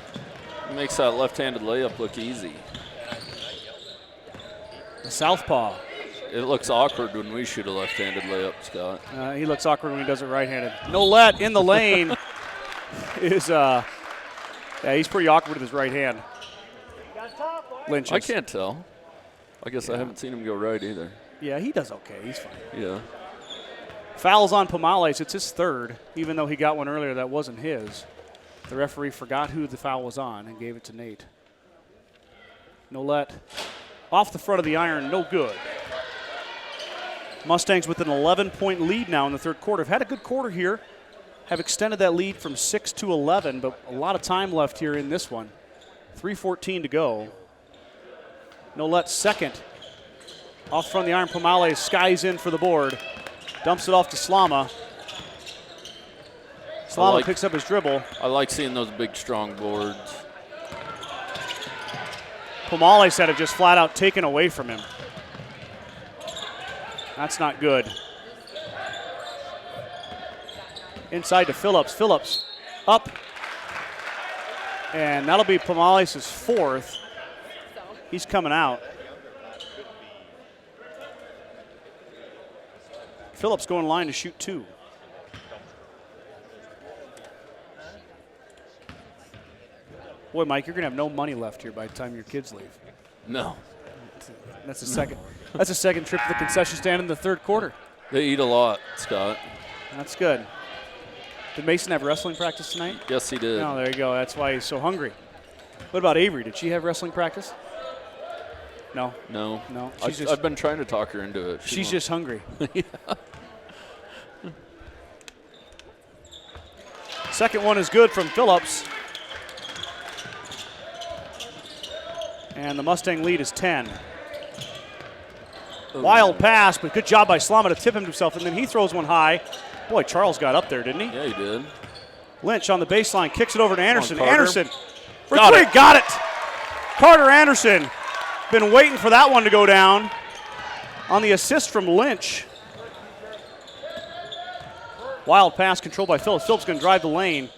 He makes that left-handed layup look easy. The southpaw. It looks awkward when we shoot a left-handed layup, Scott. He looks awkward when he does it right-handed. Nolet in the lane is, he's pretty awkward with his right hand. Lynch. I can't tell. I guess I haven't seen him go right either. Yeah, he does okay. He's fine. Yeah. Fouls on Pomales. It's his third, even though he got one earlier that wasn't his. The referee forgot who the foul was on and gave it to Nate. Nolet off the front of the iron, no good. Mustangs with an 11-point lead now in the third quarter. Have had a good quarter here. Have extended that lead from 6 to 11, but a lot of time left here in this one. 3:14 to go. Nolet second. Off front of the iron, Pomales skies in for the board. Dumps it off to Slama. Slama picks up his dribble. I like seeing those big, strong boards. Pomales had it just flat out taken away from him. That's not good. Inside to Phillips. Phillips up. And that'll be Pomales' fourth. He's coming out. Phillips going line to shoot 2. Boy, Mike, you're going to have no money left here by the time your kids leave. No. That's a second. That's a second trip to the concession stand in the third quarter. They eat a lot, Scott. That's good. Did Mason have wrestling practice tonight? Yes, he did. Oh, there you go. That's why he's so hungry. What about Avery? Did she have wrestling practice? No. No. No. I've been trying to talk her into it. She's just hungry. Yeah. Second one is good from Phillips. And the Mustang lead is 10. Wild pass, but good job by Slama to tip him himself, and then he throws one high. Boy, Charles got up there, didn't he? Yeah, he did. Lynch on the baseline, kicks it over to Anderson. Carter. Anderson for three, got it. Carter Anderson, been waiting for that one to go down on the assist from Lynch. Wild pass controlled by Phillips. Phillips going to drive the lane.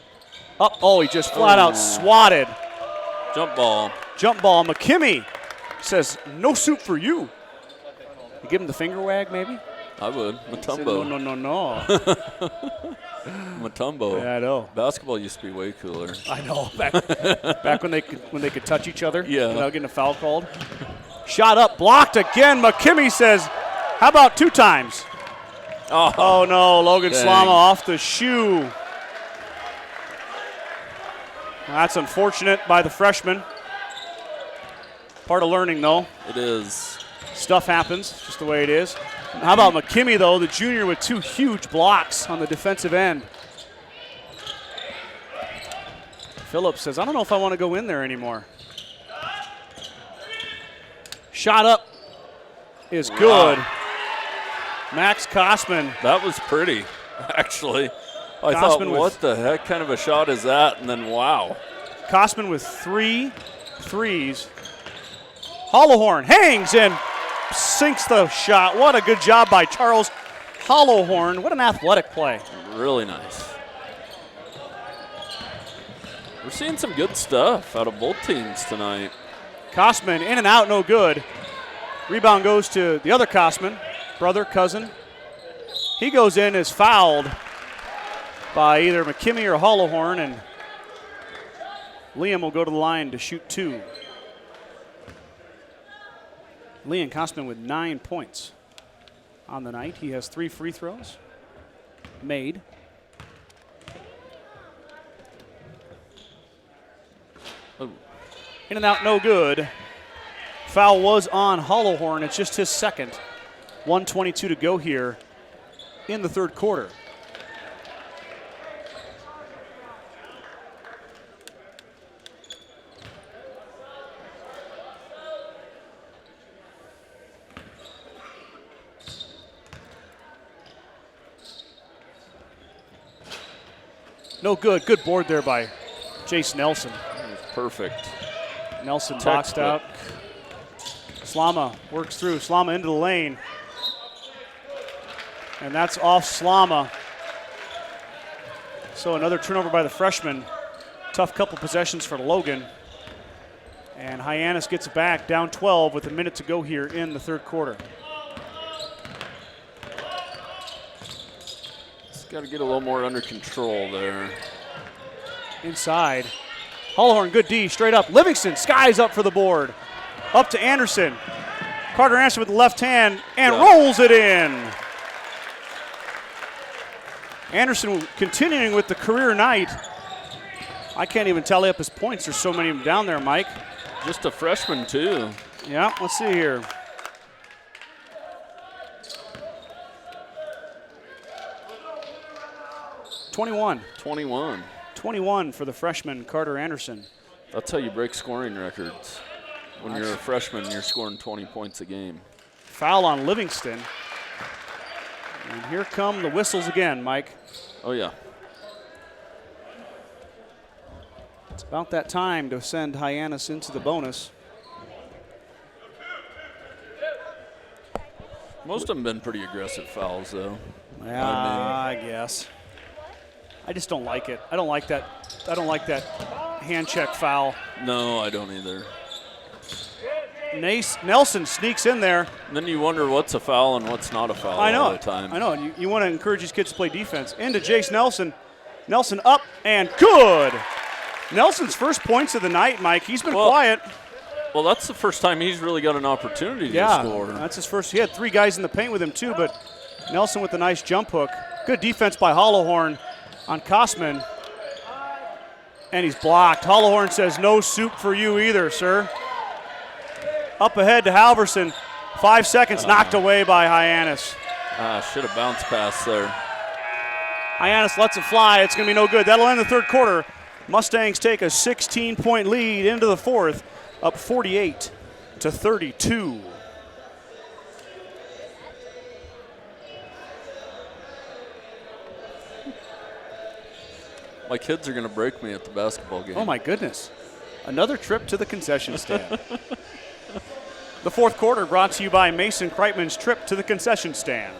Up, he just flat out swatted. Jump ball. Jump ball. McKimmey says, no soup for you. You give him the finger wag, maybe? I would. Matumbo. No. Matumbo. Yeah, I know. Basketball used to be way cooler. I know. Back when they could touch each other without getting a foul called. Shot up, blocked again. McKimmey says, how about 2 times? Oh no, Logan Slama off the shoe. That's unfortunate by the freshman. Part of learning, though. It is. Stuff happens, just the way it is. How about McKimmey, though, the junior with 2 huge blocks on the defensive end. Phillips says, I don't know if I want to go in there anymore. Shot up is good. Wow. Max Kosman. That was pretty, actually. I thought, what the heck kind of a shot is that? And then, wow. Kosman with 3 threes. Hollowhorn hangs and sinks the shot. What a good job by Charles Hollowhorn. What an athletic play. Really nice. We're seeing some good stuff out of both teams tonight. Kosman in and out, no good. Rebound goes to the other Kosman, brother, cousin. He goes in, is fouled by either McKimmey or Hollowhorn, and Liam will go to the line to shoot 2. Liam Kosman with 9 points on the night. He has 3 free throws made. In and out, no good. Foul was on Hollowhorn. It's just his second. 1:22 to go here in the third quarter. No good. Good board there by Jace Nelson. That was perfect. Nelson boxed out. Slama works through. Slama into the lane. And that's off Slama. So another turnover by the freshman. Tough couple possessions for Logan. And Hyannis gets it back, down 12 with a minute to go here in the third quarter. Just got to get a little more under control there. Inside. Hollowhorn, good D, straight up. Livingston, skies up for the board. Up to Anderson. Carter Anderson with the left hand and rolls it in. Anderson continuing with the career night. I can't even tally up his points. There's so many of them down there, Mike. Just a freshman, too. Yeah, let's see here. $21. 21 for the freshman, Carter Anderson. That's how you break scoring records. When you're a freshman, you're scoring 20 points a game. Foul on Livingston. And here come the whistles again, Mike. Oh, yeah. It's about that time to send Hyannis into the bonus. Most of them been pretty aggressive fouls, though. Yeah, I guess. I just don't like it. I don't like that hand check foul. No, I don't either. Nelson sneaks in there. And then you wonder what's a foul and what's not a foul all the time. I know. You want to encourage these kids to play defense. Into Jace Nelson. Nelson up and good. Nelson's first points of the night, Mike. He's been quiet. Well, that's the first time he's really got an opportunity to score. That's his first. He had 3 guys in the paint with him, too, but Nelson with a nice jump hook. Good defense by Hollowhorn on Kosman. And he's blocked. Hollowhorn says, no soup for you either, sir. Up ahead to Halverson. 5 seconds knocked away by Hyannis. Should have bounced past there. Hyannis lets it fly. It's going to be no good. That'll end the third quarter. Mustangs take a 16-point lead into the fourth, up 48-32. My kids are going to break me at the basketball game. Oh, my goodness. Another trip to the concession stand. The fourth quarter brought to you by Mason Kreitman's trip to the concession stand.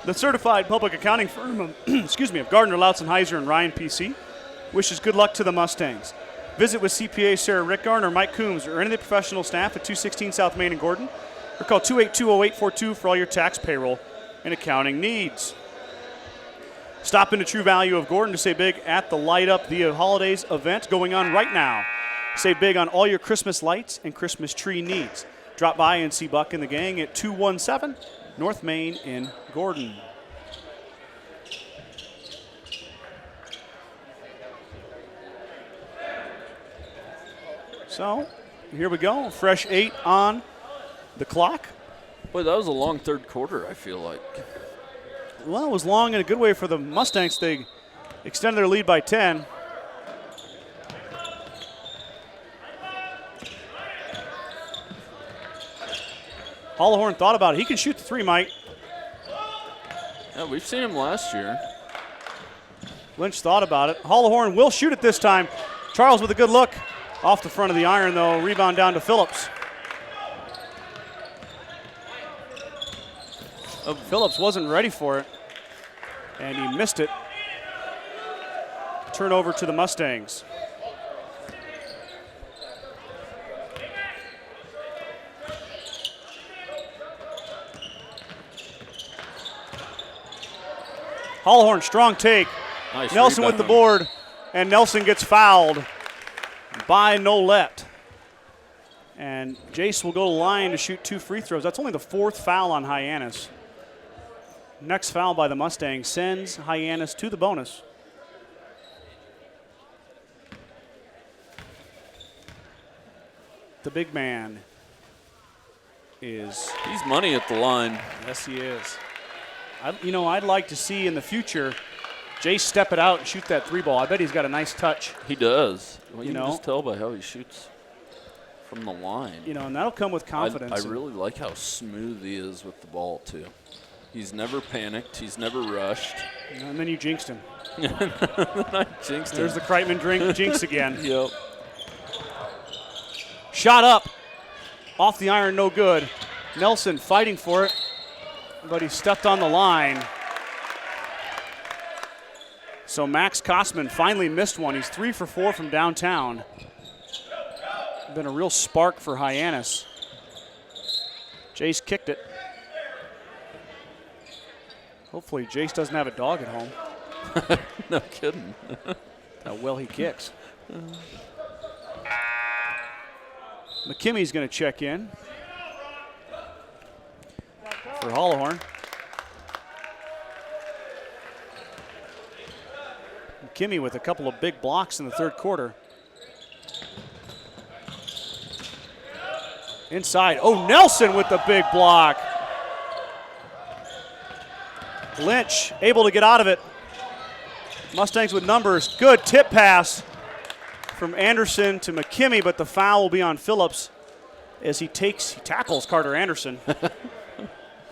The certified public accounting firm of, of Gardner, Lautzenheiser, and Ryan PC wishes good luck to the Mustangs. Visit with CPA Sarah Rickgarn or Mike Coombs or any of the professional staff at 216 South Main in Gordon, or call 282-0842 for all your tax, payroll, and accounting needs. Stop into True Value of Gordon to save big at the Light Up the Holidays event going on right now. Save big on all your Christmas lights and Christmas tree needs. Drop by and see Buck and the gang at 217 North Main in Gordon. So, here we go. Fresh 8 on the clock. Boy, that was a long third quarter, I feel like. Well, it was long in a good way for the Mustangs. They extended their lead by 10. Hollowhorn thought about it. He can shoot the 3, Mike. Yeah, we've seen him last year. Lynch thought about it. Hollowhorn will shoot it this time. Charles with a good look. Off the front of the iron, though. Rebound down to Phillips. Phillips wasn't ready for it, and he missed it. Turnover to the Mustangs. Hollowhorn, strong take. Nice Nelson with the board, and Nelson gets fouled by Nolette. And Jace will go to the line to shoot 2 free throws. That's only the 4th foul on Hyannis. Next foul by the Mustangs sends Hyannis to the bonus. The big man is... He's money at the line. Yes, he is. I'd like to see in the future Jace step it out and shoot that 3 ball. I bet he's got a nice touch. He does. Well, you can just tell by how he shoots from the line. And that'll come with confidence. I really like how smooth he is with the ball, too. He's never panicked. He's never rushed. And then you jinxed him. I jinxed him. There's the Kreitman jinx again. Yep. Shot up. Off the iron, no good. Nelson fighting for it, but he stepped on the line. So Max Kosman finally missed one. He's 3 for 4 from downtown. Been a real spark for Hyannis. Jace kicked it. Hopefully Jace doesn't have a dog at home. No kidding. How well he kicks. McKimmy's going to check in for Hollowhorn. McKimmy with a couple of big blocks in the third quarter. Inside. Oh, Nelson with the big block. Lynch able to get out of it. Mustangs with numbers. Good tip pass from Anderson to McKimmy, but the foul will be on Phillips as he tackles Carter Anderson.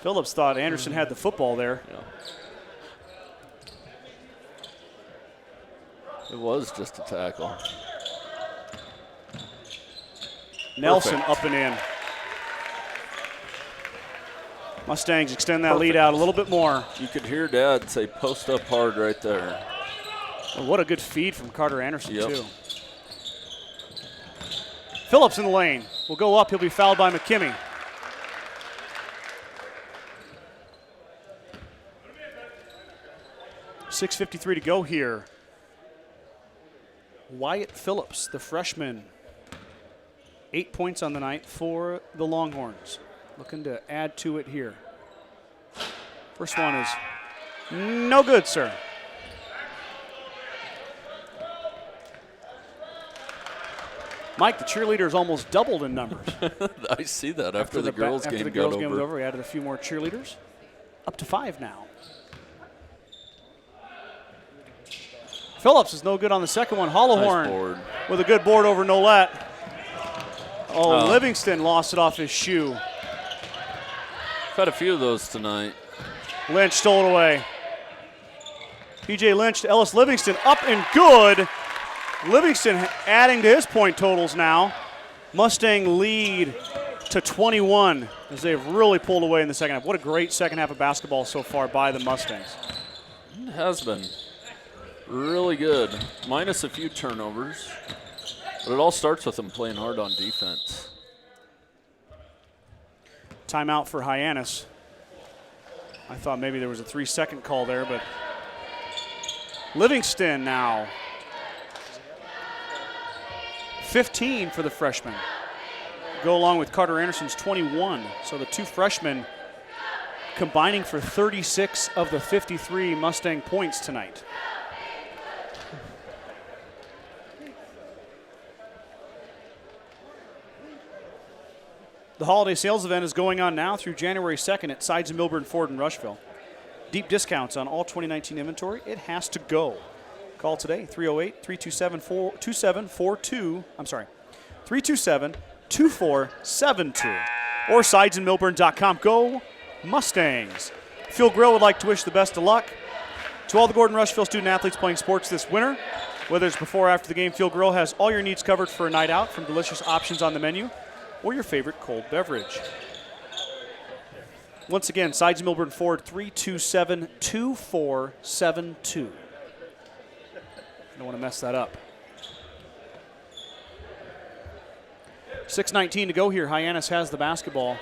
Phillips thought Anderson had the football there. Yeah. It was just a tackle. Nelson Perfect. up and in. Mustangs extend that lead out a little bit more. You could hear Dad say post up hard right there. Well, what a good feed from Carter Anderson, Yep. too. Phillips in the lane. Will go up. He'll be fouled by McKimmy. .6:53 to go here. Wyatt Phillips, the freshman. 8 points on the night for the Longhorns. Looking to add to it here. First one is no good, sir. Mike, the cheerleaders almost doubled in numbers. I see that after the girls' game the got girls' over. game was over, we added a few more cheerleaders. Up to 5 now. Phillips is no good on the second one. Hollowhorn Nice board. with a good board over Nolette. Oh, Livingston lost it off his shoe. I've had a few of those tonight. Lynch stole it away. PJ Lynch to Ellis Livingston, up and good. Livingston adding to his point totals now. Mustang lead to 21 as they've really pulled away in the second half. What a great second half of basketball so far by the Mustangs. It has been really good, minus a few turnovers. But it all starts with them playing hard on defense. Timeout for Hyannis. I thought maybe there was a 3-second call there, but Livingston now. 15 for the freshman. Go along with Carter Anderson's 21. So the two freshmen combining for 36 of the 53 Mustang points tonight. The holiday sales event is going on now through January 2nd at Sides & Milburn, Ford, and Rushville. Deep discounts on all 2019 inventory. It has to go. Call today, 308-327-2742. I'm sorry, 327-2472. Or sidesandmilburn.com. Go Mustangs. Fuel Grill would like to wish the best of luck to all the Gordon-Rushville student athletes playing sports this winter. Whether it's before or after the game, Fuel Grill has all your needs covered for a night out, from delicious options on the menu or your favorite cold beverage. Once again, Sides & Milburn Ford, 327-2472. Don't want to mess that up. 6:19 to go here. Hyannis has the basketball.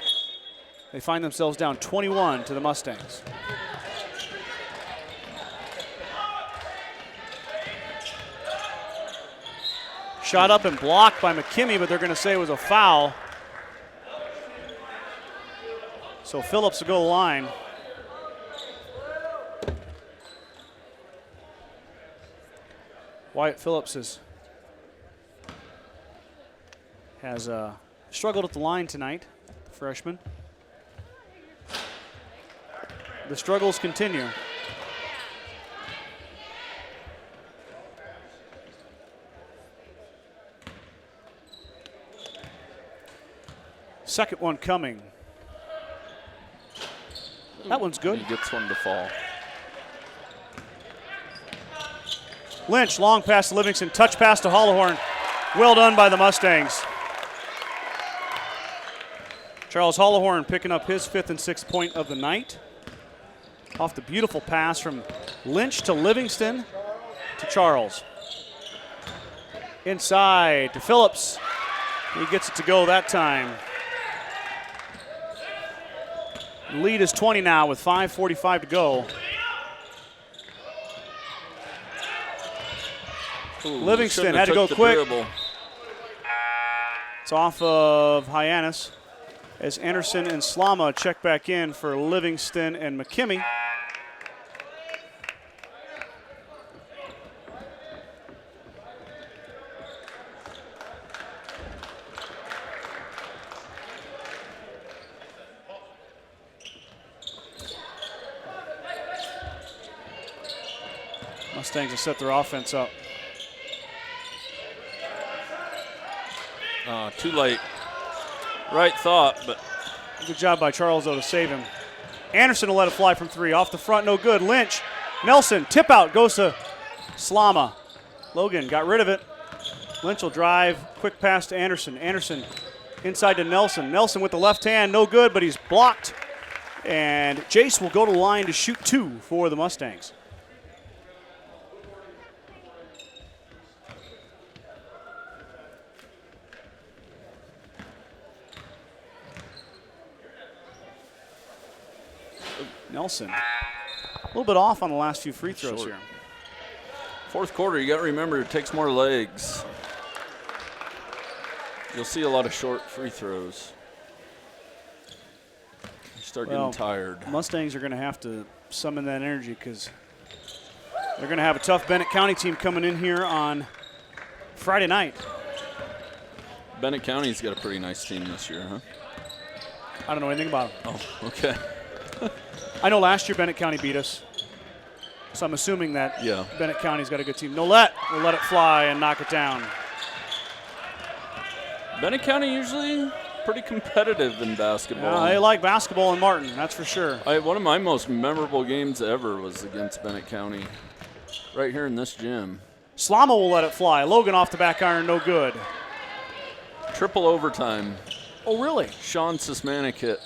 They find themselves down 21 to the Mustangs. Shot up and blocked by McKimmy, but they're going to say it was a foul. So Phillips will go to the line. Wyatt Phillips has struggled at the line tonight, the freshman. The struggles continue. Second one coming. That one's good. He gets one to fall. Lynch, long pass to Livingston, touch pass to Hollowhorn. Well done by the Mustangs. Charles Hollowhorn picking up his 5th and 6th point of the night. Off the beautiful pass from Lynch to Livingston to Charles. Inside to Phillips. He gets it to go that time. Lead is 20 now with 5:45 to go. Ooh, Livingston had to go quick. Dribble. It's off of Hyannis as Anderson and Slama check back in for Livingston and McKimmey. Mustangs will set their offense up. Too late. Right thought, but. Good job by Charles, though, to save him. Anderson will let it fly from 3. Off the front, no good. Lynch, Nelson, tip out, goes to Slama. Logan got rid of it. Lynch will drive, quick pass to Anderson. Anderson inside to Nelson. Nelson with the left hand, no good, but he's blocked. And Jace will go to the line to shoot 2 for the Mustangs. Nelson, a little bit off on the last few free throws here. Fourth quarter, you got to remember it takes more legs. You'll see a lot of short free throws. You start getting tired. Mustangs are going to have to summon that energy because they're going to have a tough Bennett County team coming in here on Friday night. Bennett County's got a pretty nice team this year, huh? I don't know anything about them. Oh, okay. I know last year Bennett County beat us, so I'm assuming that Yeah. Bennett County's got a good team. Nolet will let it fly and knock it down. Bennett County usually pretty competitive in basketball. Yeah, they like basketball in Martin, that's for sure. One of my most memorable games ever was against Bennett County, right here in this gym. Slama will let it fly. Logan off the back iron, no good. Triple overtime. Oh, really? Sean Sismanic hit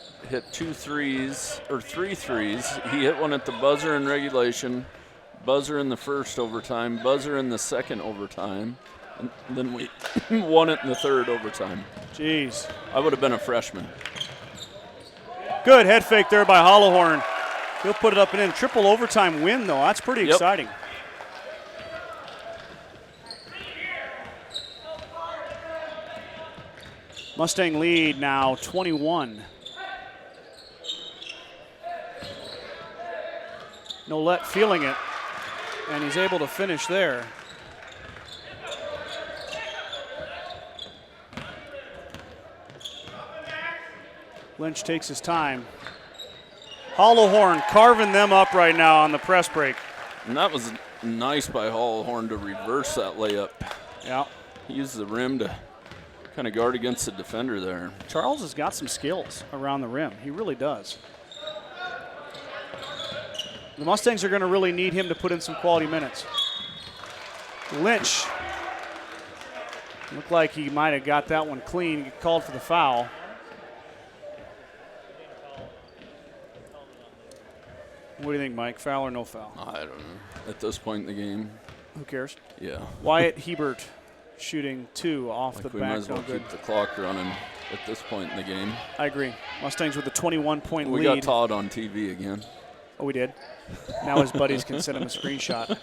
2 threes, or 3 threes. He hit one at the buzzer in regulation, buzzer in the first overtime, buzzer in the second overtime, and then we won it in the third overtime. Jeez. I would have been a freshman. Good head fake there by Hollowhorn. He'll put it up and in. Triple overtime win, though. That's pretty exciting. Mustang lead now 21. Nolet feeling it, and he's able to finish there. Lynch takes his time. Hollowhorn carving them up right now on the press break. And that was nice by Hollowhorn to reverse that layup. Yeah. He used the rim to kind of guard against the defender there. Charles has got some skills around the rim. He really does. The Mustangs are going to really need him to put in some quality minutes. Lynch. Looked like he might have got that one clean. He called for the foul. What do you think, Mike? Foul or no foul? I don't know. At this point in the game. Who cares? Yeah. Wyatt Hebert shooting 2 off the We back. might as well No good. keep the clock running at this point in the game. I agree. Mustangs with a 21-point lead. We got Todd on TV again. Oh, we did? Now his buddies can send him a screenshot.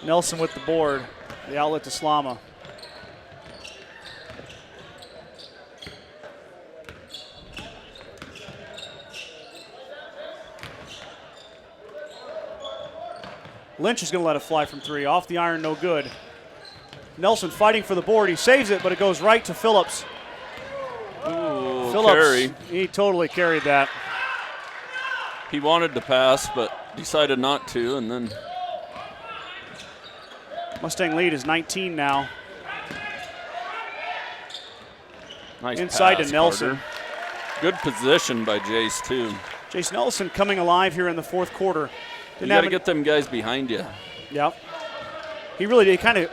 Nelson with the board. The outlet to Slama. Lynch is going to let it fly from 3. Off the iron, no good. Nelson fighting for the board. He saves it, but it goes right to Phillips. Ooh, Phillips, carry. he totally carried that. He wanted to pass, but decided not to, and then Mustang lead is 19 now. nice Inside pass, to Nelson. Carter. Good position by Jace, too. Jace Nelson coming alive here in the fourth quarter. You got to get them guys behind you. Yep. He really did. Kind of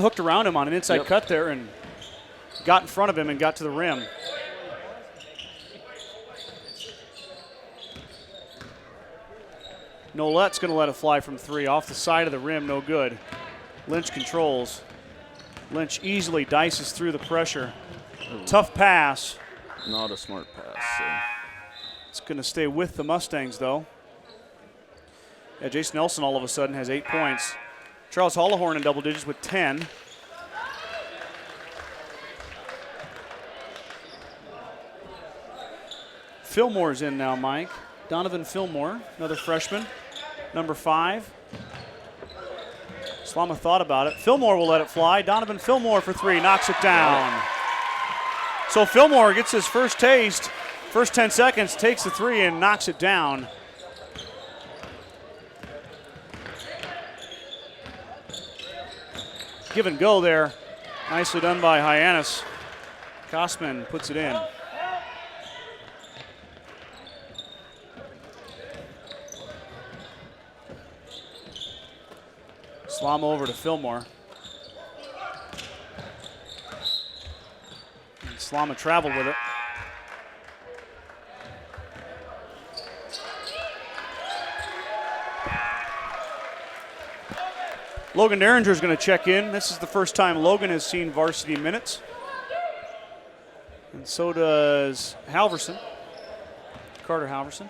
hooked around him on an inside cut there and got in front of him and got to the rim. Nolette's going to let it fly from 3. Off the side of the rim, no good. Lynch controls. Lynch easily dices through the pressure. Tough pass. Not a smart pass. So. It's going to stay with the Mustangs, though. Yeah, Jace Nelson all of a sudden has 8 points. Charles Hollahorn in double digits with 10. Fillmore's in now, Mike. Donovan Fillmore, another freshman, number 5. Slama thought about it. Fillmore will let it fly. Donovan Fillmore for 3, knocks it down. So Fillmore gets his first taste. First 10 seconds, takes the 3 and knocks it down. Give and go there. Nicely done by Hyannis. Kosman puts it in. Slama over to Fillmore. And Slama traveled with it. Logan Derringer is going to check in. This is the first time Logan has seen varsity minutes. And so does Halverson, Carter Halverson.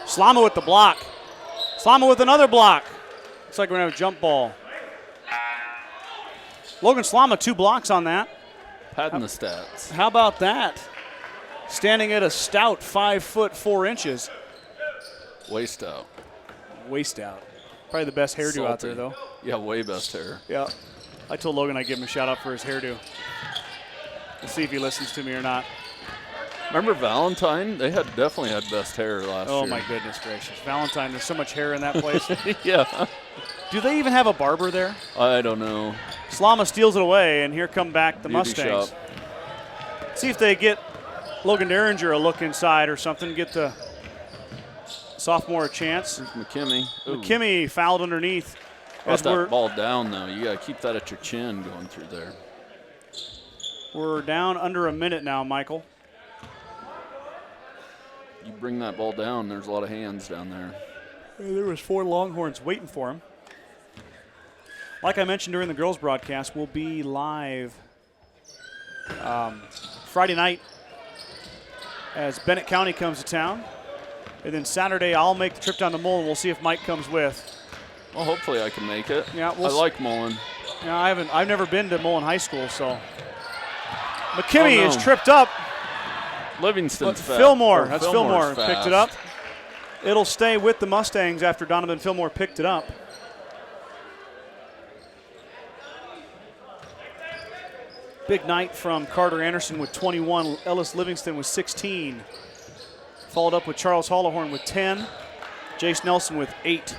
Slama with the block. Slama with another block. Looks like we're going to have a jump ball. Logan Slama, 2 blocks on that. Padding the stats. How about that? Standing at a stout 5 foot 4 inches. Waist out. Waist out. Probably the best hairdo out there, though. Yeah, way best hair. Yeah. I told Logan I'd give him a shout out for his hairdo. We'll see if he listens to me or not. Remember Valentine? They had definitely had best hair last year. Oh, my goodness gracious. Valentine, there's so much hair in that place. Yeah. Do they even have a barber there? I don't know. Slama steals it away, and here come back the Beauty Mustangs. shop. See if they get Logan Derringer a look inside or something, get the sophomore a chance. McKimmey. Ooh. McKimmey fouled underneath. Got that ball down, though. You got to keep that at your chin going through there. We're down under a minute now, Michael. You bring that ball down, there's a lot of hands down there. There was 4 Longhorns waiting for him. Like I mentioned during the girls' broadcast, we'll be live Friday night as Bennett County comes to town. And then Saturday, I'll make the trip down to Mullen. We'll see if Mike comes with. Well, hopefully I can make it. Yeah, I like Mullen. Yeah, I've never been to Mullen High School, so. McKimmey is tripped up. Livingston's fast. Fillmore, that's Fillmore's Fillmore, picked it up. It'll stay with the Mustangs after Donovan Fillmore picked it up. Big night from Carter Anderson with 21. Ellis Livingston with 16. Followed up with Charles Hollahorn with 10. Jace Nelson with 8.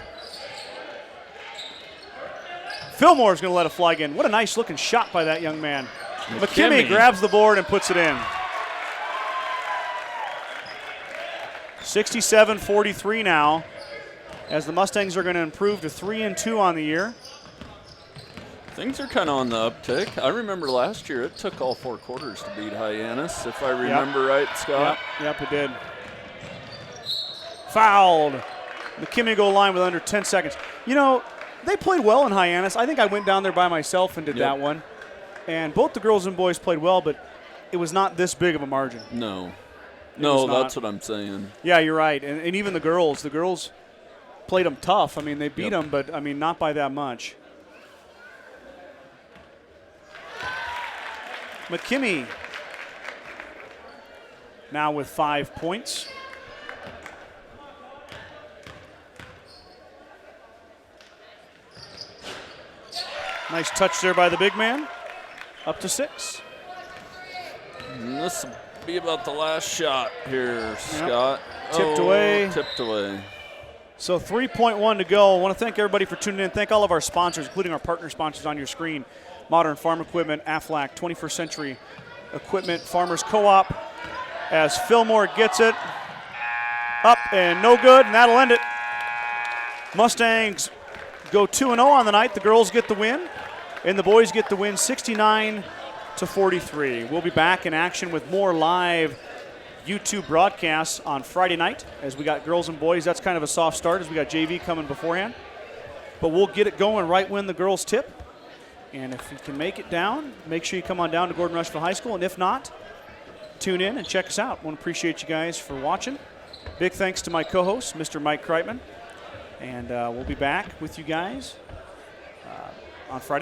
Fillmore's going to let it fly again. What a nice looking shot by that young man. McKimmey grabs the board and puts it in. 67-43 now, as the Mustangs are going to improve to 3-2 on the year. Things are kind of on the uptick. I remember last year it took all 4 quarters to beat Hyannis, if I remember right, Scott. Yep, it did. Fouled. McKimmey go line with under 10 seconds. You know, they played well in Hyannis. I think I went down there by myself and did that one. And both the girls and boys played well, but it was not this big of a margin. No. No, that's what I'm saying. Yeah, you're right. And even the girls played them tough. I mean, they beat them, but, I mean, not by that much. McKimmey now with 5 points. Nice touch there by the big man. Up to 6. And this will be about the last shot here, Scott. Tipped away. Tipped away. So 3.1 to go. I want to thank everybody for tuning in. Thank all of our sponsors, including our partner sponsors on your screen. Modern Farm Equipment, Aflac, 21st Century Equipment, Farmers Co-op. As Fillmore gets it up and no good, and that'll end it. Mustangs go 2-0 on the night. The girls get the win, and the boys get the win 69-43. We'll be back in action with more live YouTube broadcasts on Friday night as we got girls and boys. That's kind of a soft start as we got JV coming beforehand. But we'll get it going right when the girls tip. And if you can make it down, make sure you come on down to Gordon-Rushville High School. And if not, tune in and check us out. I want to appreciate you guys for watching. Big thanks to my co-host, Mr. Mike Kreitman. And we'll be back with you guys on Friday.